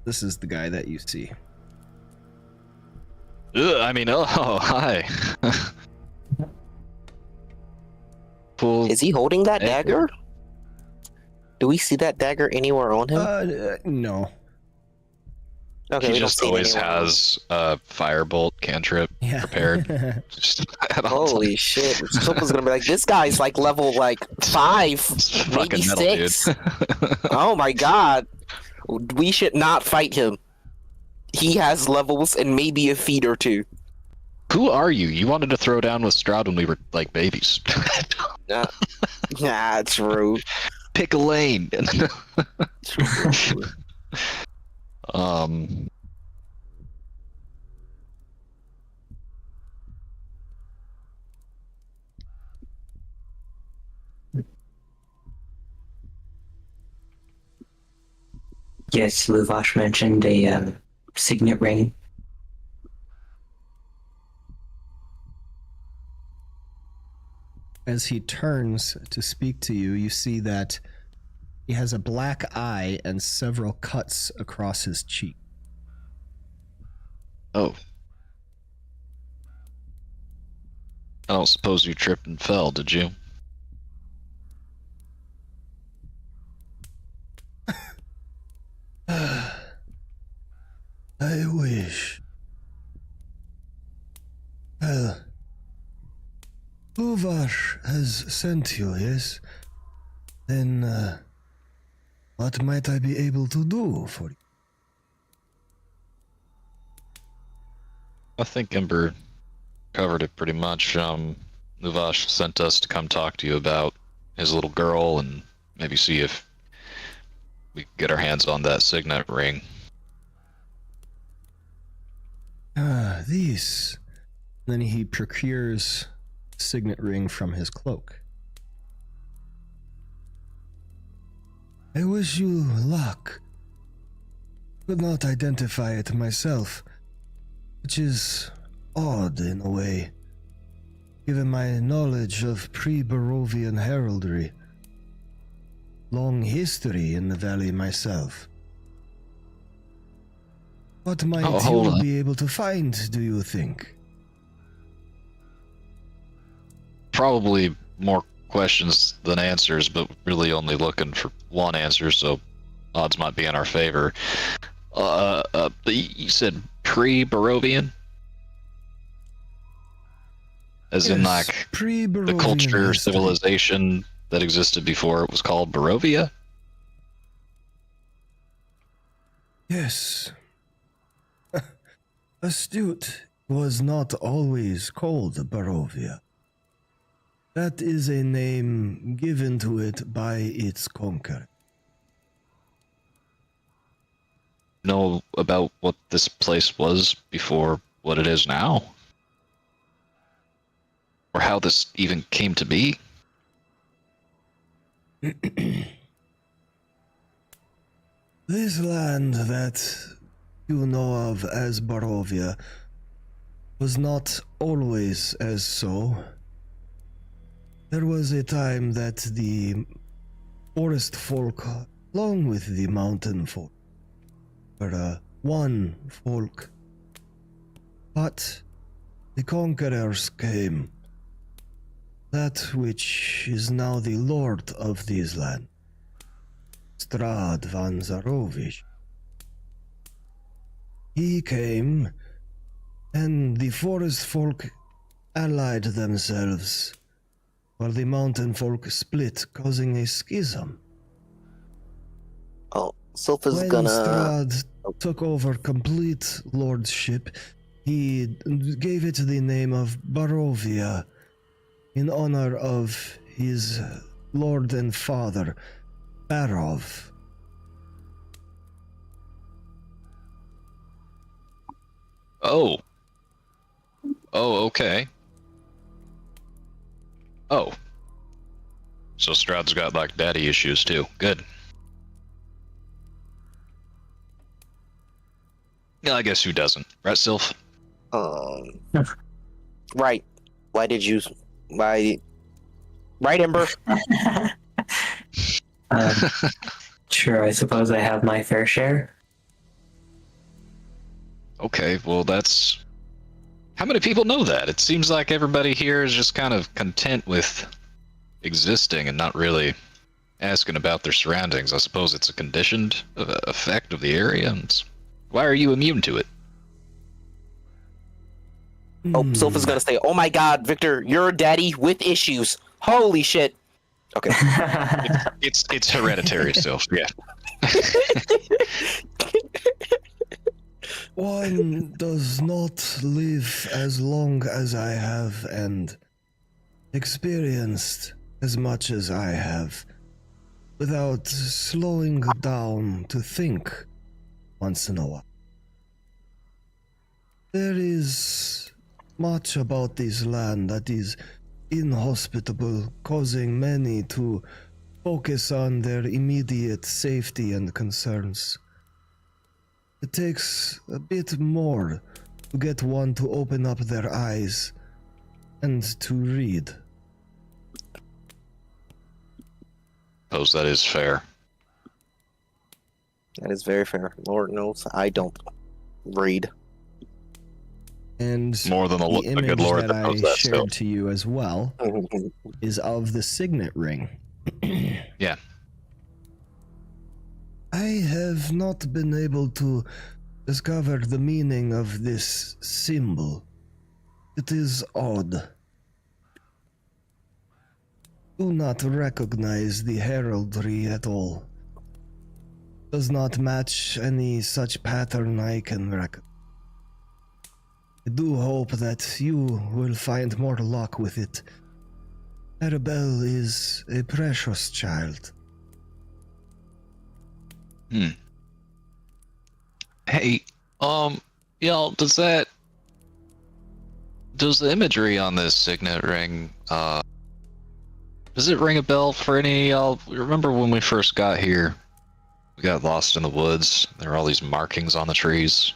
This is the guy that you see. Hi. Cool. Is he holding that Hey. dagger? Do we see that dagger anywhere on him? No. Okay, He we don't just see it always anywhere. has a firebolt cantrip Yeah. prepared. Just at all Holy times. shit! Someone's gonna be like, this guy's like level 5, It's maybe fucking metal, 6. dude. Oh my god, we should not fight him. He has levels and maybe a feat or two. Who are you? You wanted to throw down with Strahd when we were like babies. Nah, true. Pick a lane. True. Yes, Luvash mentioned a signet ring. As he turns to speak to you, you see that he has a black eye and several cuts across his cheek. Oh. I don't suppose you tripped and fell, did you? I wish. Well, Luvash has sent you, yes? Then, what might I be able to do for you? I think Ember covered it pretty much. Luvash sent us to come talk to you about his little girl and maybe see if we can get our hands on that signet ring. Ah, these. Then he procures a signet ring from his cloak. I wish you luck. Could not identify it myself, which is odd in a way, given my knowledge of pre-Barovian heraldry. Long history in the valley myself. What might hold you on. be able to find, do you think? Probably more questions than answers, but really only looking for one answer, so odds might be in our favor. You said pre-Barovian? As in, Yes, like, the pre-Barovian culture, history. civilization that existed before it was called Barovia? Yes. Astute was not always called Barovia. That is a name given to it by its conqueror. Know about what this place was before what it is now? Or how this even came to be? This land that you know of as Barovia was not always as so. There was a time that the forest folk, along with the mountain folk, were one folk. But the conquerors came, that which is now the lord of these lands, Strahd van Zarovich. He came, and the forest folk allied themselves, while the mountain folk split, causing a schism. Oh, Sylpha's When gonna. Strahd took over complete lordship, he gave it the name of Barovia, in honor of his lord and father, Barov. Oh. Oh, okay. Oh. So Strahd's got like daddy issues too. Good. Yeah, I guess who doesn't? Right, Sylph? Right. Why did you? Why? Right, Ember. Sure, I suppose I have my fair share. Okay, well that's... How many people know that? It seems like everybody here is just kind of content with existing and not really asking about their surroundings. I suppose it's a conditioned effect of the area. And why are you immune to it? Oh, Sylpha's gonna say, "Oh my God, Victor, you're a daddy with issues. Holy shit." Okay. It's hereditary, Sylph. Yeah. One does not live as long as I have and experienced as much as I have without slowing down to think once in a while. There is much about this land that is inhospitable, causing many to focus on their immediate safety and concerns. It takes a bit more to get one to open up their eyes and to read. Suppose that is fair. That is very fair. Lord knows I don't read. And More than the a image good lord that that I knows that shared still. to you as well is of the signet ring. Yeah. I have not been able to discover the meaning of this symbol. It is odd. Do not recognize the heraldry at all. Does not match any such pattern I can recognize. I do hope that you will find more luck with it. Arabelle is a precious child. Hey, y'all, does the imagery on this signet ring, does it ring a bell for any of y'all? Remember when we first got here? We got lost in the woods. There were all these markings on the trees.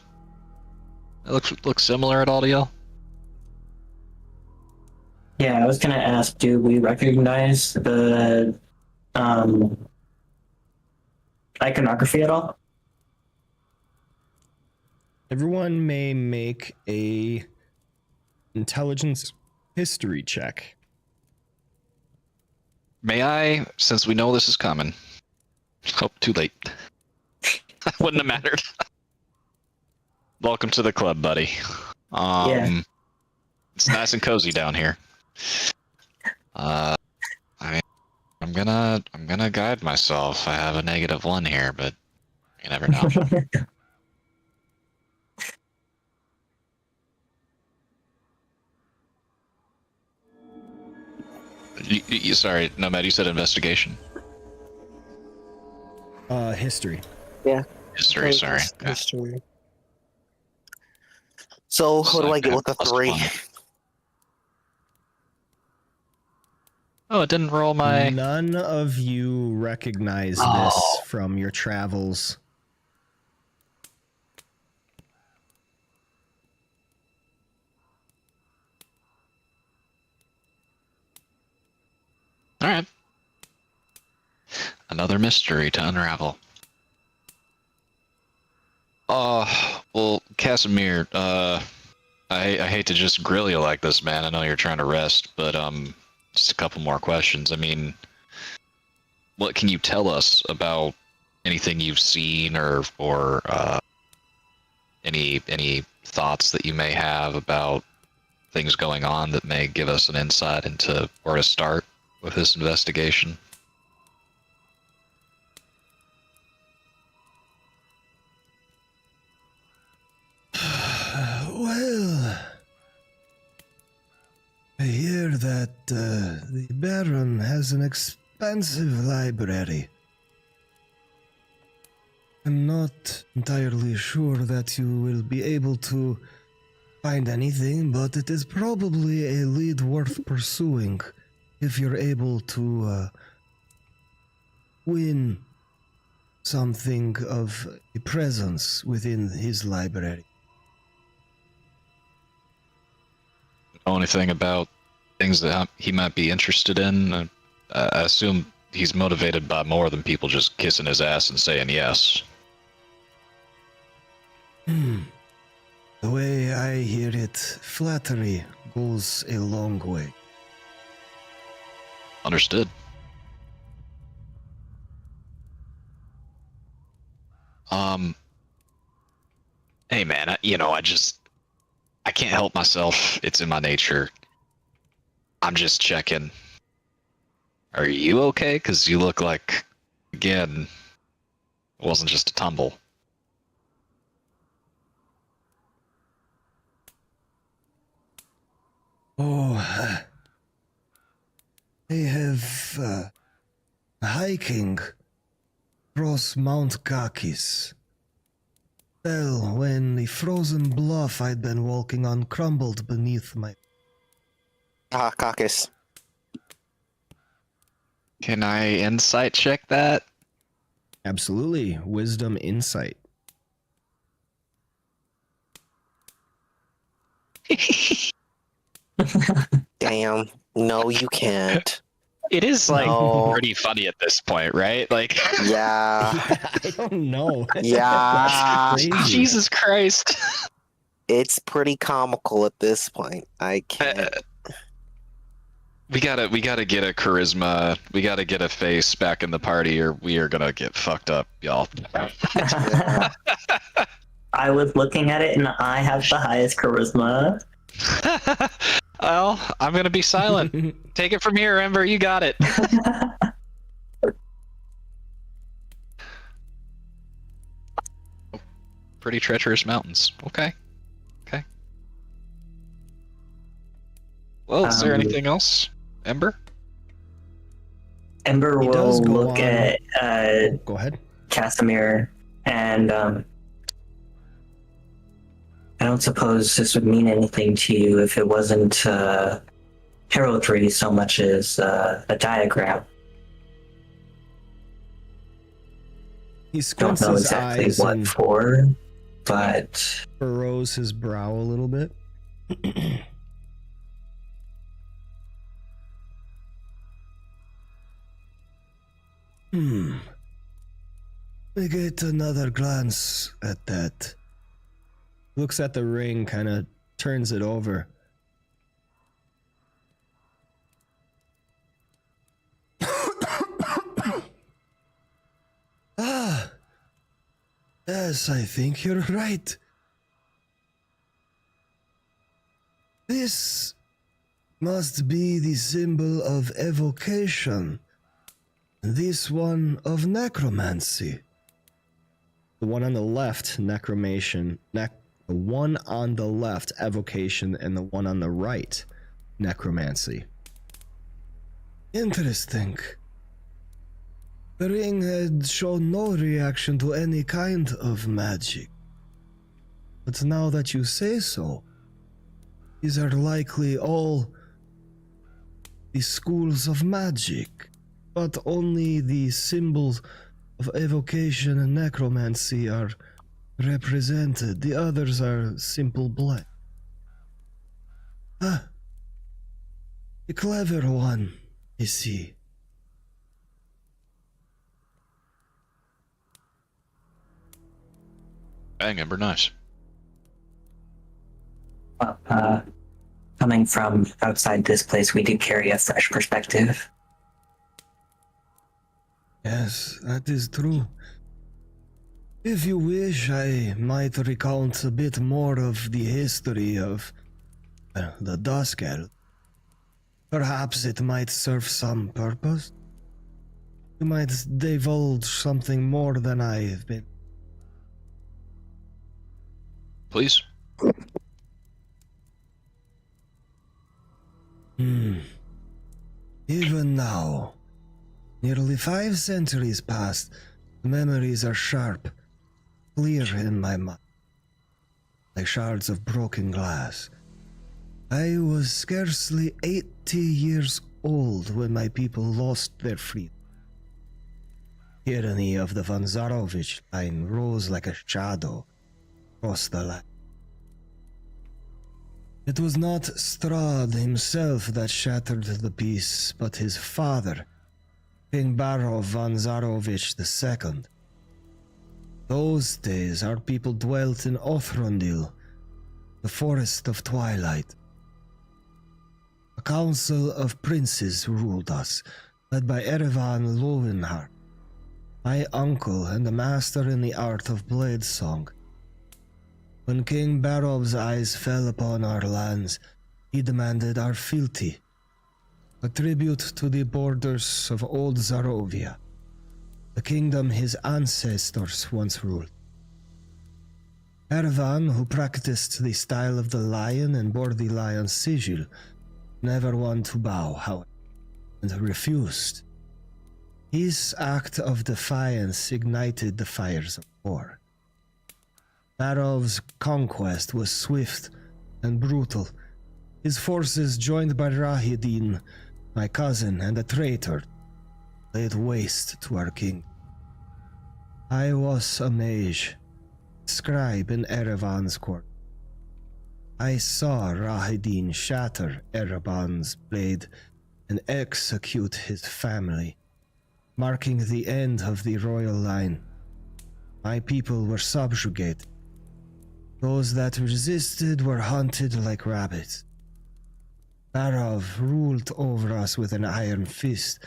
It looks similar at all to y'all? Yeah, I was gonna ask, do we recognize the iconography at all? Everyone may make a intelligence history check. May I, since we know this is coming? Oh, too late. Wouldn't have mattered. Welcome to the club, buddy. Yeah. It's nice and cozy down here. I mean, I'm gonna guide myself. I have a -1 here, but you never know. Sorry, Nomad, you said investigation? History. Yeah. History, sorry. Yeah. History. So, what do I get with the 3? +1. Oh, it didn't roll my... None of you recognize this from your travels. Alright. Another mystery to unravel. Well, Casimir, I hate to just grill you like this, man. I know you're trying to rest, but just a couple more questions. I mean, what can you tell us about anything you've seen, or any thoughts that you may have about things going on that may give us an insight into where to start with this investigation? Well, I hear that the Baron has an expansive library. I'm not entirely sure that you will be able to find anything, but it is probably a lead worth pursuing if you're able to win something of a presence within his library. Know anything about things that he might be interested in? I assume he's motivated by more than people just kissing his ass and saying yes. The way I hear it, flattery goes a long way. Understood. Hey man, I can't help myself. It's in my nature. I'm just checking. Are you okay? Because you look like, again, it wasn't just a tumble. Oh, I have hiking across Mount Kakis. Well, when the frozen bluff I'd been walking on crumbled beneath my... Caucus. Can I insight check that? Absolutely. Wisdom insight. Damn. No, you can't. It is like No. pretty funny at this point, right? Like, Yeah. I don't know. Yeah. That's crazy. Jesus Christ. It's pretty comical at this point. I can't. We gotta get a charisma. We gotta get a face back in the party, or we are gonna get fucked up, y'all. I was looking at it and I have the highest charisma. Well, I'm gonna be silent. Take it from here, Ember. You got it. Pretty treacherous mountains. Okay. Well, is there anything else, Ember? Ember He will does go look on- at Go ahead. Casimir and I don't suppose this would mean anything to you if it wasn't heraldry so much as a diagram. He Don't squints know his exactly eyes what and for, but furrows his brow a little bit. We get another glance at that. Looks at the ring, kind of turns it over. Ah, yes, I think you're right. This must be the symbol of evocation. This one of necromancy. The one on the left, necromation. The one on the left, evocation, and the one on the right, necromancy. Interesting. The ring had shown no reaction to any kind of magic. But now that you say so, these are likely all the schools of magic, but only the symbols of evocation and necromancy are represented. The others are simple blank. Ah, a clever one, I see. Bang, Ember, nice. Coming from outside this place, we do carry a fresh perspective. Yes, that is true. If you wish, I might recount a bit more of the history of the Dusk Elf. Perhaps it might serve some purpose. You might divulge something more than I have been. Please. Even now, nearly 5 centuries past, the memories are sharp, clear in my mind, like shards of broken glass. I was scarcely 80 years old when my people lost their freedom. The tyranny of the Von Zarovich line rose like a shadow across the land. It was not Strahd himself that shattered the peace, but his father, King Barov von Zarovich II. Those days our people dwelt in Othrondil, the Forest of Twilight. A council of princes ruled us, led by Erevan Lowenhart, my uncle and a master in the art of blade song. When King Barov's eyes fell upon our lands, he demanded our fealty, a tribute to the borders of old Zarovia, the kingdom his ancestors once ruled. Erevan, who practiced the style of the lion and bore the lion's sigil, never won to bow, however, and refused. His act of defiance ignited the fires of war. Barov's conquest was swift and brutal. His forces, joined by Rahidin, my cousin and a traitor, laid waste to our king. I was a mage, scribe in Erevan's court. I saw Rahidin shatter Erevan's blade and execute his family, marking the end of the royal line. My people were subjugated. Those that resisted were hunted like rabbits. Barov ruled over us with an iron fist,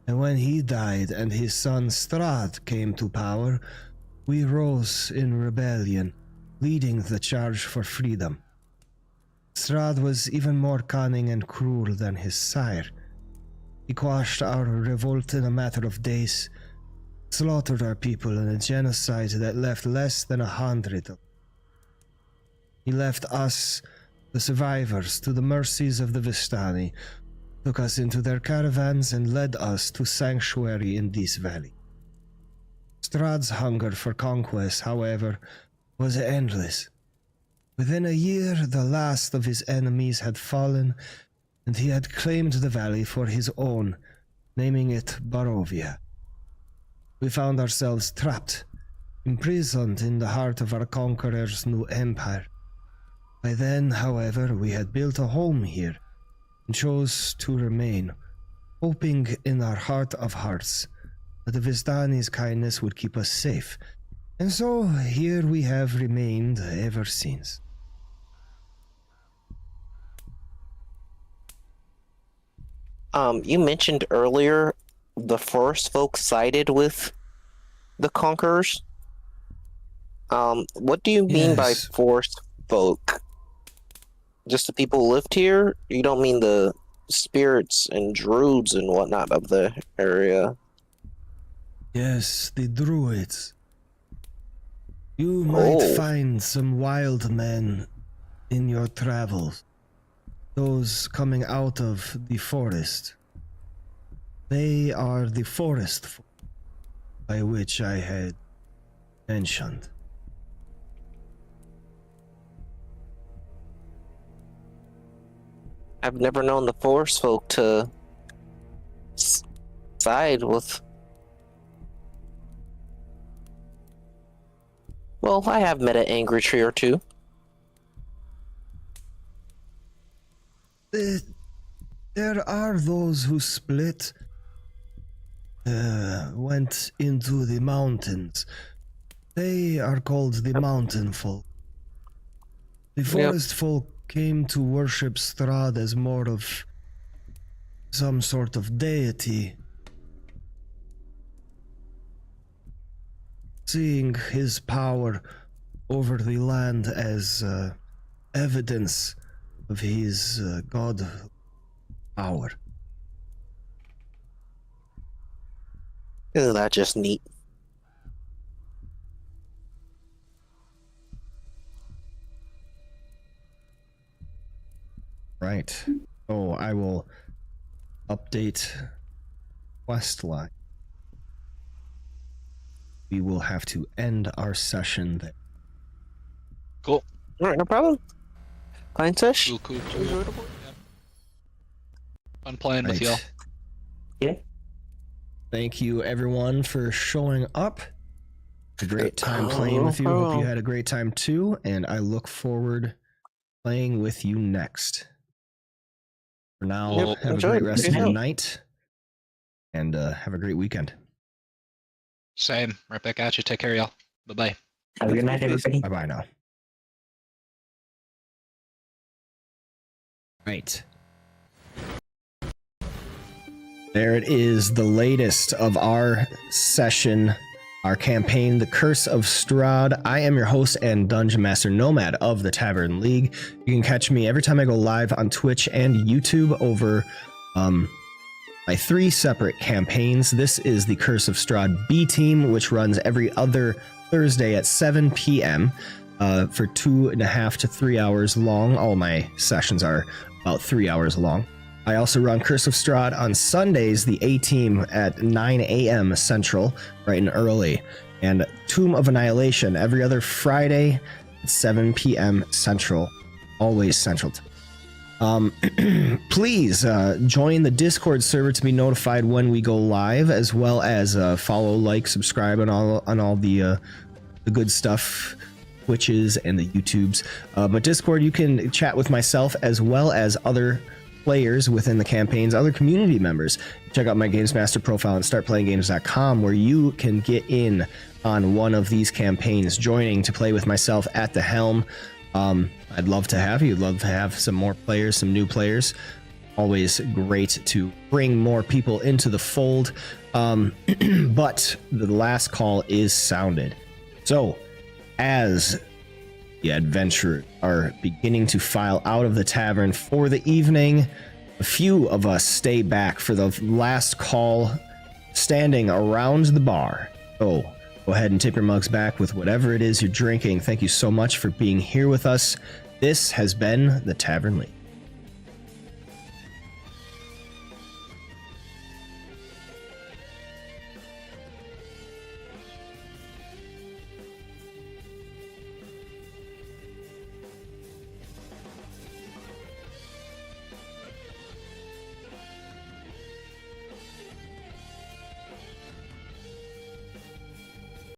and when he died and his son Strahd came to power, we rose in rebellion, leading the charge for freedom. Strahd was even more cunning and cruel than his sire. He quashed our revolt in a matter of days, slaughtered our people in a genocide that left less than 100 of. He left us, the survivors, to the mercies of the Vistani, took us into their caravans and led us to sanctuary in this valley. Strahd's hunger for conquest, however, was endless. Within a year, the last of his enemies had fallen, and he had claimed the valley for his own, naming it Barovia. We found ourselves trapped, imprisoned in the heart of our conqueror's new empire. By then, however, we had built a home here and chose to remain, hoping in our heart of hearts that the Vistani's kindness would keep us safe. And so here we have remained ever since. You mentioned earlier the forest folk sided with the conquerors. What do you mean by Yes. forest folk? Just the people who lived here? You don't mean the spirits and druids and whatnot of the area? Yes, the druids. You might Oh. find some wild men in your travels. Those coming out of the forest. They are the forest folk by which I had mentioned. I've never known the forest folk to side with. Well, I have met an angry tree or two. There are those who split, went into the mountains, They are called the Mountain Folk. The Forest Folk came to worship Strahd as more of some sort of deity. Seeing his power over the land as evidence of his god power. Isn't that just neat? Right. Oh, I will update quest line. We will have to end our session there. Cool. All right, no problem. Fine, Sesh. Cool. Yeah. Fun playing with y'all. Yeah. Thank you, everyone, for showing up. A great time playing with you. Hope you had a great time too, and I look forward to playing with you next. For now, have a great rest of your night, and have a great weekend. Same. Right back at you. Take care, y'all. Bye-bye. Have a good night, everybody. Bye-bye now. Right. There it is, the latest of our session, our campaign, The Curse of Strahd. I am your host and Dungeon Master tNomad of the Tavern League. You can catch me every time I go live on Twitch and YouTube over my 3 separate campaigns. This is the Curse of Strahd B Team, which runs every other Thursday at 7 p.m. For 2.5 to 3 hours long. All my sessions are about 3 hours long. I also run Curse of Strahd on Sundays, the A Team at 9 a.m. Central, bright and early. And Tomb of Annihilation every other Friday at 7 p.m. Central, always Central. Please join the Discord server to be notified when we go live, as well as follow, like, subscribe on all the good stuff, Twitches and the YouTubes. But Discord, you can chat with myself as well as other players within the campaigns, other community members. Check out my Games Master profile and startplayinggames.com, where you can get in on one of these campaigns, joining to play with myself at the helm. I'd love to have you. Love to have some more players, some new players. Always great to bring more people into the fold. But the last call is sounded. So, as the adventurers are beginning to file out of the tavern for the evening, a few of us stay back for the last call, standing around the bar. So, go ahead and tip your mugs back with whatever it is you're drinking. Thank you so much for being here with us. This has been the Tavern League.